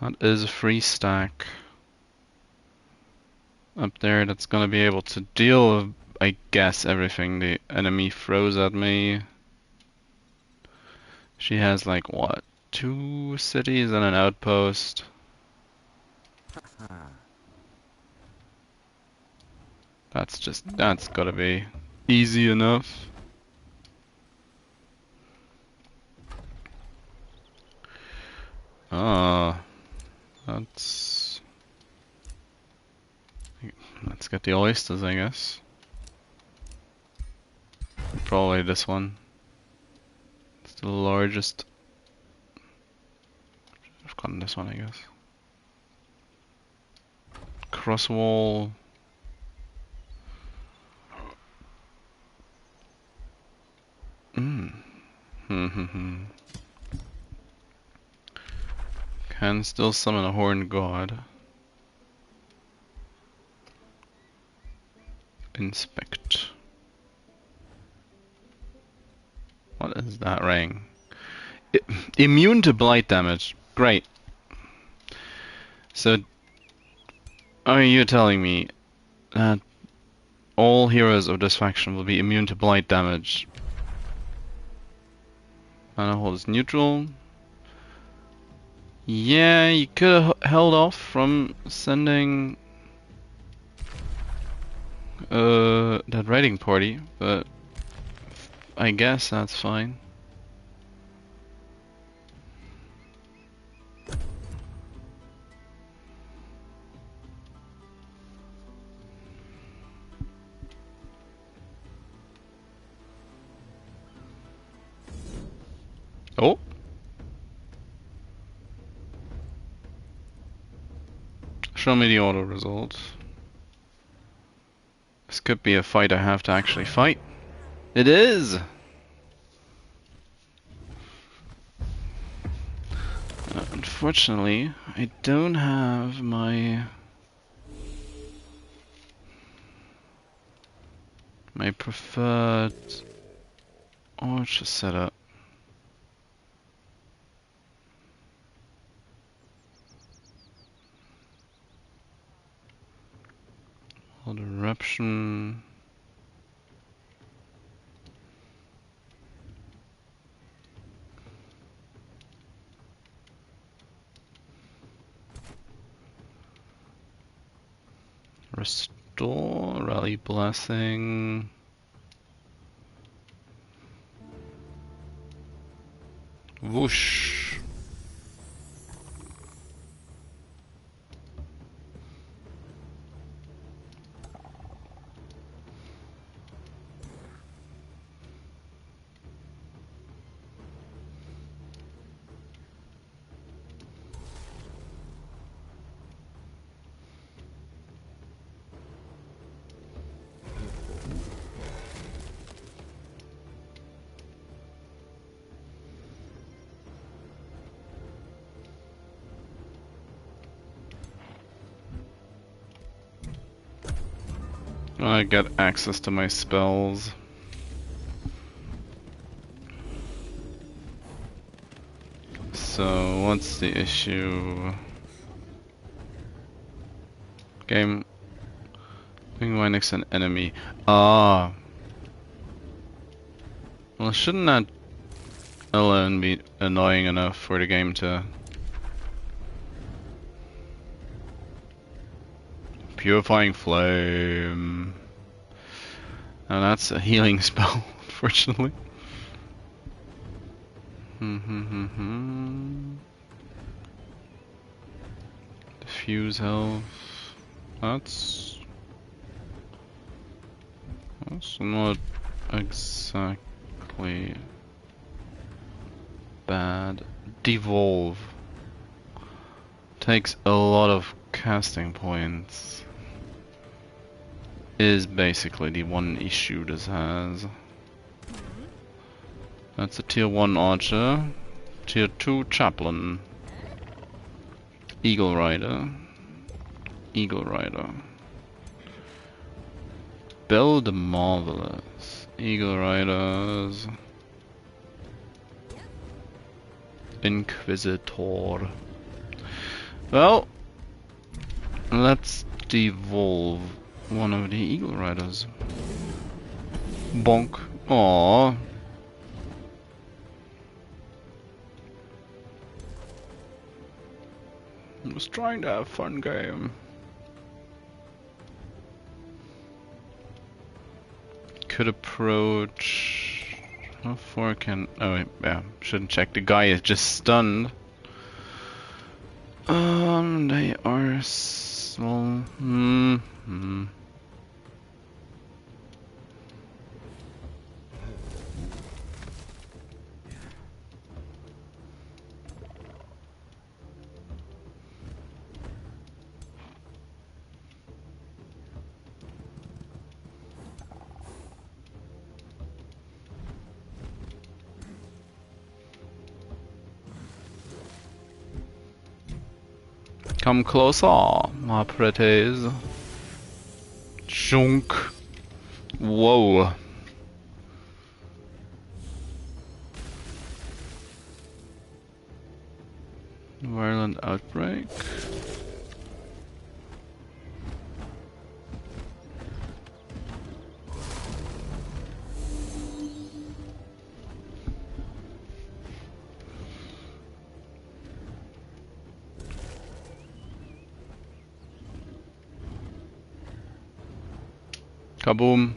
That is a free stack up there that's gonna be able to deal with, I guess, everything the enemy throws at me. She has like what? 2 cities and an outpost. That's gotta be easy enough. Let's get the oysters, I guess. Probably this one. It's the largest. I've gotten this one, I guess. Cross wall. Can still summon a horned god. Inspect. What is that ring? Immune to blight damage. Great. So, are you telling me that all heroes of this faction will be immune to blight damage? Mana hold is neutral. Yeah, you could have held off from sending that raiding party, but I guess that's fine. Oh. Show me the auto result. This could be a fight I have to actually fight. It is! Unfortunately, I don't have my preferred archer setup. Cold eruption. Restore, rally blessing. Whoosh. I get access to my spells. So, what's the issue? Game. Being right next to an enemy. Ah. Well, shouldn't that alone be annoying enough for the game to... Purifying Flame. Now that's a healing spell, unfortunately. Diffuse health. That's not exactly bad. Devolve. Takes a lot of casting points. Is basically the one issue this has. That's a tier 1 archer, tier 2 chaplain, eagle rider, Belle the Marvelous, eagle riders, inquisitor. Well, let's devolve one of the eagle riders. Bonk. Aww. I was trying to have a fun game. Could approach. How far can? Oh wait, yeah. Shouldn't check. The guy is just stunned. They are small. Come closer, my pretties. Chunk. Whoa. Violent outbreak. Kaboom.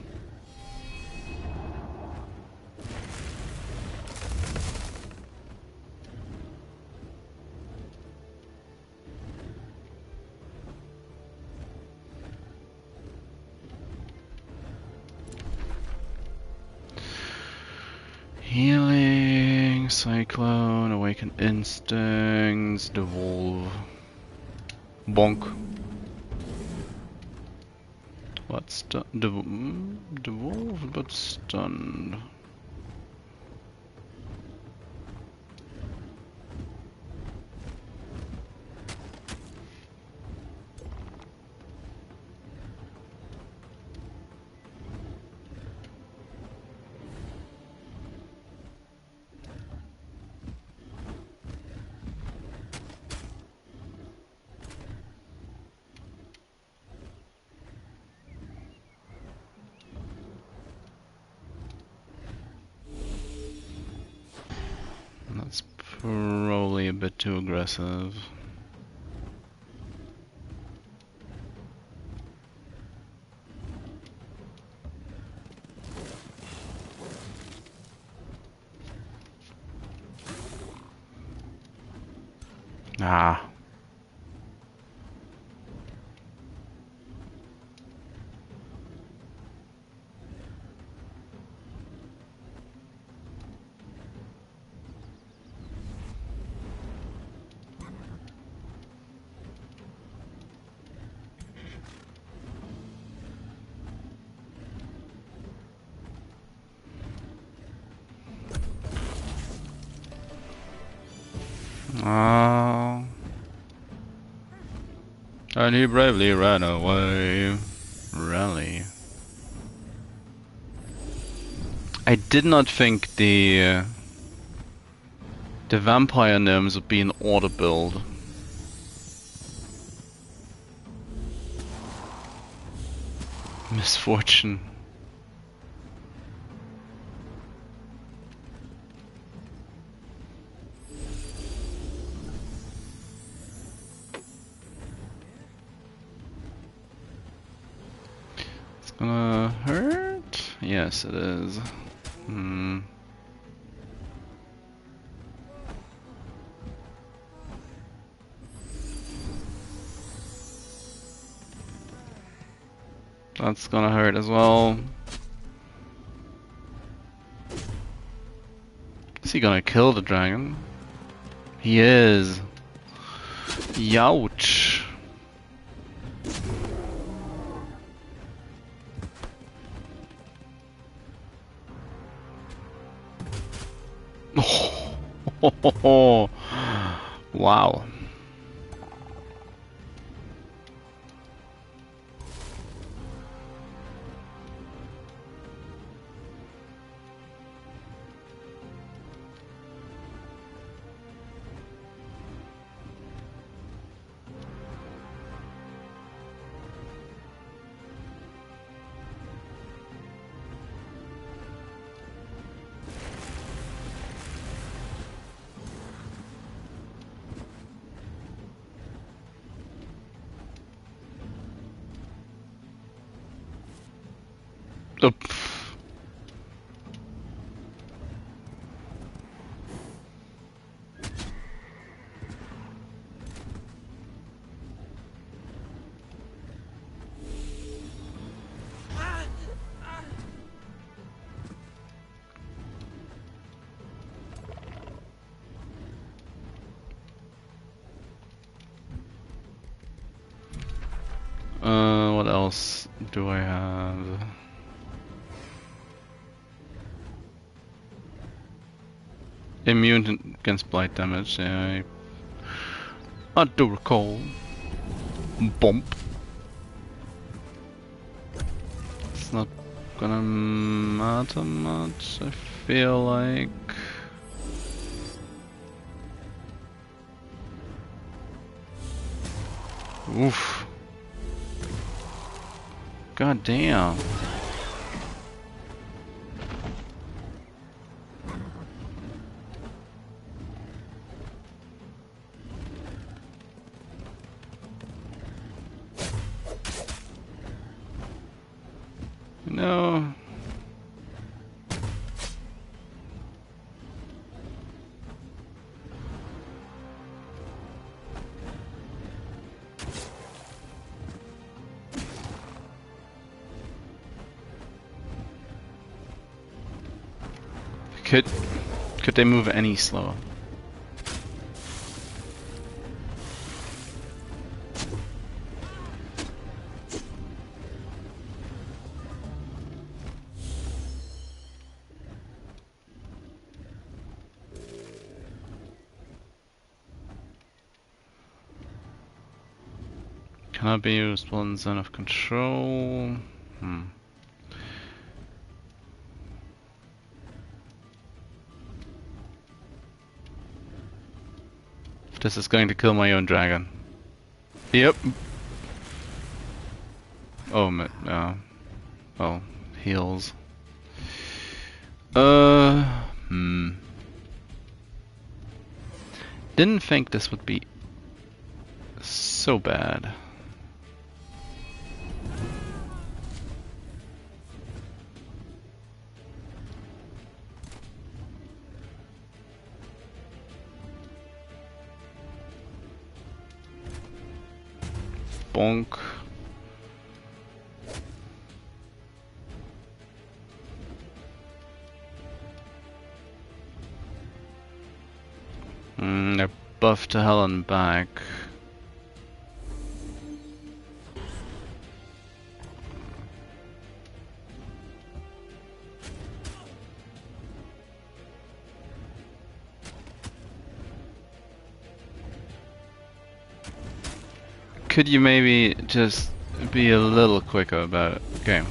Healing, Cyclone, Awaken Instincts, Devolve. Bonk. What's devolve but stunned. Probably a bit too aggressive. Ah. Oh. And he bravely ran away. Really? I did not think the vampire gnomes would be an order build. Misfortune. It's gonna hurt? Yes, it is. That's gonna hurt as well. Is he gonna kill the dragon? He is. Youch. Oh, wow. Oop. What else do I have? Immune against blight damage, yeah, I do recall. Bump. It's not gonna matter much, I feel like. Oof. God damn. No. Could they move any slower? Cannot be used while in zone of control. This is going to kill my own dragon. Yep. Oh, oh, heals. Didn't think this would be so bad. Bonk. They're buffed to hell and back. Could you maybe just be a little quicker about it? Okay.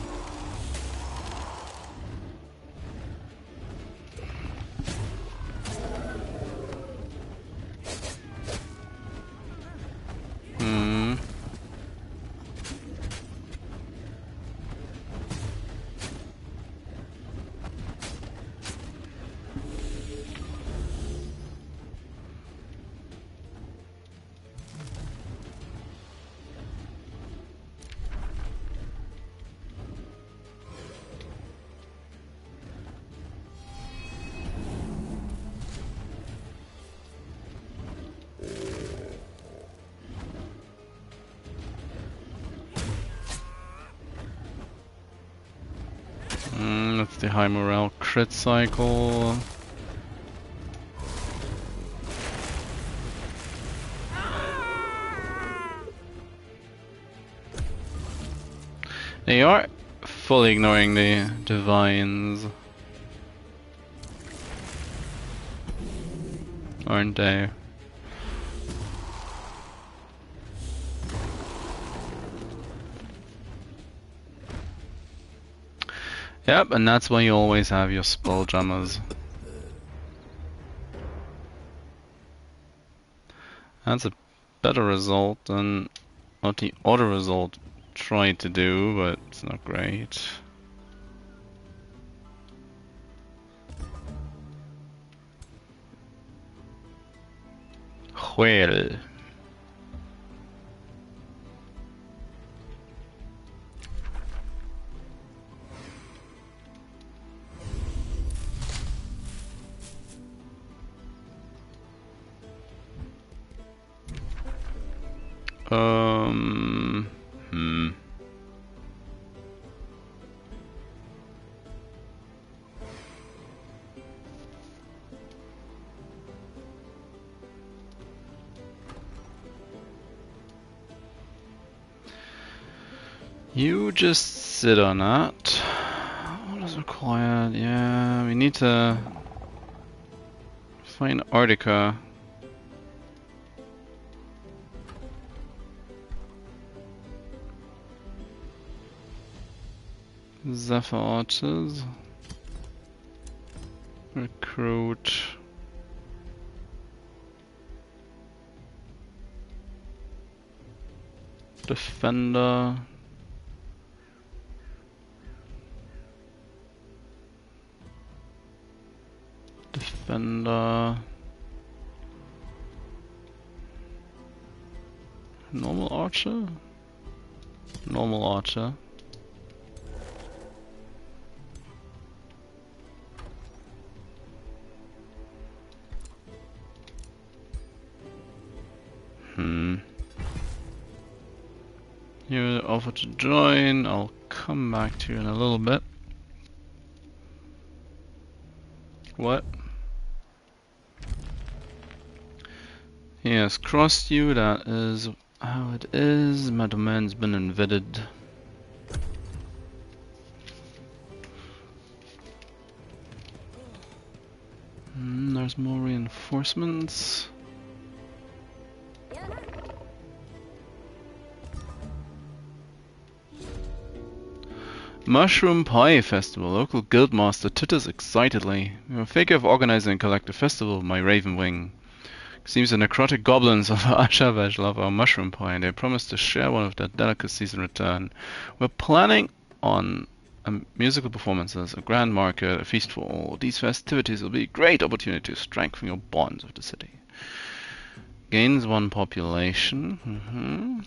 That's the high morale crit cycle. They are fully ignoring the divines, aren't they? Yep, and that's why you always have your spell jammers. That's a better result than what the other result tried to do, but it's not great. Well. You just sit on that. What is required? Yeah, we need to find Arctica. Zephyr archers. Recruit. Defender. Defender. Normal archer? Normal archer. You offer to join. I'll come back to you in a little bit. What? Yes, crossed you, that is how it is. My domain's been invaded. There's more reinforcements. Mushroom Pie Festival. Local guildmaster titters excitedly. We were thinking of organizing a collective festival, my Raven Wing. Seems the necrotic goblins of Ashavesh love our mushroom pie, and they promised to share one of their delicacies in return. We're planning on musical performances, a grand market, a feast for all. These festivities will be a great opportunity to strengthen your bonds with the city. gains 1 population.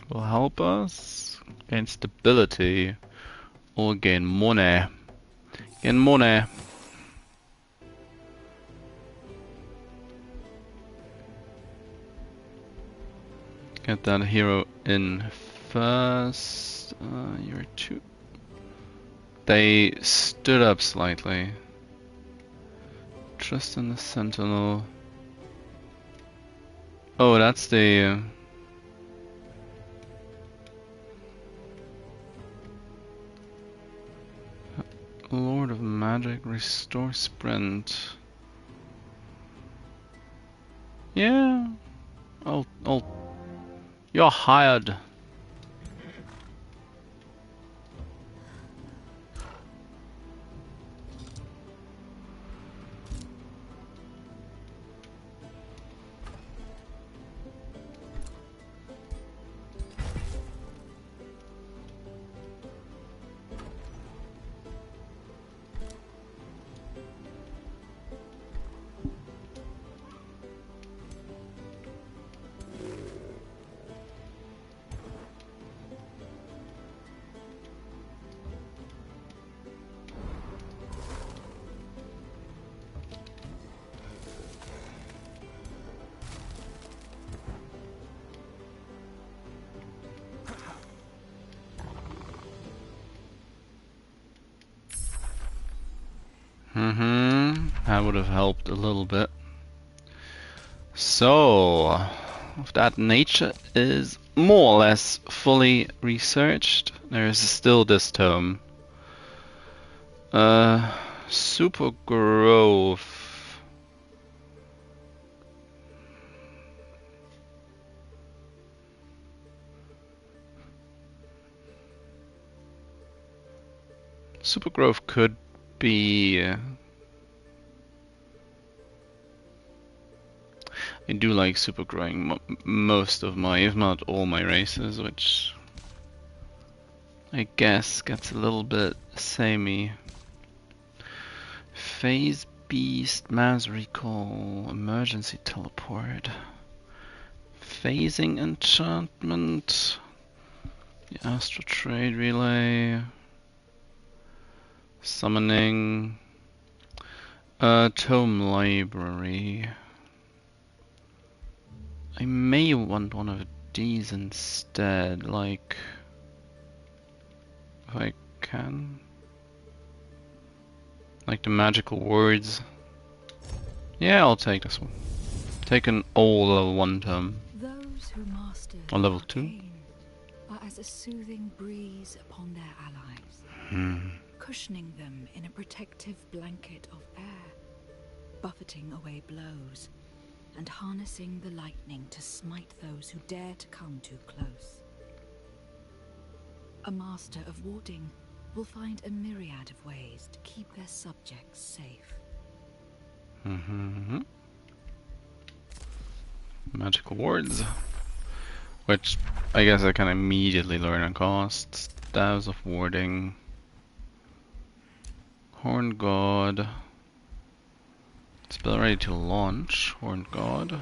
Will help us gain stability or gain money. Gain money. Get that hero in first. You're 2. They stood up slightly. Trust in the sentinel. Oh, that's the Lord of Magic. Restore sprint. Yeah, you're hired. That would have helped a little bit. So, if that nature is more or less fully researched, there is still this tome. Super growth. Super growth could be. I do like super growing most of my, if not all my races, which I guess gets a little bit samey. Phase Beast, Mass Recall, Emergency Teleport, Phasing Enchantment, the Astral Trade Relay, Summoning, Tome Library. I may want one of these instead, like, if I can. Like the magical words. Yeah, I'll take this one. Take an all level 1 tome. Those who master Or level 2. are as a soothing breeze upon their allies, cushioning them in a protective blanket of air, buffeting away blows, and harnessing the lightning to smite those who dare to come too close. A master of warding will find a myriad of ways to keep their subjects safe. Magical words. Which I guess I can immediately learn on costs. Staves of Warding. Horned God. Spell ready to launch. Horned God.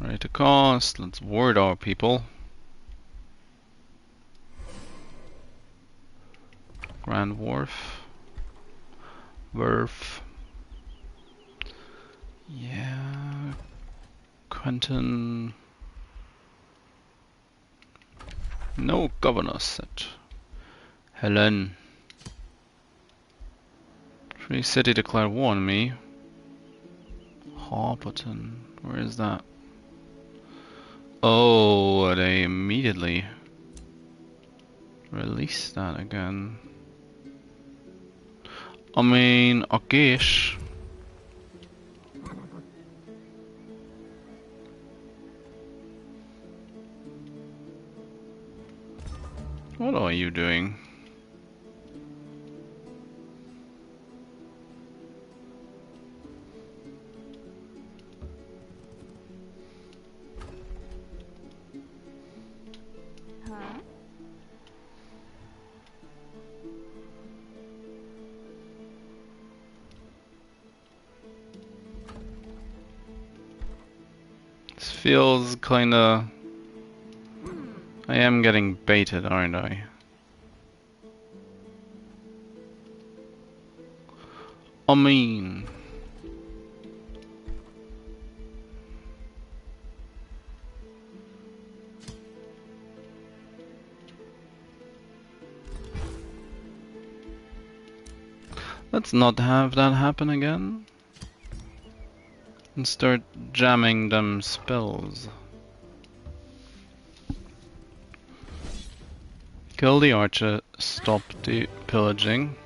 Ready to cost. Let's ward our people. Grand Wharf. Werf. Yeah. Quentin. No governor set. Helen. Free city declare war on me. Harperton. Where is that? Oh, they immediately release that again. I mean, I guess. What are you doing? feels kinda... I am getting baited, aren't I? I mean... Let's not have that happen again. And start jamming them spells. Kill the archer, stop the pillaging.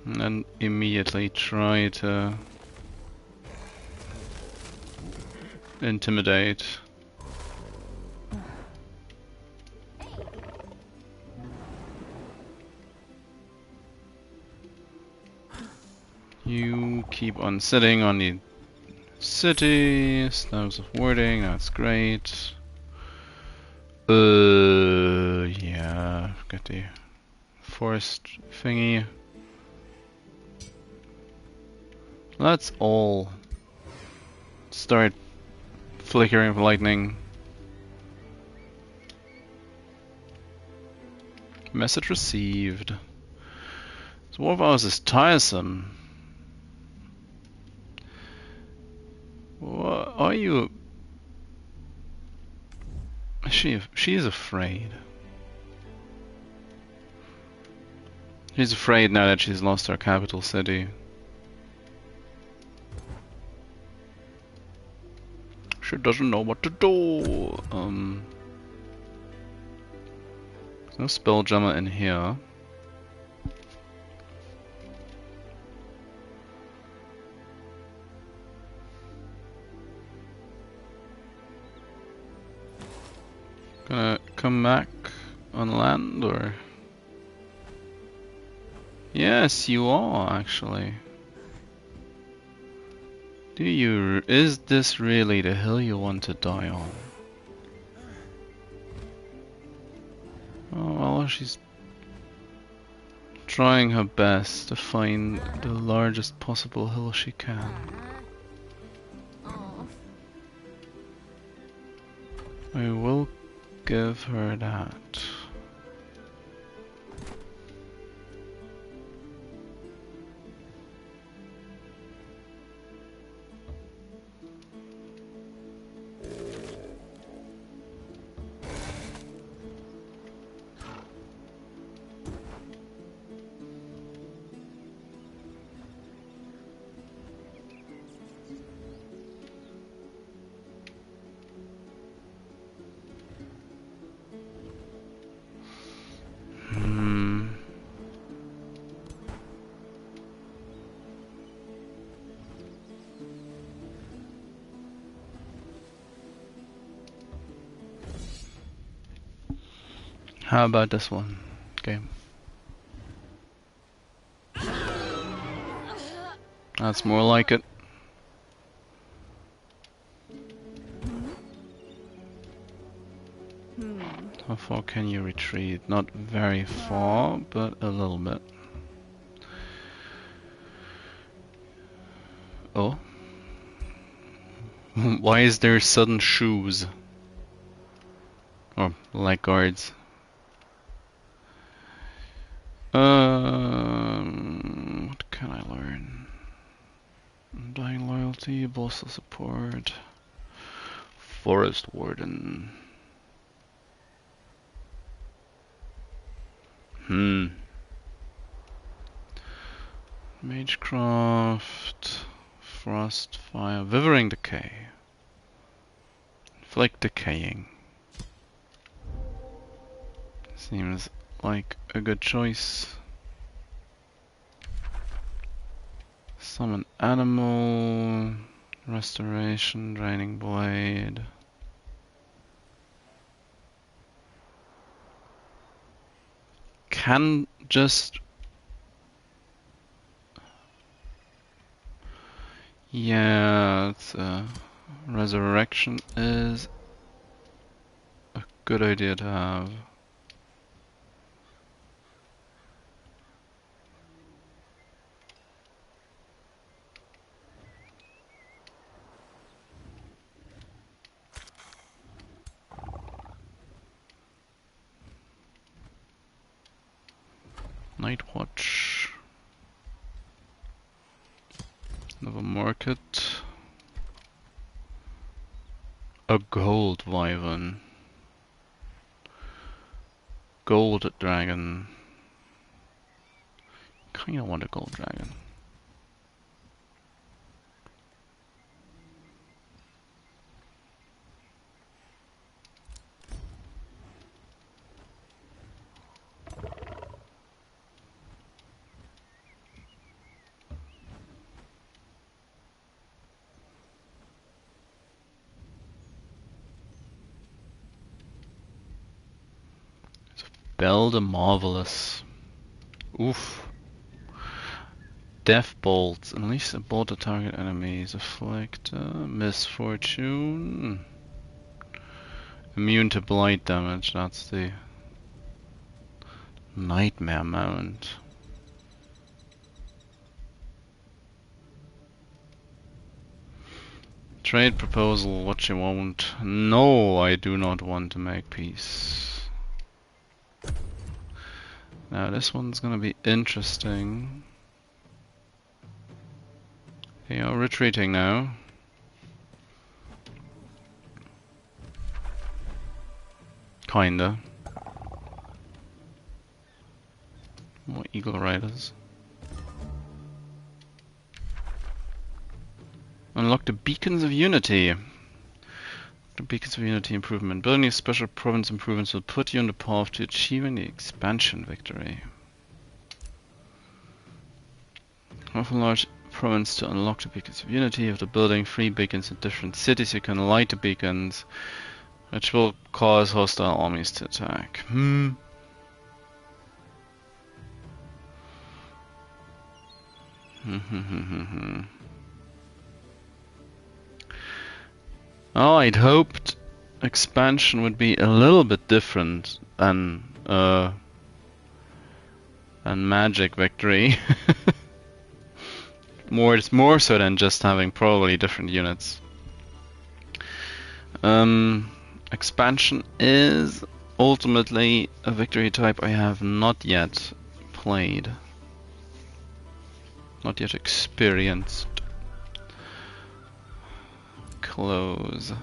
And then immediately try to intimidate. You keep on sitting on the city, stoves of warding, that's great. Yeah, got the forest thingy. Let's all start flickering for lightning. Message received. Dwarf House is tiresome. What are you? She is afraid. She's afraid now that she's lost her capital city. She doesn't know what to do. There's no spell jammer in here. Gonna come back on land, or? Yes, you are actually. Do you? Is this really the hill you want to die on? Oh well, she's trying her best to find the largest possible hill she can. I will give her that. How about this one? Okay. That's more like it. How far can you retreat? Not very far, but a little bit. Oh? Why is there sudden shoes? Or leg guards? What can I learn? Undying loyalty, bolster support, forest warden. Magecraft, frost, fire, withering decay, inflict decaying. Seems like a good choice. Summon animal, restoration, draining blade. Can just... Yeah, it's resurrection is a good idea to have. Night watch. Another market. A gold wyvern. Gold dragon. Kinda want a gold dragon. Bell the Marvelous. Oof. Death bolts. Unleash a bolt to target enemies. Afflict misfortune. Immune to blight damage. That's the nightmare mount. Trade proposal. What you want? No, I do not want to make peace. Now this one's gonna be interesting. They are retreating now. Kinda. More eagle riders. Unlock the Beacons of Unity. The Beacons of Unity improvement. Building these special province improvements will put you on the path to achieving the expansion victory. Have a large province to unlock the Beacons of Unity. After building 3 beacons in different cities, you can light the beacons, which will cause hostile armies to attack. Oh, I'd hoped expansion would be a little bit different than magic victory. It's more so than just having probably different units. Expansion is ultimately a victory type I have not yet played, not yet experienced. Close.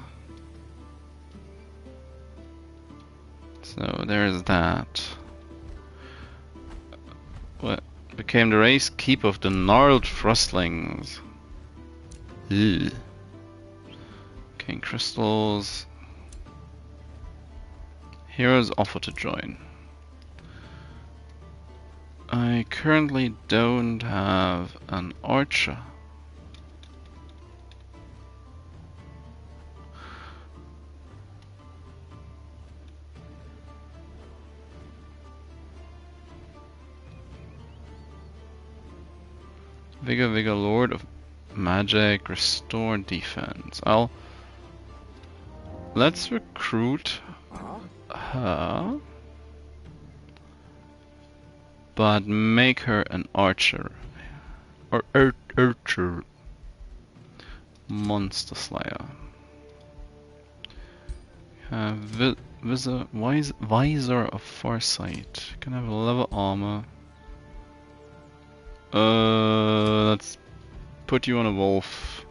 So there's that. What became the race? Keep of the gnarled thrustlings. Ugh. King crystals. Heroes offer to join. I currently don't have an archer. Vigor, Lord of Magic, restore defense. Let's recruit her, but make her an archer. Or archer. Monster Slayer. Visor of Foresight. Can have a level armor. Let's put you on a wolf.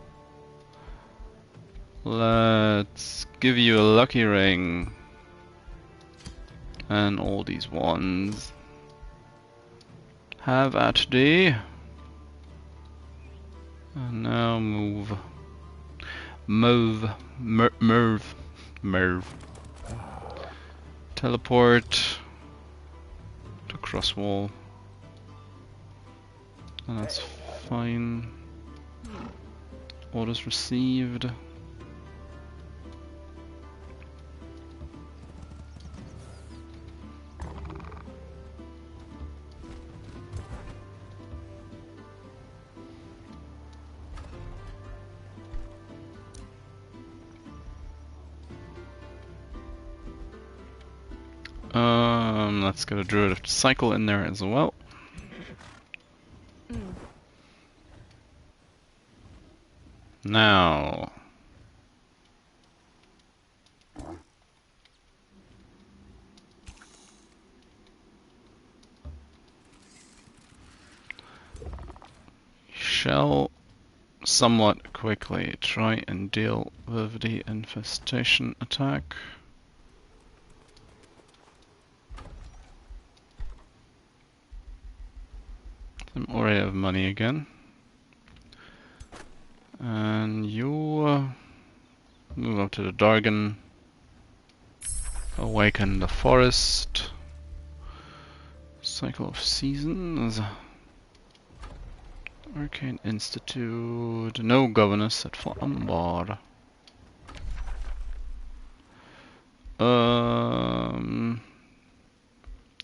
Let's give you a lucky ring. And all these ones. Have at thee. And now move. Merv. Teleport to cross wall. And that's fine. Orders received. Let's get a Druid of Cycle in there as well. Now, shall somewhat quickly try and deal with the infestation attack. I'm already have money again. And you move up to the Dargan. Awaken the forest. Cycle of seasons. Arcane Institute. No governor set for Umbar.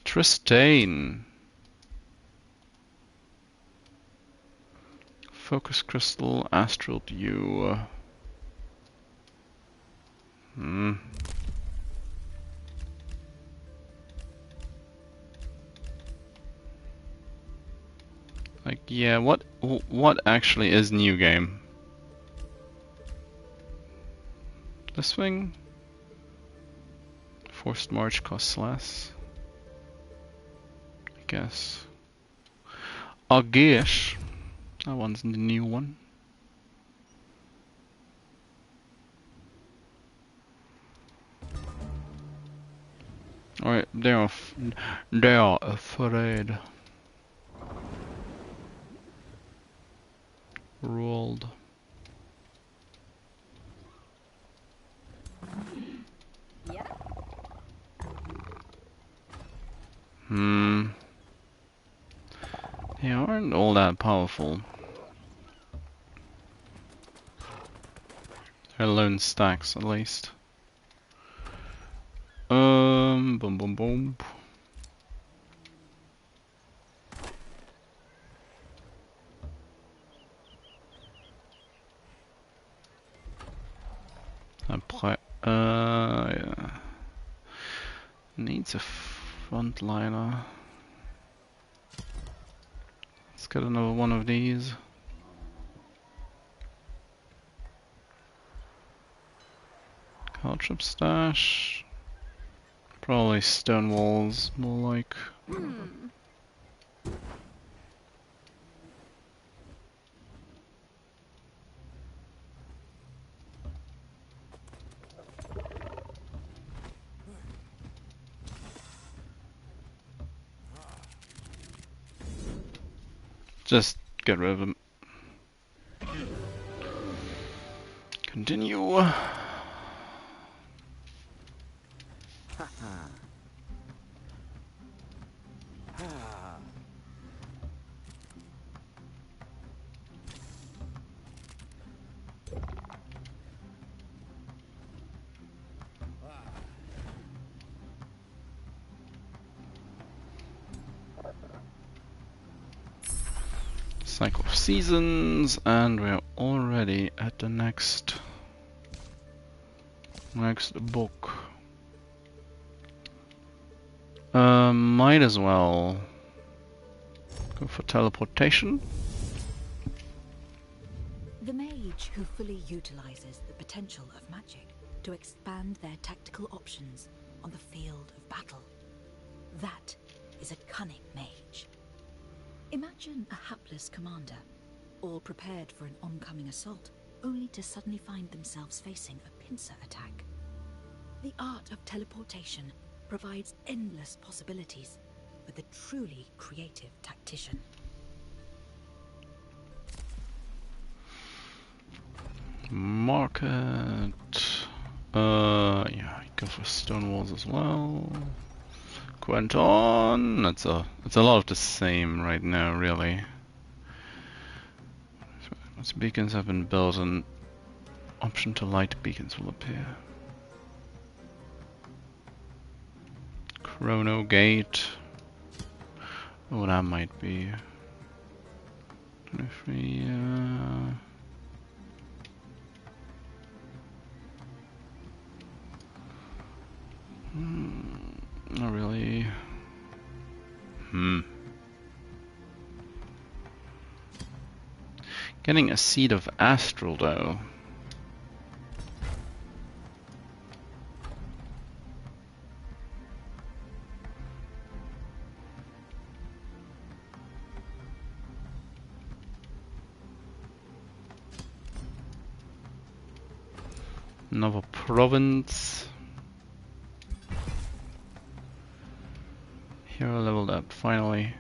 Tristane. Focus crystal, astral dew. Like, yeah, what actually is new game? This thing? Forced march costs less. I guess. I guess. That one's the new one. Alright, they are afraid. Rolled. Yeah. They aren't all that powerful. They're lone stacks at least. Boom boom boom. Après, yeah. Needs a frontliner. Let's get another one of these. Caltrip stash. Probably stone walls, more like. Just get rid of them. Continue. Cycle of seasons, and we're already at the next book. Might as well go for teleportation. The mage who fully utilizes the potential of magic to expand their tactical options on the field of battle. That is a cunning mage. Imagine a hapless commander, all prepared for an oncoming assault, only to suddenly find themselves facing a pincer attack. The art of teleportation provides endless possibilities for the truly creative tactician. Market. Yeah, go for stone walls as well. Quentin. It's a lot of the same right now, really. Once beacons have been built, an option to light beacons will appear. Chrono Gate. Oh, that might be 23. Not really. Getting a seed of astral though. Another province. Hero leveled up, finally.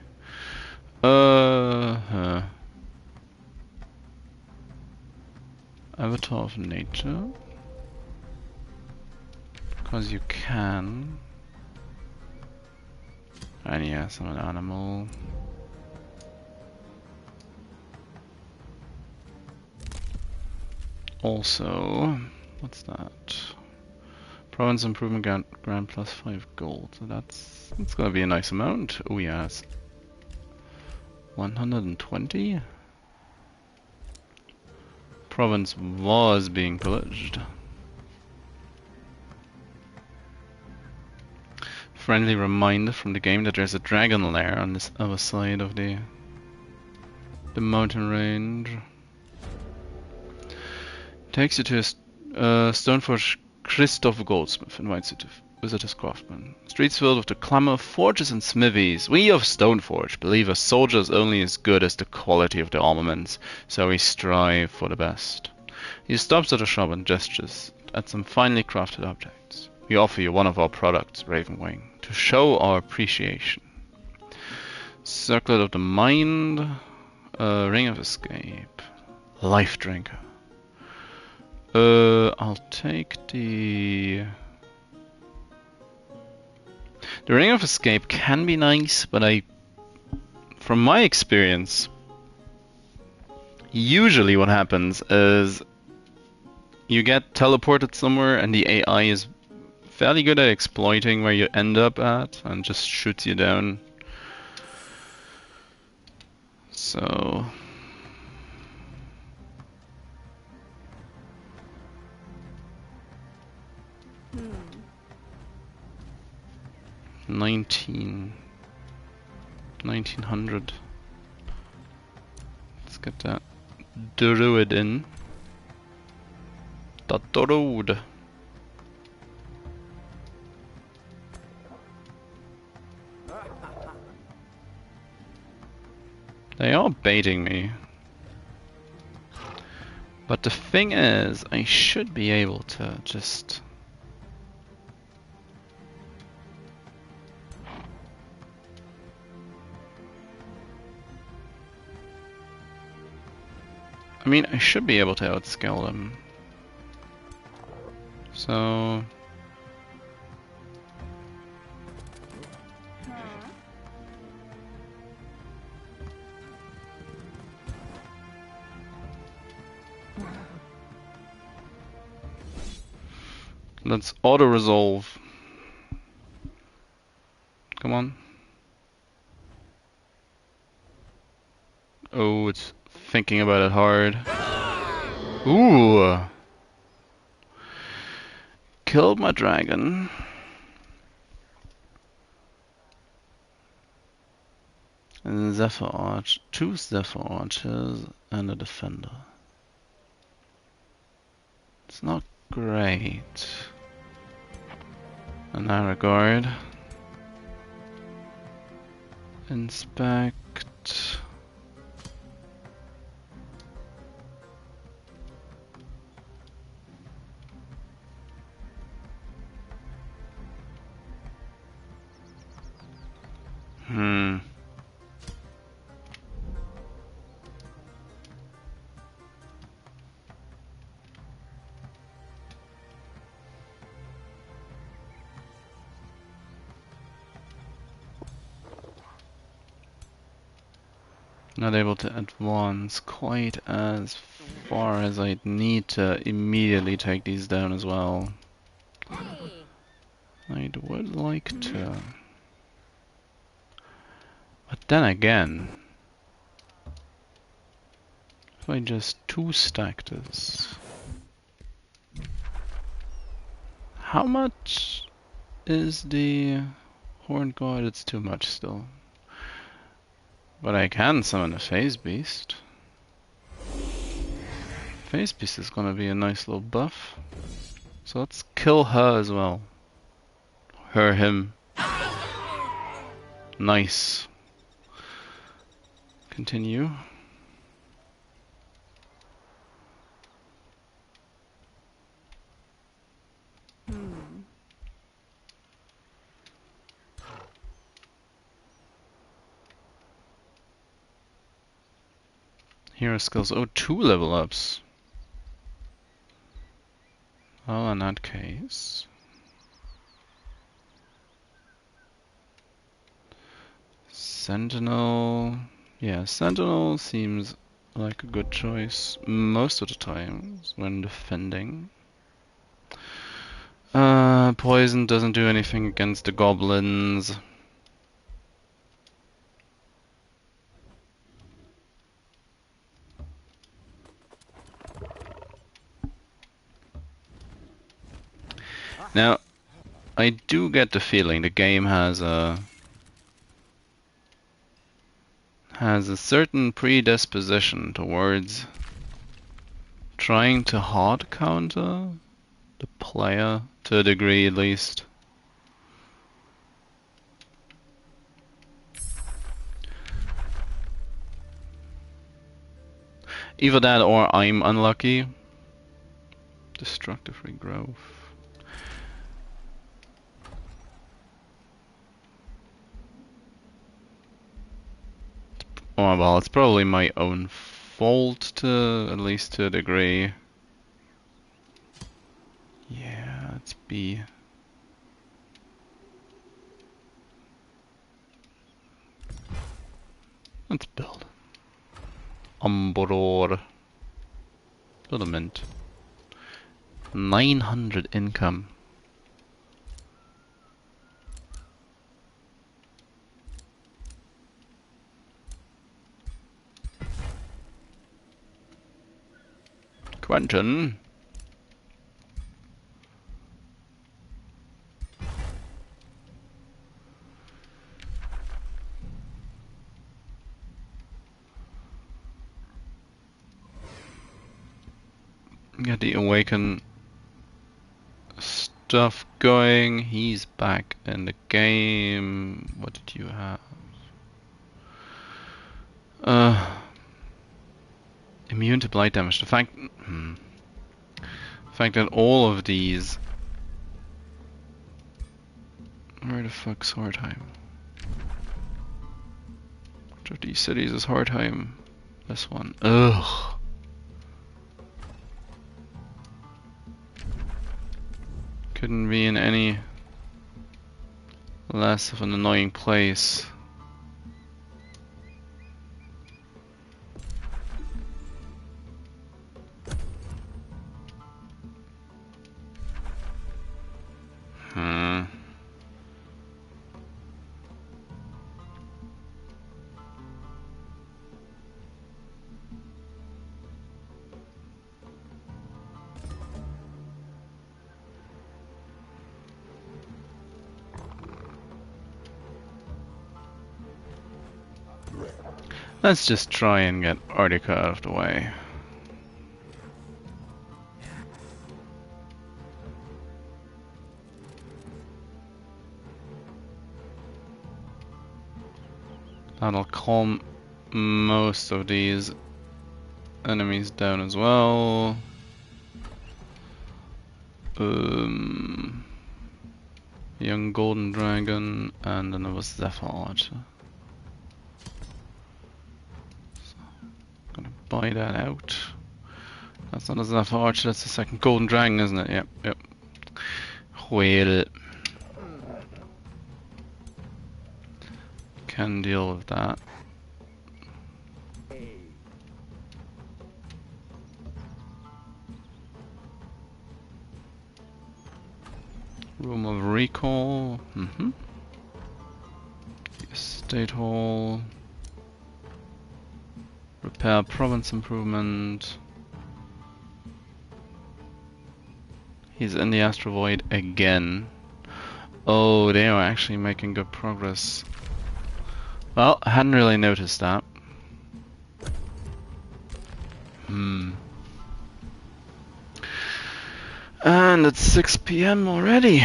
Avatar of Nature. Because you can. And yes, I'm an animal. Also, what's that? Province improvement grant plus 5 gold. So that's gonna be a nice amount. Oh yes. 120? Province was being pillaged. Friendly reminder from the game that there's a dragon lair on this other side of the mountain range. Takes you to a Stoneforge. Christoph Goldsmith invites you to visit his craftsman. Streets filled with the clamor of forges and smithies. We of Stoneforge believe a soldier is only as good as the quality of their armaments, so we strive for the best. He stops at a shop and gestures at some finely crafted objects. We offer you one of our products, Ravenwing, to show our appreciation. Circlet of the Mind, Ring of Escape, Life Drinker. I'll take the Ring of Escape can be nice, but from my experience, usually what happens is you get teleported somewhere and the AI is fairly good at exploiting where you end up at and just shoots you down. So 1900. Let's get that druid in. The druid. They are baiting me. But the thing is, I should be able to just... I mean, I should be able to outscale them. So... let's auto-resolve. Come on. Oh, it's thinking about it hard. Ooh! Killed my dragon. And Zephyr Arch, 2 Zephyr Archers and a defender. It's not great in that regard. Inspect. Not able to advance quite as far as I'd need to immediately take these down as well. I would like to. But then again, if I just 2-stack this, how much is the Horned Guard? It's too much still. But I can summon a Phase Beast. Phase Beast is gonna be a nice little buff. So let's kill her as well. Her, him. Nice. Continue. Hero skills. Oh, 2 level ups. Well, in that case. Sentinel. Yeah, Sentinel seems like a good choice most of the times when defending. Poison doesn't do anything against the goblins. Now, I do get the feeling the game has a certain predisposition towards trying to hard counter the player to a degree at least. Either that or I'm unlucky. Destructive regrowth. Oh well, it's probably my own fault to at least to a degree. Yeah, it's B. Let's build. Umbrodor. Build a mint. 900 income. Quentin. Get the awaken stuff going. He's back in the game. What did you have? Immune to blight damage. The fact that all of these. Where the fuck's Hardheim? Which of these cities is Hardheim? This one. Ugh. Couldn't be in any less of an annoying place. Let's just try and get Artica out of the way. That'll calm most of these enemies down as well. Young golden dragon and another Zephyr archer. Buy that out. That's not a Zephyr archer, that's the second golden dragon, isn't it? Yep, yep. Well, can deal with that. Room of recall. Estate hall. Repair province improvement. He's in the Astral Void again. Oh, they are actually making good progress. Well, I hadn't really noticed that. And it's 6 PM already.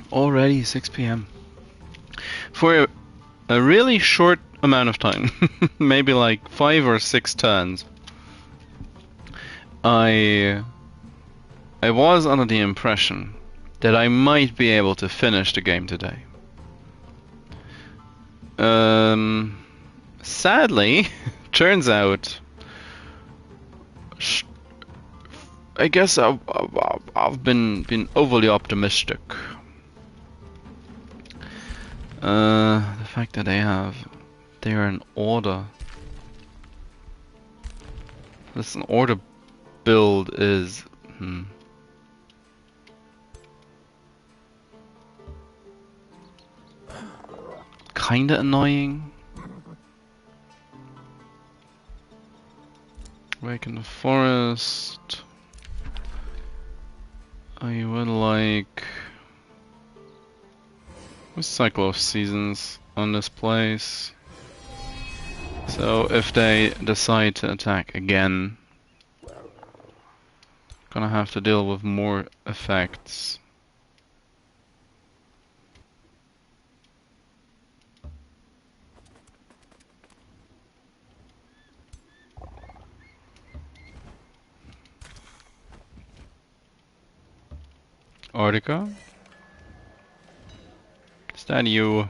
Already 6 PM. For a really short amount of time, maybe like 5 or 6 turns, I was under the impression that I might be able to finish the game today. Sadly, turns out, I guess I've been overly optimistic. The fact that they're an order. This an order build is kinda annoying. Wake in the forest. I would like a cycle of seasons on this place. So if they decide to attack again, gonna have to deal with more effects. Artica? Is that you?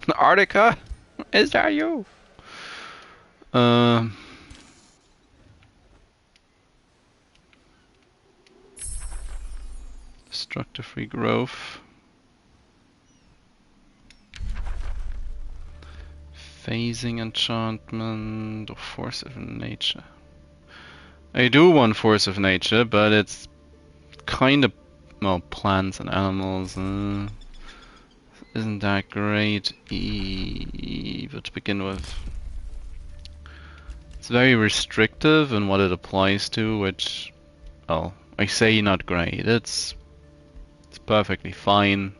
Artica? Is that you? Destructive regrowth. Phasing enchantment or force of nature. I do want force of nature, but it's kind of, well, plants and animals. Isn't that great either to begin with? It's very restrictive in what it applies to, which, well, I say not great. It's perfectly fine.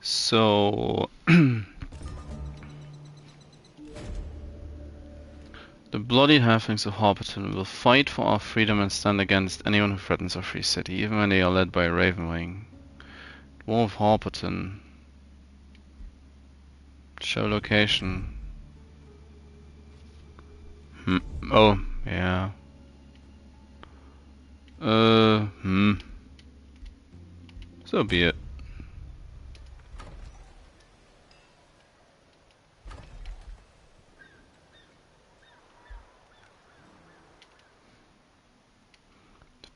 So the bloody halflings of Hobbiton will fight for our freedom and stand against anyone who threatens our free city, even when they are led by a Ravenwing. Dwarf Hobbiton. Show location. Oh, yeah. So be it.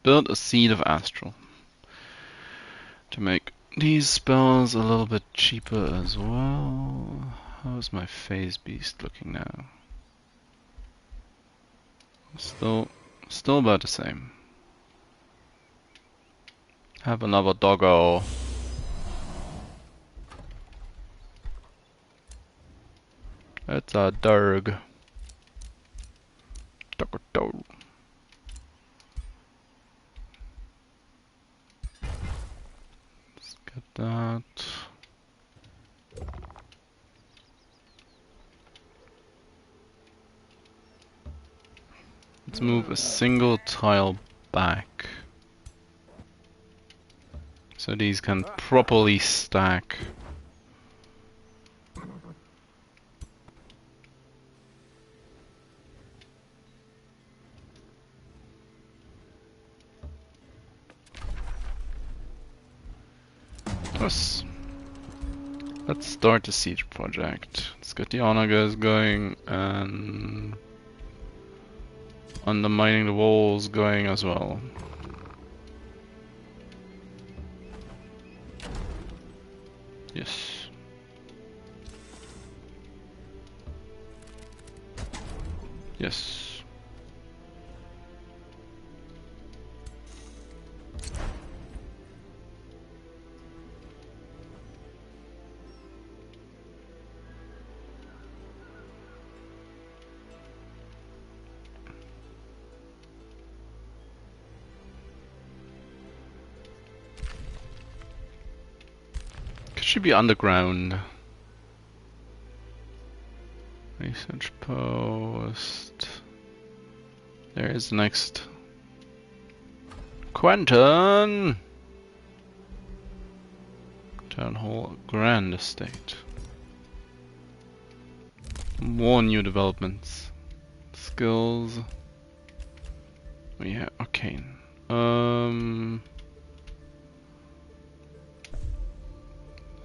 Build a Seed of Astral to make these spells a little bit cheaper as well. How's my phase beast looking now? Still about the same. Have another doggo. It's a dog. Dog. Let's get that. Let's move a single tile back so these can properly stack. Let's start the siege project. Let's get the honor guys going and undermining the walls going as well. Yes. Yes. Should be underground. Research post. There is next. Quentin! Town Hall Grand Estate. More new developments. skills. Yeah, arcane.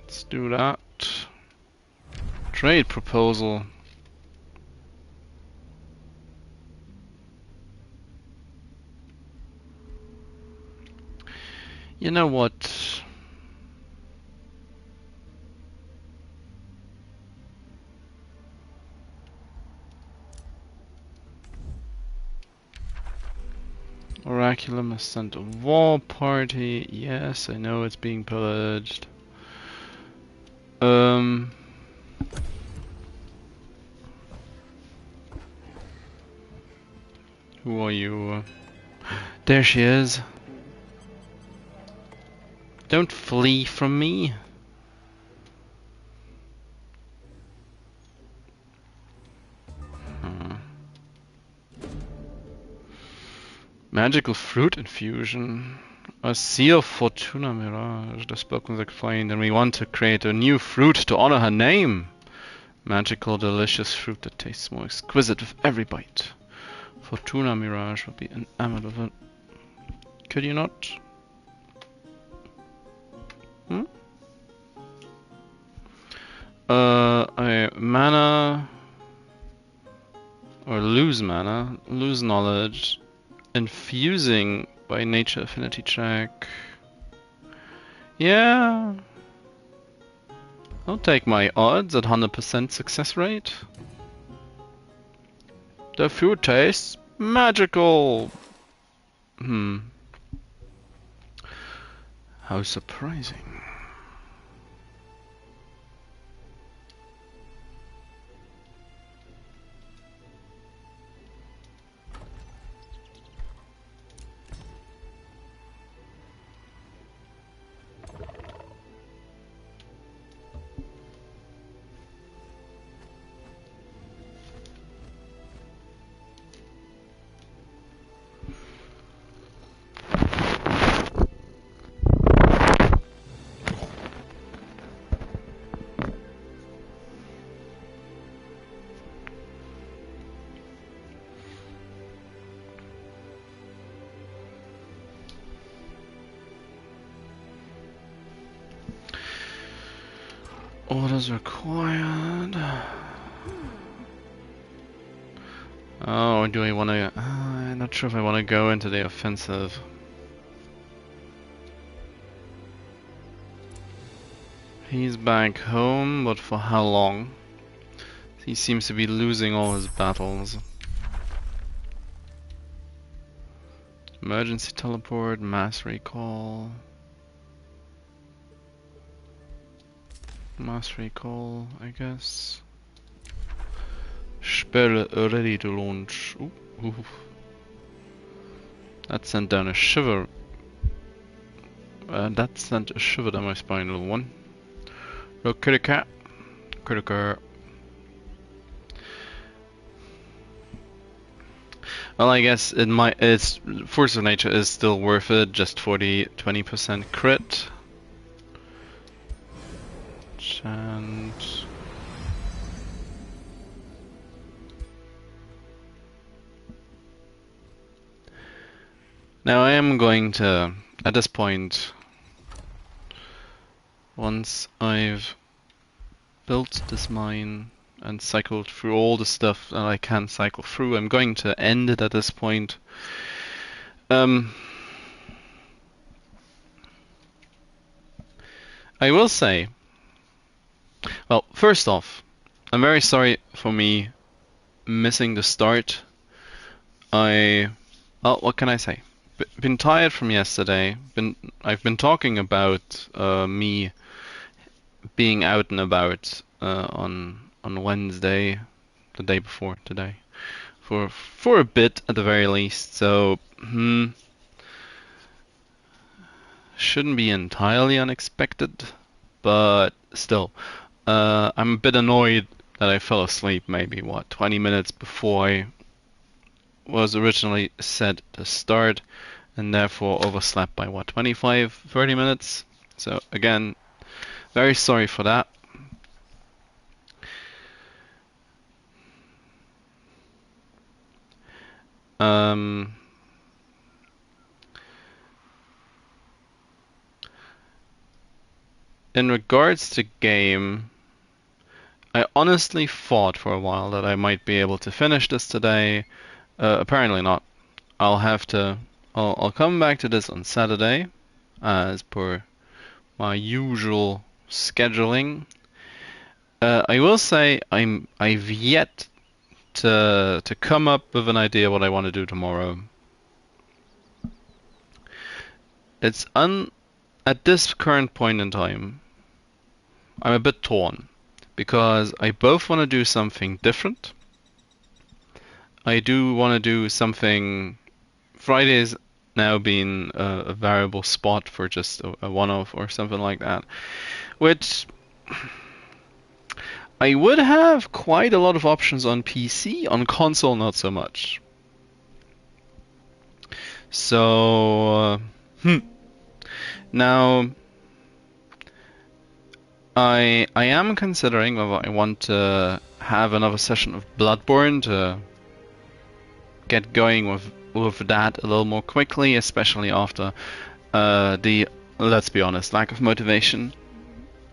Let's do that. Trade proposal. You know what? Oraculum has sent a war party. Yes, I know it's being pillaged. Who are you? There she is. Don't flee from me. Magical fruit infusion. A seal Fortuna Mirage. The spell was explained, and we want to create a new fruit to honor her name. Magical, delicious fruit that tastes more exquisite with every bite. Fortuna Mirage will be enamored of it. Could you not? Mana or lose mana, lose knowledge, infusing by nature affinity check. Yeah, I'll take my odds at 100% success rate. The food tastes magical. How surprising. Orders required. Oh, do I want to? I'm not sure if I want to go into the offensive. He's back home, but for how long? He seems to be losing all his battles. Emergency teleport, mass recall. Mass recall, I guess. Spell ready to launch. Ooh. That sent down a shiver. That sent a shiver down my spine, little one. Look, critica. Well, I guess its force of nature is still worth it, just for the 20% crit. And now I am going to, at this point, once I've built this mine and cycled through all the stuff that I can cycle through, I'm going to end it at this point. I will say, well, first off, I'm very sorry for me missing the start. Well, what can I say? Been tired from yesterday. I've been talking about me being out and about on Wednesday, the day before today, for a bit at the very least. So shouldn't be entirely unexpected, but still. I'm a bit annoyed that I fell asleep maybe, 20 minutes before I was originally set to start, and therefore overslept by 25-30 minutes. So again, very sorry for that. Um, in regards to game, I honestly thought for a while that I might be able to finish this today. Apparently not. I'll have to. I'll come back to this on Saturday, as per my usual scheduling. I will say I've yet to come up with an idea what I want to do tomorrow. It's at this current point in time, I'm a bit torn because I both want to do something different. I do want to do something. Friday's now been a variable spot for just a one-off or something like that, which I would have quite a lot of options on PC, on console not so much. So now I am considering whether I want to have another session of Bloodborne to get going with that a little more quickly, especially after the, let's be honest, lack of motivation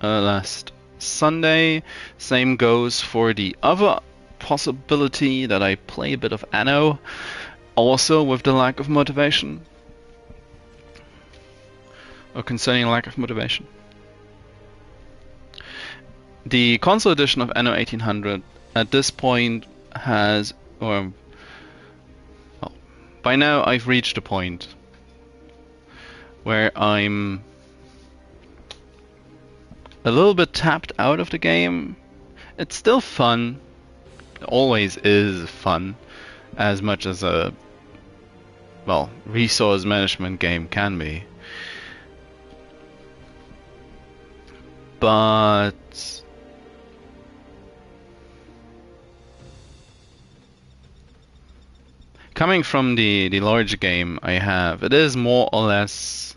last Sunday. Same goes for the other possibility that I play a bit of Anno, also with the lack of motivation. Or concerning lack of motivation. The console edition of Anno 1800 at this point has, or well, by now I've reached a point where I'm a little bit tapped out of the game. It's still fun. It always is fun, as much as a, well, resource management game can be. But coming from the large game I have, it is more or less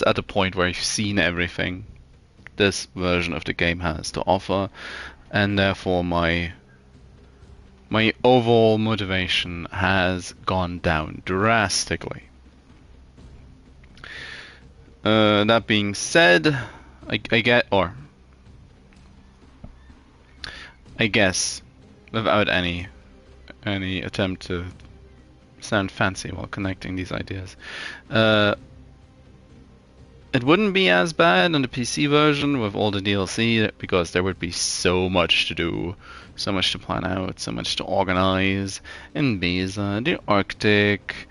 at the point where I've seen everything this version of the game has to offer, and therefore my overall motivation has gone down drastically. That being said, I guess without any attempt to sound fancy while connecting these ideas, it wouldn't be as bad on the PC version with all the DLC, because there would be so much to do, so much to plan out, so much to organize in Beza, the Arctic,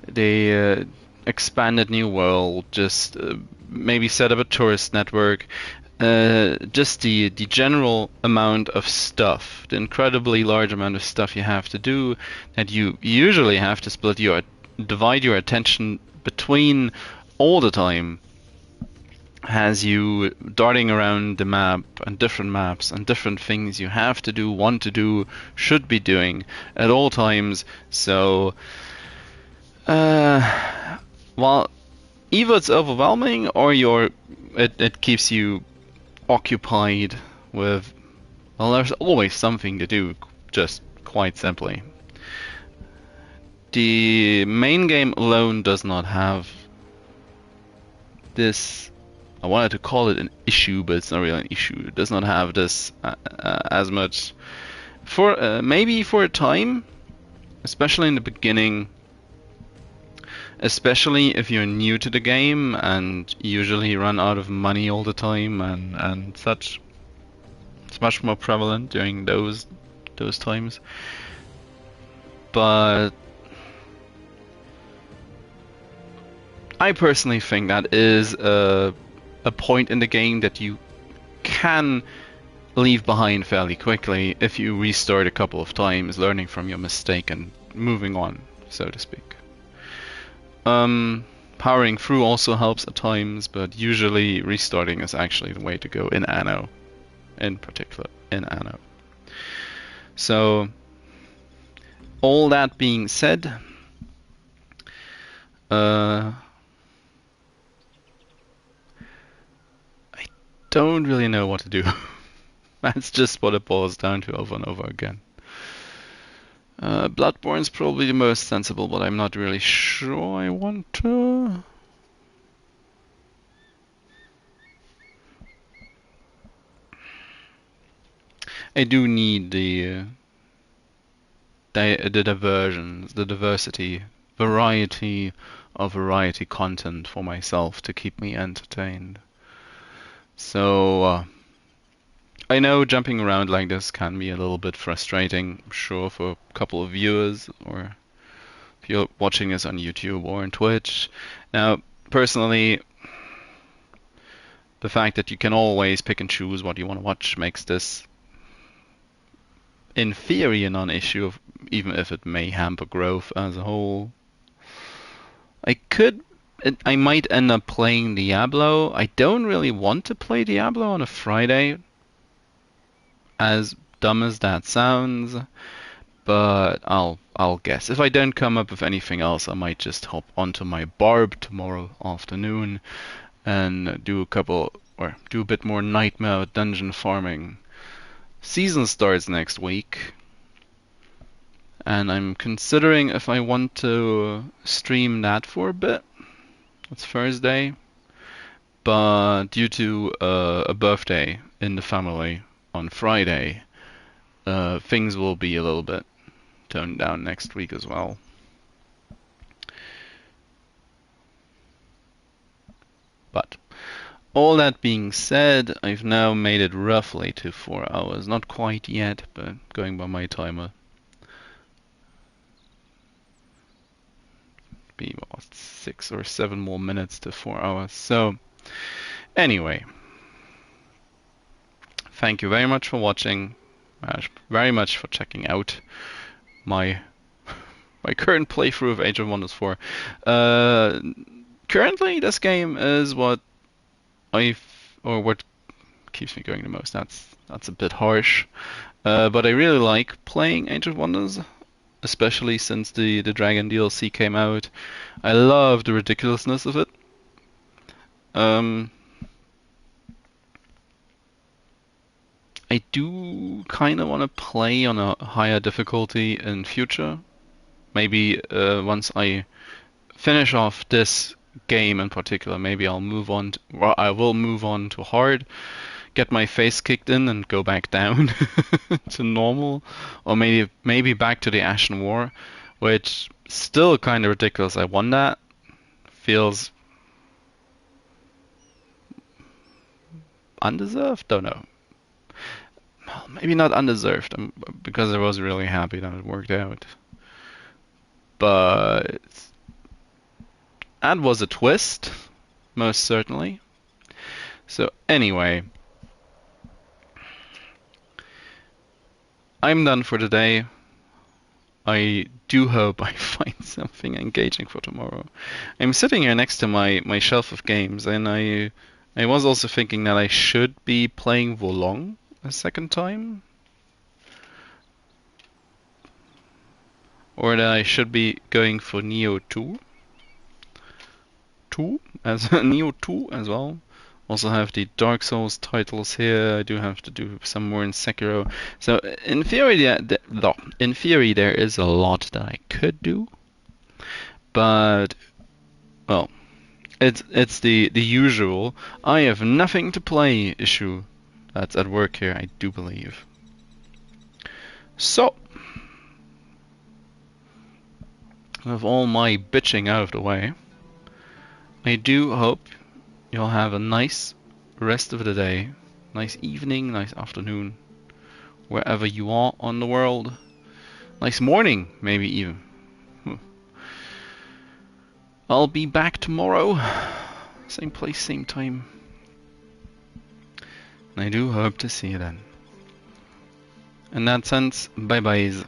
the expanded new world, just maybe set up a tourist network, just the general amount of stuff, the incredibly large amount of stuff you have to do, that you usually have to divide your attention between all the time, has you darting around the map and different maps and different things you have to do, want to do, should be doing at all times. So while either it's overwhelming or it keeps you occupied with, well, there's always something to do, just quite simply. The main game alone does not have this, I wanted to call it an issue, but it's not really an issue. It does not have this as much. For maybe for a time, especially in the beginning, especially if you're new to the game and usually run out of money all the time and such. It's much more prevalent during those times. But I personally think that is a point in the game that you can leave behind fairly quickly if you restart a couple of times, learning from your mistake and moving on, so to speak. Powering through also helps at times, but usually restarting is actually the way to go in Anno, in particular in Anno. So, all that being said, I don't really know what to do. That's just what it boils down to over and over again. Bloodborne's probably the most sensible, but I'm not really sure I want to. I do need the diversions, the variety of variety content for myself to keep me entertained. So I know jumping around like this can be a little bit frustrating, I'm sure, for a couple of viewers, or if you're watching this on YouTube or on Twitch. Now, personally, the fact that you can always pick and choose what you want to watch makes this, in theory, a non-issue, even if it may hamper growth as a whole. I might end up playing Diablo. I don't really want to play Diablo on a Friday, as dumb as that sounds, but I'll guess. If I don't come up with anything else, I might just hop onto my barb tomorrow afternoon and do a bit more nightmare dungeon farming. Season starts next week, and I'm considering if I want to stream that for a bit. It's Thursday, but due to a birthday in the family on Friday, things will be a little bit toned down next week as well. But all that being said, I've now made it roughly to 4 hours. Not quite yet, but going by my timer. Be what, 6 or 7 more minutes to 4 hours. So, anyway, thank you very much for watching. Very much for checking out my current playthrough of Age of Wonders 4. Currently, this game is what keeps me going the most. That's a bit harsh, but I really like playing Age of Wonders, especially since the Dragon DLC came out. I love the ridiculousness of it. I do kind of want to play on a higher difficulty in future. Maybe once I finish off this game in particular, maybe I will move on to hard, get my face kicked in and go back down to normal, or maybe back to the Ashen War, which still kind of ridiculous. I won that. Feels undeserved? Don't know. Well, maybe not undeserved, because I was really happy that it worked out. But that was a twist, most certainly. So anyway, I'm done for today. I do hope I find something engaging for tomorrow. I'm sitting here next to my shelf of games, and I was also thinking that I should be playing Volong a second time, or that I should be going for Neo 2 as Neo 2 as well. Also have the Dark Souls titles here. I do have to do some more in Sekiro. So in theory, there is a lot that I could do, but well, it's the usual I have nothing to play issue that's at work here, I do believe. So, with all my bitching out of the way, I do hope you'll have a nice rest of the day, nice evening, nice afternoon, wherever you are on the world. Nice morning, maybe even. I'll be back tomorrow, same place, same time. I do hope to see you then. In that sense, bye-byes.